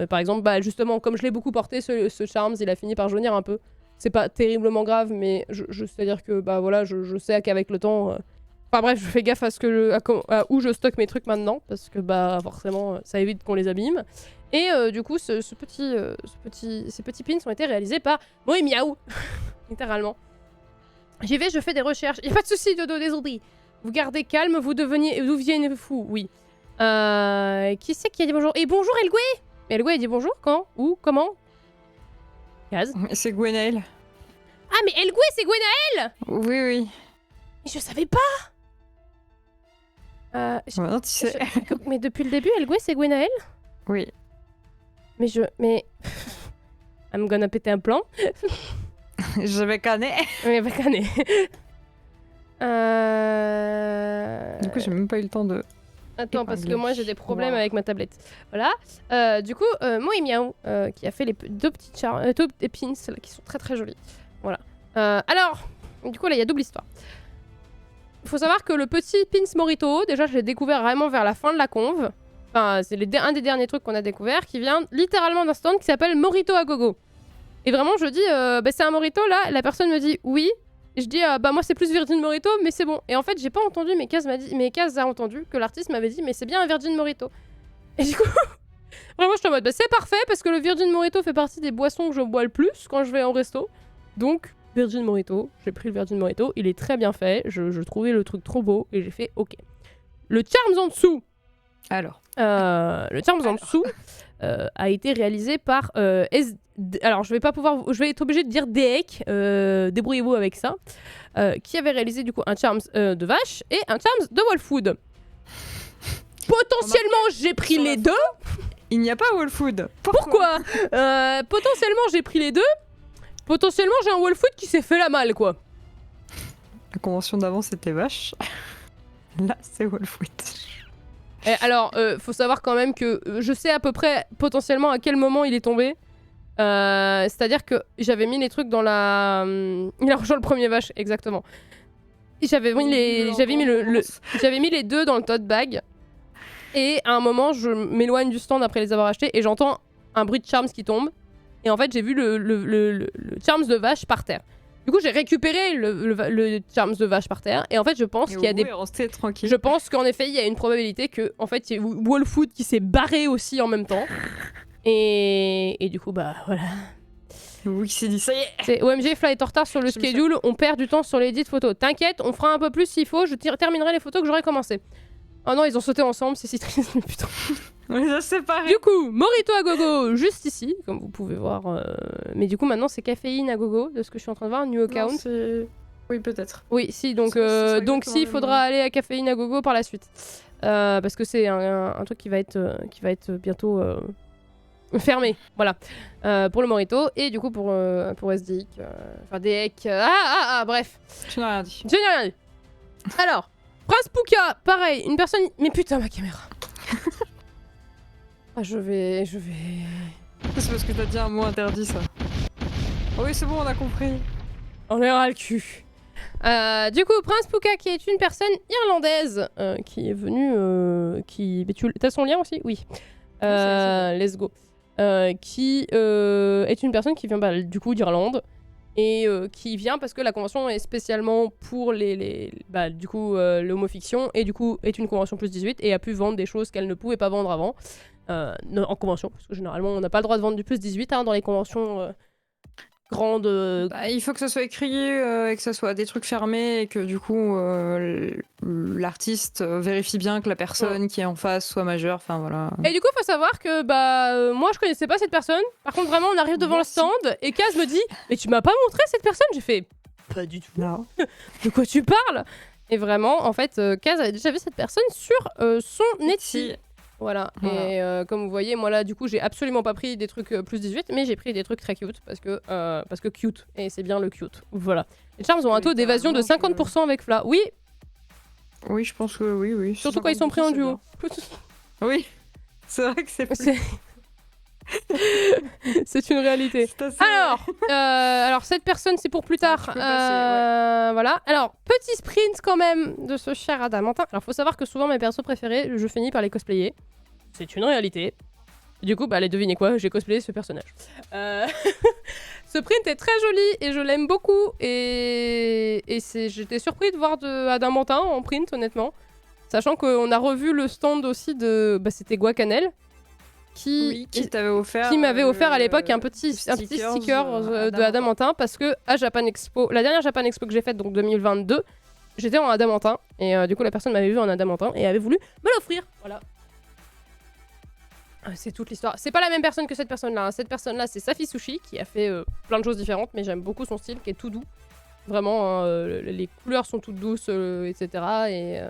Par exemple, justement, comme je l'ai beaucoup porté, ce charms, il a fini par jaunir un peu. C'est pas terriblement grave, mais c'est-à-dire que voilà, je sais qu'avec le temps... Enfin bref, je fais gaffe à à où je stocke mes trucs maintenant, parce que forcément, ça évite qu'on les abîme. Et du coup, ces petits pins ont été réalisés par Moi Miaou, littéralement. J'y vais, je fais des recherches. Y'a pas de soucis, Dodo, désolé. Vous gardez calme, vous deviez fou, oui. Qui c'est qui a dit bonjour? Et bonjour Elgwe. Mais Elgwe a dit bonjour quand? Où? Comment? Kaz. C'est Gwenaël. Ah mais Elgwe, c'est Gwenaël. Oui, oui. Mais je savais pas. Maintenant, tu sais. Mais depuis le début, Elgwe, c'est Gwenaël? Oui. Mais... I'm gonna péter un plan. Je vais canner. Oui, va canner. Du coup, j'ai même pas eu le temps de... Attends, parce que moi, j'ai des problèmes avec ma tablette. Voilà. Du coup, Moi Miaou, qui a fait les deux petits pins là, qui sont très très jolis. Voilà. Alors, du coup, là, il y a double histoire. Faut savoir que le petit pins Morito, déjà je l'ai découvert vraiment vers la fin de la conve. Enfin, c'est un des derniers trucs qu'on a découvert qui vient littéralement d'un stand qui s'appelle Morito à gogo. Et vraiment, je dis, c'est un Morito là. La personne me dit oui. Et je dis, moi c'est plus Virgin Morito, mais c'est bon. Et en fait, j'ai pas entendu, mais Kaz a entendu que l'artiste m'avait dit, mais c'est bien un Virgin Morito. Et du coup, vraiment, je suis en mode, c'est parfait parce que le Virgin Morito fait partie des boissons que je bois le plus quand je vais en resto. Donc, Virgin Morito, j'ai pris le Virgin Morito, il est très bien fait, je trouvais le truc trop beau et j'ai fait ok. Le Charms en dessous. Alors. Le Charms en dessous a été réalisé par alors je vais être obligée de dire DEC, débrouillez-vous avec ça, qui avait réalisé du coup un Charms de vache et un Charms de Wolfood. Potentiellement j'ai pris les deux. Il n'y a pas Wolfood. Pourquoi potentiellement j'ai pris les deux. Potentiellement, j'ai un Wolfood qui s'est fait la malle, quoi. La convention d'avant, c'était vache. Là, c'est Wolfood. Et alors, faut savoir quand même que je sais à peu près potentiellement à quel moment il est tombé. C'est-à-dire que j'avais mis les trucs dans la... Il a rejoint le premier vache, exactement. J'avais mis les deux dans le tote bag. Et à un moment, je m'éloigne du stand après les avoir achetés et j'entends un bruit de Charms qui tombe. Et en fait, j'ai vu le Charms de vache par terre. Du coup, j'ai récupéré le Charms de vache par terre. Et en fait, je pense qu'il y a des... tranquille. Je pense qu'en effet, il y a une probabilité que, en fait, il y ait Wolfood qui s'est barré aussi en même temps. Et du coup, voilà. Oui, c'est dit, ça y est. OMG Fly est en retard sur le schedule. On perd du temps sur l'édit photo. T'inquiète, on fera un peu plus s'il faut. Je terminerai les photos que j'aurais commencé. Oh non, ils ont sauté ensemble, c'est si triste, mais putain. On les a séparés. Du coup, Morito à gogo, juste ici, comme vous pouvez voir. Mais du coup, maintenant, c'est caféine à gogo, de ce que je suis en train de voir, new account. Non, oui, peut-être. Oui, si, donc si, il faudra aller à caféine à gogo par la suite. Parce que c'est un truc qui va être bientôt fermé, voilà. Pour le Morito, et du coup, pour SDIC, enfin, DEC, bref. Tu n'as rien dit. Je n'ai rien dit. Alors... Prince Puka, pareil, une personne... Mais putain, ma caméra. Je vais... C'est parce que t'as dit un mot interdit, ça. Oh oui, c'est bon, on a compris. On est ras le cul. Du coup, Prince Puka, qui est une personne irlandaise qui est venue. T'as son lien aussi? Oui. Let's go. Qui est une personne qui vient du coup d'Irlande et qui vient parce que la convention est spécialement pour l'homofiction et du coup est une convention plus 18 et a pu vendre des choses qu'elle ne pouvait pas vendre avant en convention, parce que généralement on n'a pas le droit de vendre du plus 18 dans les conventions grandes. Il faut que ça soit écrit et que ça soit des trucs fermés et que du coup l'artiste vérifie bien que la personne qui est en face soit majeure, enfin voilà. Et du coup, faut savoir que moi je connaissais pas cette personne. Par contre, vraiment, on arrive devant le stand et Kaz me dit mais tu m'as pas montré cette personne? J'ai fait pas du tout. Non. De quoi tu parles? Et vraiment, en fait, Kaz avait déjà vu cette personne sur son Etsy. Voilà. Et comme vous voyez, moi là, du coup, j'ai absolument pas pris des trucs plus 18, mais j'ai pris des trucs très cute parce que cute. Et c'est bien le cute. Voilà. Les charms ont un taux d'évasion de 50% avec Fla. Oui. Oui, je pense que oui. Surtout quand ils sont pris en duo. Oui. C'est vrai que c'est. C'est une réalité. Alors, cette personne, c'est pour plus tard. Voilà. Alors, petit sprint quand même de ce cher Adamantin. Alors, faut savoir que souvent, mes persos préférés, je finis par les cosplayer. C'est une réalité. Du coup, allez, devinez quoi, j'ai cosplayé ce personnage. Ce print est très joli et je l'aime beaucoup. Et j'étais surpris de voir Adamantin en print, honnêtement. Sachant qu'on a revu le stand aussi de... c'était Guacanel. Qui m'avait offert à l'époque un petit sticker de Adamantin parce que à Japan Expo, la dernière Japan Expo que j'ai faite, donc 2022, j'étais en Adamantin et du coup la personne m'avait vu en Adamantin et avait voulu me l'offrir. Voilà. C'est toute l'histoire. C'est pas la même personne que cette personne-là. Cette personne-là, c'est Safi Sushi qui a fait plein de choses différentes, mais j'aime beaucoup son style qui est tout doux. Vraiment, les couleurs sont toutes douces, etc. Et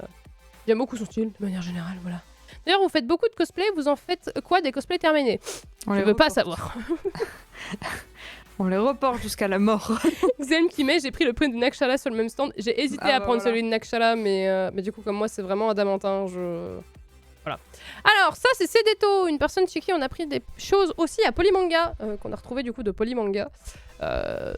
j'aime beaucoup son style de manière générale. Voilà. D'ailleurs, vous faites beaucoup de cosplay, vous en faites quoi des cosplays terminés? Je veux pas savoir. On les reporte jusqu'à la mort. Xen qui met, j'ai pris le print de Nakshala sur le même stand. J'ai hésité à prendre celui de Nakshala, mais du coup, comme moi, c'est vraiment Adamantin, Voilà. Alors, ça, c'est Cédéto, une personne chez qui on a pris des choses aussi à Polymanga, qu'on a retrouvé du coup de Polymanga.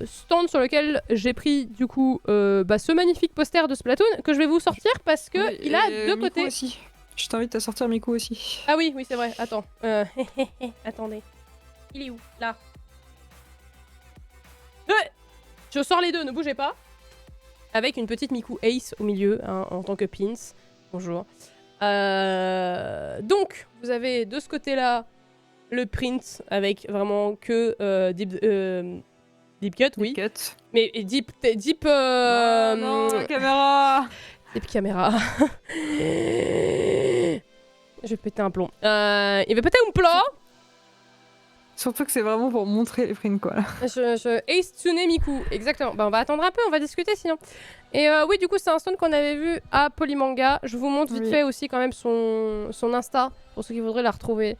Stand sur lequel j'ai pris du coup ce magnifique poster de Splatoon que je vais vous sortir parce que il a deux Miku côtés. Aussi. Je t'invite à sortir Miku aussi. Ah oui, c'est vrai. Attends. Attendez. Il est où? Là. Je sors les deux, ne bougez pas. Avec une petite Miku Ace au milieu, hein, en tant que pins. Bonjour. Donc, vous avez de ce côté-là le print avec vraiment que deep cut, oui. Deep cut. Mais deep non, caméra. Deep caméra. Je vais péter un plomb. Il va péter un plomb. Surtout que c'est vraiment pour montrer les prints, quoi. Là. Ace Tsune Miku, exactement. On va attendre un peu, on va discuter sinon. Et oui, du coup, c'est un stand qu'on avait vu à Polymanga. Je vous montre vite fait aussi quand même son Insta, pour ceux qui voudraient la retrouver.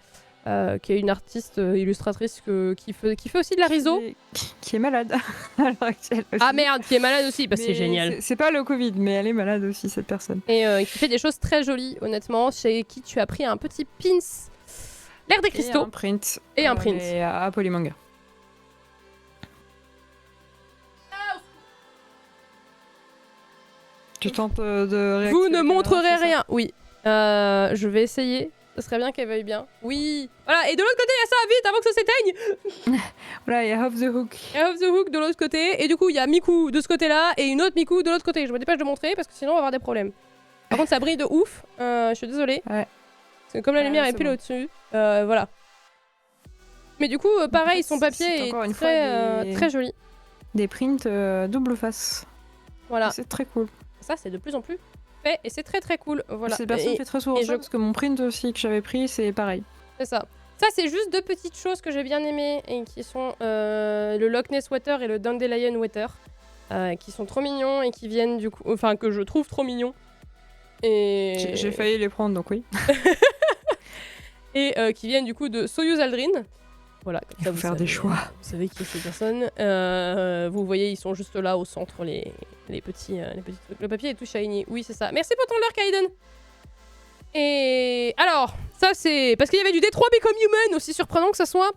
Qui est une artiste illustratrice qui fait aussi de la riso. Qui est malade à l'heure actuelle aussi. Ah merde, qui est malade aussi, c'est génial. C'est pas le Covid, mais elle est malade aussi, cette personne. Et qui fait des choses très jolies, honnêtement, chez qui tu as pris un petit pins. L'air des cristaux. Et un print. Et un print. Et à Polymanga. Tu tentes de réactiver. Vous ne montrerez rien. Oui. Je vais essayer. Ce serait bien qu'elle veuille bien. Oui. Voilà. Et de l'autre côté, il y a ça. Vite, avant que ça s'éteigne. Voilà, il y a Off the Hook. Il y a Off the Hook de l'autre côté. Et du coup, il y a Miku de ce côté-là. Et une autre Miku de l'autre côté. Je me dépêche de montrer parce que sinon, on va avoir des problèmes. Par contre, ça brille de ouf. Je suis désolée. Ouais. Parce que comme la lumière est pile au-dessus. Voilà. Mais du coup, pareil, son papier est très joli. Des prints double face. Voilà. C'est très cool. Ça, c'est de plus en plus fait et c'est très très cool. Voilà. Cette personne fait très souvent ça parce que mon print aussi que j'avais pris, c'est pareil. C'est ça. Ça, c'est juste deux petites choses que j'ai bien aimées et qui sont le Loch Ness Water et le Dandelion Water, qui sont trop mignons et qui viennent du coup, enfin que je trouve trop mignons. Et j'ai failli les prendre, donc oui. Et qui viennent du coup de Soyuz Aldrin. Voilà, comme il ça faut faire des choix. Vous savez qui est ces personnes. Vous voyez, ils sont juste là au centre, les petits trucs. Le papier est tout shiny. Oui, c'est ça. Merci pour ton leurre, Kaiden. Et alors, ça c'est parce qu'il y avait du D3 Become Human, aussi surprenant que ça soit.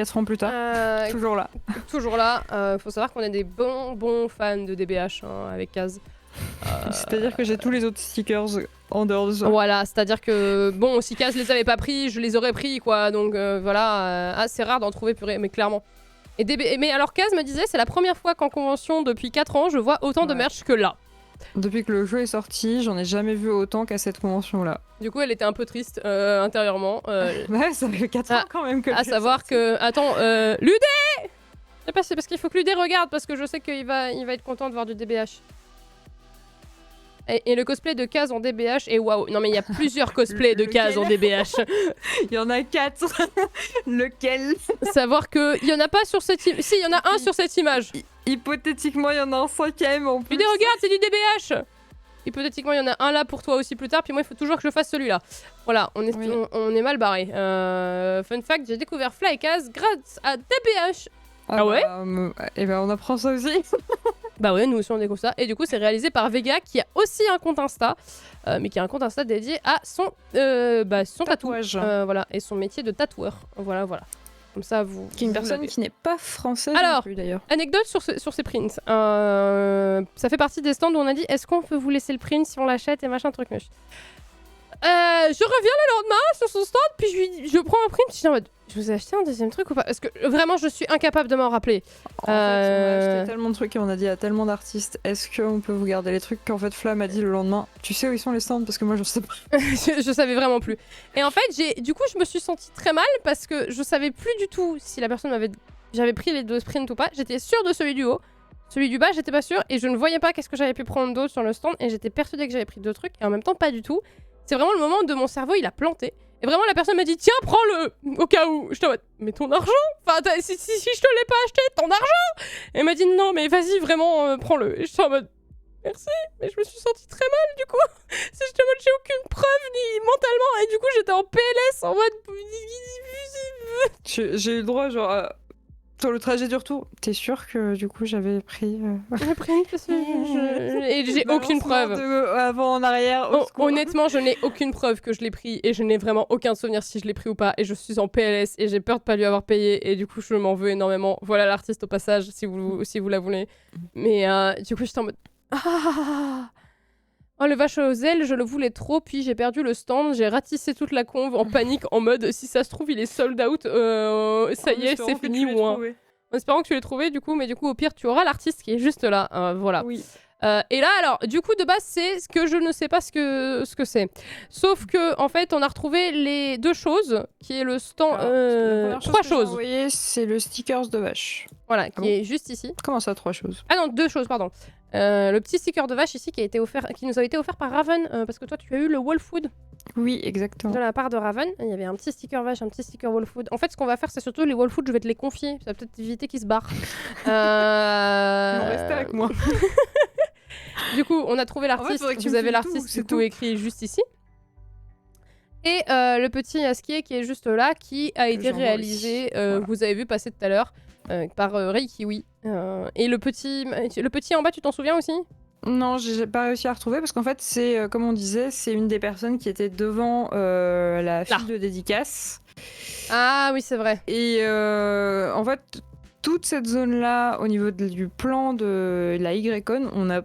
4 ans plus tard, toujours là. Toujours là. Faut savoir qu'on est des bons fans de DBH avec Kaz. C'est-à-dire que j'ai tous les autres stickers en dehors de ça. Voilà, c'est-à-dire que bon, si Kaz les avait pas pris, je les aurais pris quoi. Donc voilà, c'est rare d'en trouver purée, mais clairement. Mais alors Kaz me disait, c'est la première fois qu'en convention depuis 4 ans, je vois autant de merch que là. Depuis que le jeu est sorti, j'en ai jamais vu autant qu'à cette convention-là. Du coup, elle était un peu triste intérieurement. Ouais, ça fait 4 ans quand même que. À savoir que, attends, Ludé. Je sais pas, c'est parce qu'il faut que Ludé regarde parce que je sais qu'il va être content de voir du DBH. Et le cosplay de Kaz en DBH, et waouh, non mais il y a plusieurs cosplays de Kaz en DBH. Il y en a 4. Lequel? Savoir que il y en a pas sur cette image. Si, il y en a un sur cette image. Hypothétiquement, il y en a un 5ème en plus. Ludé, regarde, c'est du DBH. Hypothétiquement, il y en a un là pour toi aussi plus tard, puis moi il faut toujours que je fasse celui-là. Voilà, on est mal barré. Fun fact, j'ai découvert Fly Kaz grâce à DBH. Ah ouais? Et ben on apprend ça aussi. Bah ouais, nous aussi on découvre ça. Et du coup, c'est réalisé par Vega qui a aussi un compte Insta, mais qui a un compte Insta dédié à son tatouage. Voilà, et son métier de tatoueur. Voilà. Comme ça, qui est une personne qui n'est pas française alors, non plus d'ailleurs. Anecdote sur ces prints. Ça fait partie des stands où on a dit est-ce qu'on peut vous laisser le print si on l'achète et machin truc moche. Je reviens le lendemain sur son stand, puis je prends un print, je suis en mode je vous ai acheté un deuxième truc ou pas? Parce que vraiment je suis incapable de m'en rappeler. En fait, on a acheté tellement de trucs et on a dit à tellement d'artistes est-ce qu'on peut vous garder les trucs qu'en fait Flamme a dit le lendemain tu sais où ils sont les stands parce que moi je sais pas. je savais vraiment plus. Et en fait du coup je me suis sentie très mal parce que je savais plus du tout si la personne j'avais pris les 2 sprints ou pas. J'étais sûre de celui du haut. Celui du bas, j'étais pas sûre et je ne voyais pas qu'est-ce que j'avais pu prendre d'autre sur le stand et j'étais persuadée que j'avais pris 2 trucs et en même temps pas du tout. C'est vraiment le moment de mon cerveau, il a planté. Et vraiment, la personne m'a dit tiens, prends-le au cas où. Je te mode mais ton argent. Enfin, si je te l'ai pas acheté, ton argent. Et elle m'a dit non, mais vas-y, vraiment, prends-le. Et je suis en mode merci, mais je me suis sentie très mal du coup. C'est juste en mode j'ai aucune preuve ni mentalement. Et du coup, j'étais en PLS en mode. J'ai eu le droit, genre. Sur le trajet du retour, t'es sûr que du coup j'avais pris. J'ai pris parce que et j'ai aucune preuve. Avant, en arrière. Honnêtement, je n'ai aucune preuve que je l'ai pris et je n'ai vraiment aucun souvenir si je l'ai pris ou pas. Et je suis en PLS et j'ai peur de pas lui avoir payé et du coup je m'en veux énormément. Voilà l'artiste au passage si vous la voulez. Mais du coup j'étais en mode oh le vache aux ailes, je le voulais trop, puis j'ai perdu le stand, j'ai ratissé toute la conve en panique, en mode si ça se trouve il est sold out, ça y est, c'est fini ou en espérant que tu l'aies trouvé du coup, mais du coup au pire tu auras l'artiste qui est juste là, voilà. Oui. Et là alors, du coup de base c'est ce que je ne sais pas ce que c'est. Sauf que en fait on a retrouvé les 2 choses, qui est le stand, 3 choses. Vous voyez, c'est le stickers de vache. Voilà, qui est juste ici. Comment ça 3 choses? Ah non, 2 choses, pardon. Le petit sticker de vache ici qui nous a été offert par Raven, parce que toi tu as eu le Wolfwood. Oui, exactement. De la part de Raven, il y avait un petit sticker vache, un petit sticker Wolfwood. En fait, ce qu'on va faire, c'est surtout les Wolfwood, je vais te les confier, ça va peut-être éviter qu'ils se barrent. Non, restez avec moi. Du coup, on a trouvé l'artiste, en fait, vous avez l'artiste, c'est tout écrit juste ici. Et le petit Askier qui est juste là, qui a été réalisé, voilà. Vous avez vu passer tout à l'heure, par Rei Kiwi. Et le petit en bas, tu t'en souviens aussi? Non, j'ai pas réussi à retrouver parce qu'en fait, c'est comme on disait, c'est une des personnes qui était devant la file de dédicace. Ah oui, c'est vrai. Et en fait, toute cette zone-là, au niveau du plan de la YCon,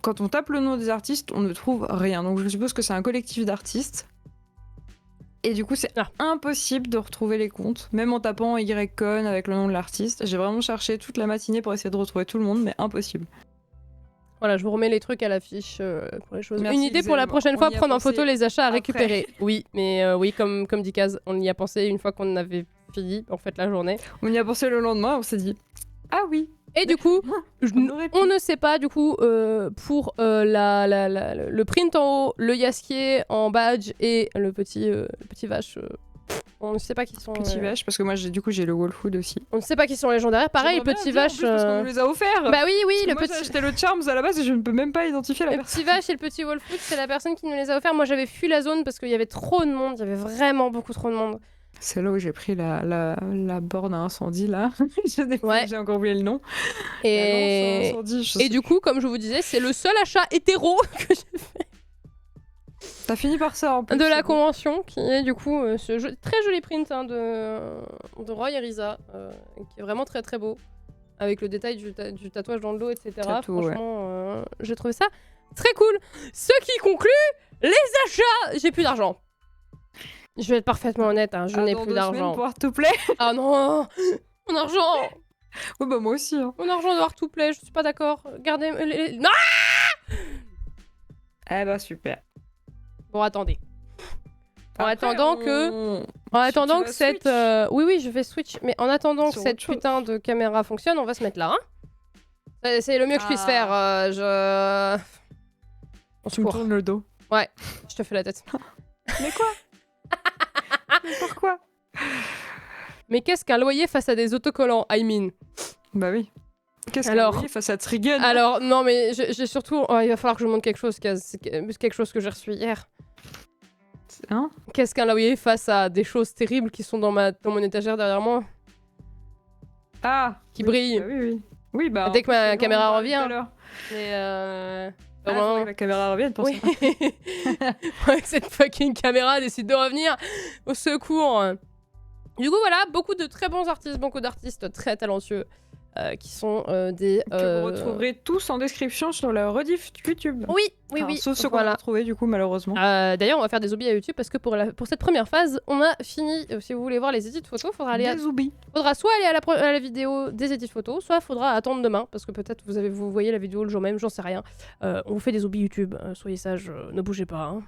quand on tape le nom des artistes, on ne trouve rien. Donc je suppose que c'est un collectif d'artistes. Et du coup, c'est impossible de retrouver les comptes, même en tapant YCon avec le nom de l'artiste. J'ai vraiment cherché toute la matinée pour essayer de retrouver tout le monde, mais impossible. Voilà, je vous remets les trucs à l'affiche pour les choses. Merci, une idée pour la prochaine fois, prendre en photo les achats à après. récupérer. Oui, mais oui, comme dit Kaz, on y a pensé une fois qu'on avait fini, en fait, la journée. On y a pensé le lendemain, on s'est dit « Ah oui !» Et du coup, on ne sait pas, du coup, pour le print en haut, le Yaskier en badge et le petit vache... on ne sait pas qui sont... Petit vache, parce que moi, j'ai le Wolfwood aussi. On ne sait pas qui sont légendaires. Pareil, petit vache... Parce qu'on nous les a offerts. Bah oui, parce le moi, petit... j'ai acheté le Charms à la base et je ne peux même pas identifier la personne. Le petit vache et le petit Wolfwood, c'est la personne qui nous les a offerts. Moi, j'avais fui la zone parce qu'il y avait trop de monde. Il y avait vraiment beaucoup trop de monde. C'est là où j'ai pris la borne à incendie, là. J'ai encore oublié le nom. Et du coup, comme je vous disais, c'est le seul achat hétéro que j'ai fait. T'as fini par ça en plus. de la c'est bon. convention, qui est du coup très joli print hein, de Roy et Risa, qui est vraiment très très beau, avec le détail du tatouage dans le dos, etc. Tatou, ouais. Franchement, j'ai trouvé ça très cool. Ce qui conclut les achats. J'ai plus d'argent. Je vais être parfaitement honnête, hein, je n'ai dans plus 2 semaines, d'argent. pour tout plaît. Ah non, mon argent, Ouais, bah moi aussi. Hein. mon argent doit tout plaît. Je suis pas d'accord. Gardez non. Eh bah super. Bon, attendez. En Après, attendant tu que vas cette... switch. Oui, je vais switch. Mais en attendant que Sur cette autre chose. putain de caméra fonctionne, on va se mettre là. Hein, c'est le mieux que je puisse faire. On se Tu me court. tournes le dos. Je te fais la tête. Mais quoi? Mais pourquoi? Mais qu'est-ce qu'un loyer face à des autocollants, I mean? Bah oui. Qu'est-ce Alors- qu'on voyait face à Trigun? Alors, non, mais j'ai surtout... Oh, il va falloir que je montre quelque chose que j'ai reçu hier. Hein? Qu'est-ce qu'un loyer face à des choses terribles qui sont dans mon étagère derrière moi? Ah! Qui oui, brille. Bah oui, oui. Oui, bah. Dès que ma en plus, caméra on en parlait tout revient. à l'heure. Mais Ah, faudrait que la caméra revienne pour Oui. ça. Ouais, que cette fucking caméra décide de revenir au secours. Du coup, voilà, beaucoup de très bons artistes, beaucoup d'artistes très talentueux qui sont des... Que vous retrouverez tous en description sur la rediff YouTube. Oui, oui, Enfin, oui. sauf ceux qu'on a voilà. retrouvés, du coup, malheureusement. D'ailleurs, on va faire des oublis à YouTube parce que pour cette première phase, on a fini. Si vous voulez voir les edits photos, faudra Des oublis. faudra soit aller à la vidéo des edits photos, soit faudra attendre demain parce que peut-être vous voyez la vidéo le jour même, j'en sais rien. On vous fait des oublis YouTube, soyez sages, ne bougez pas. Hein.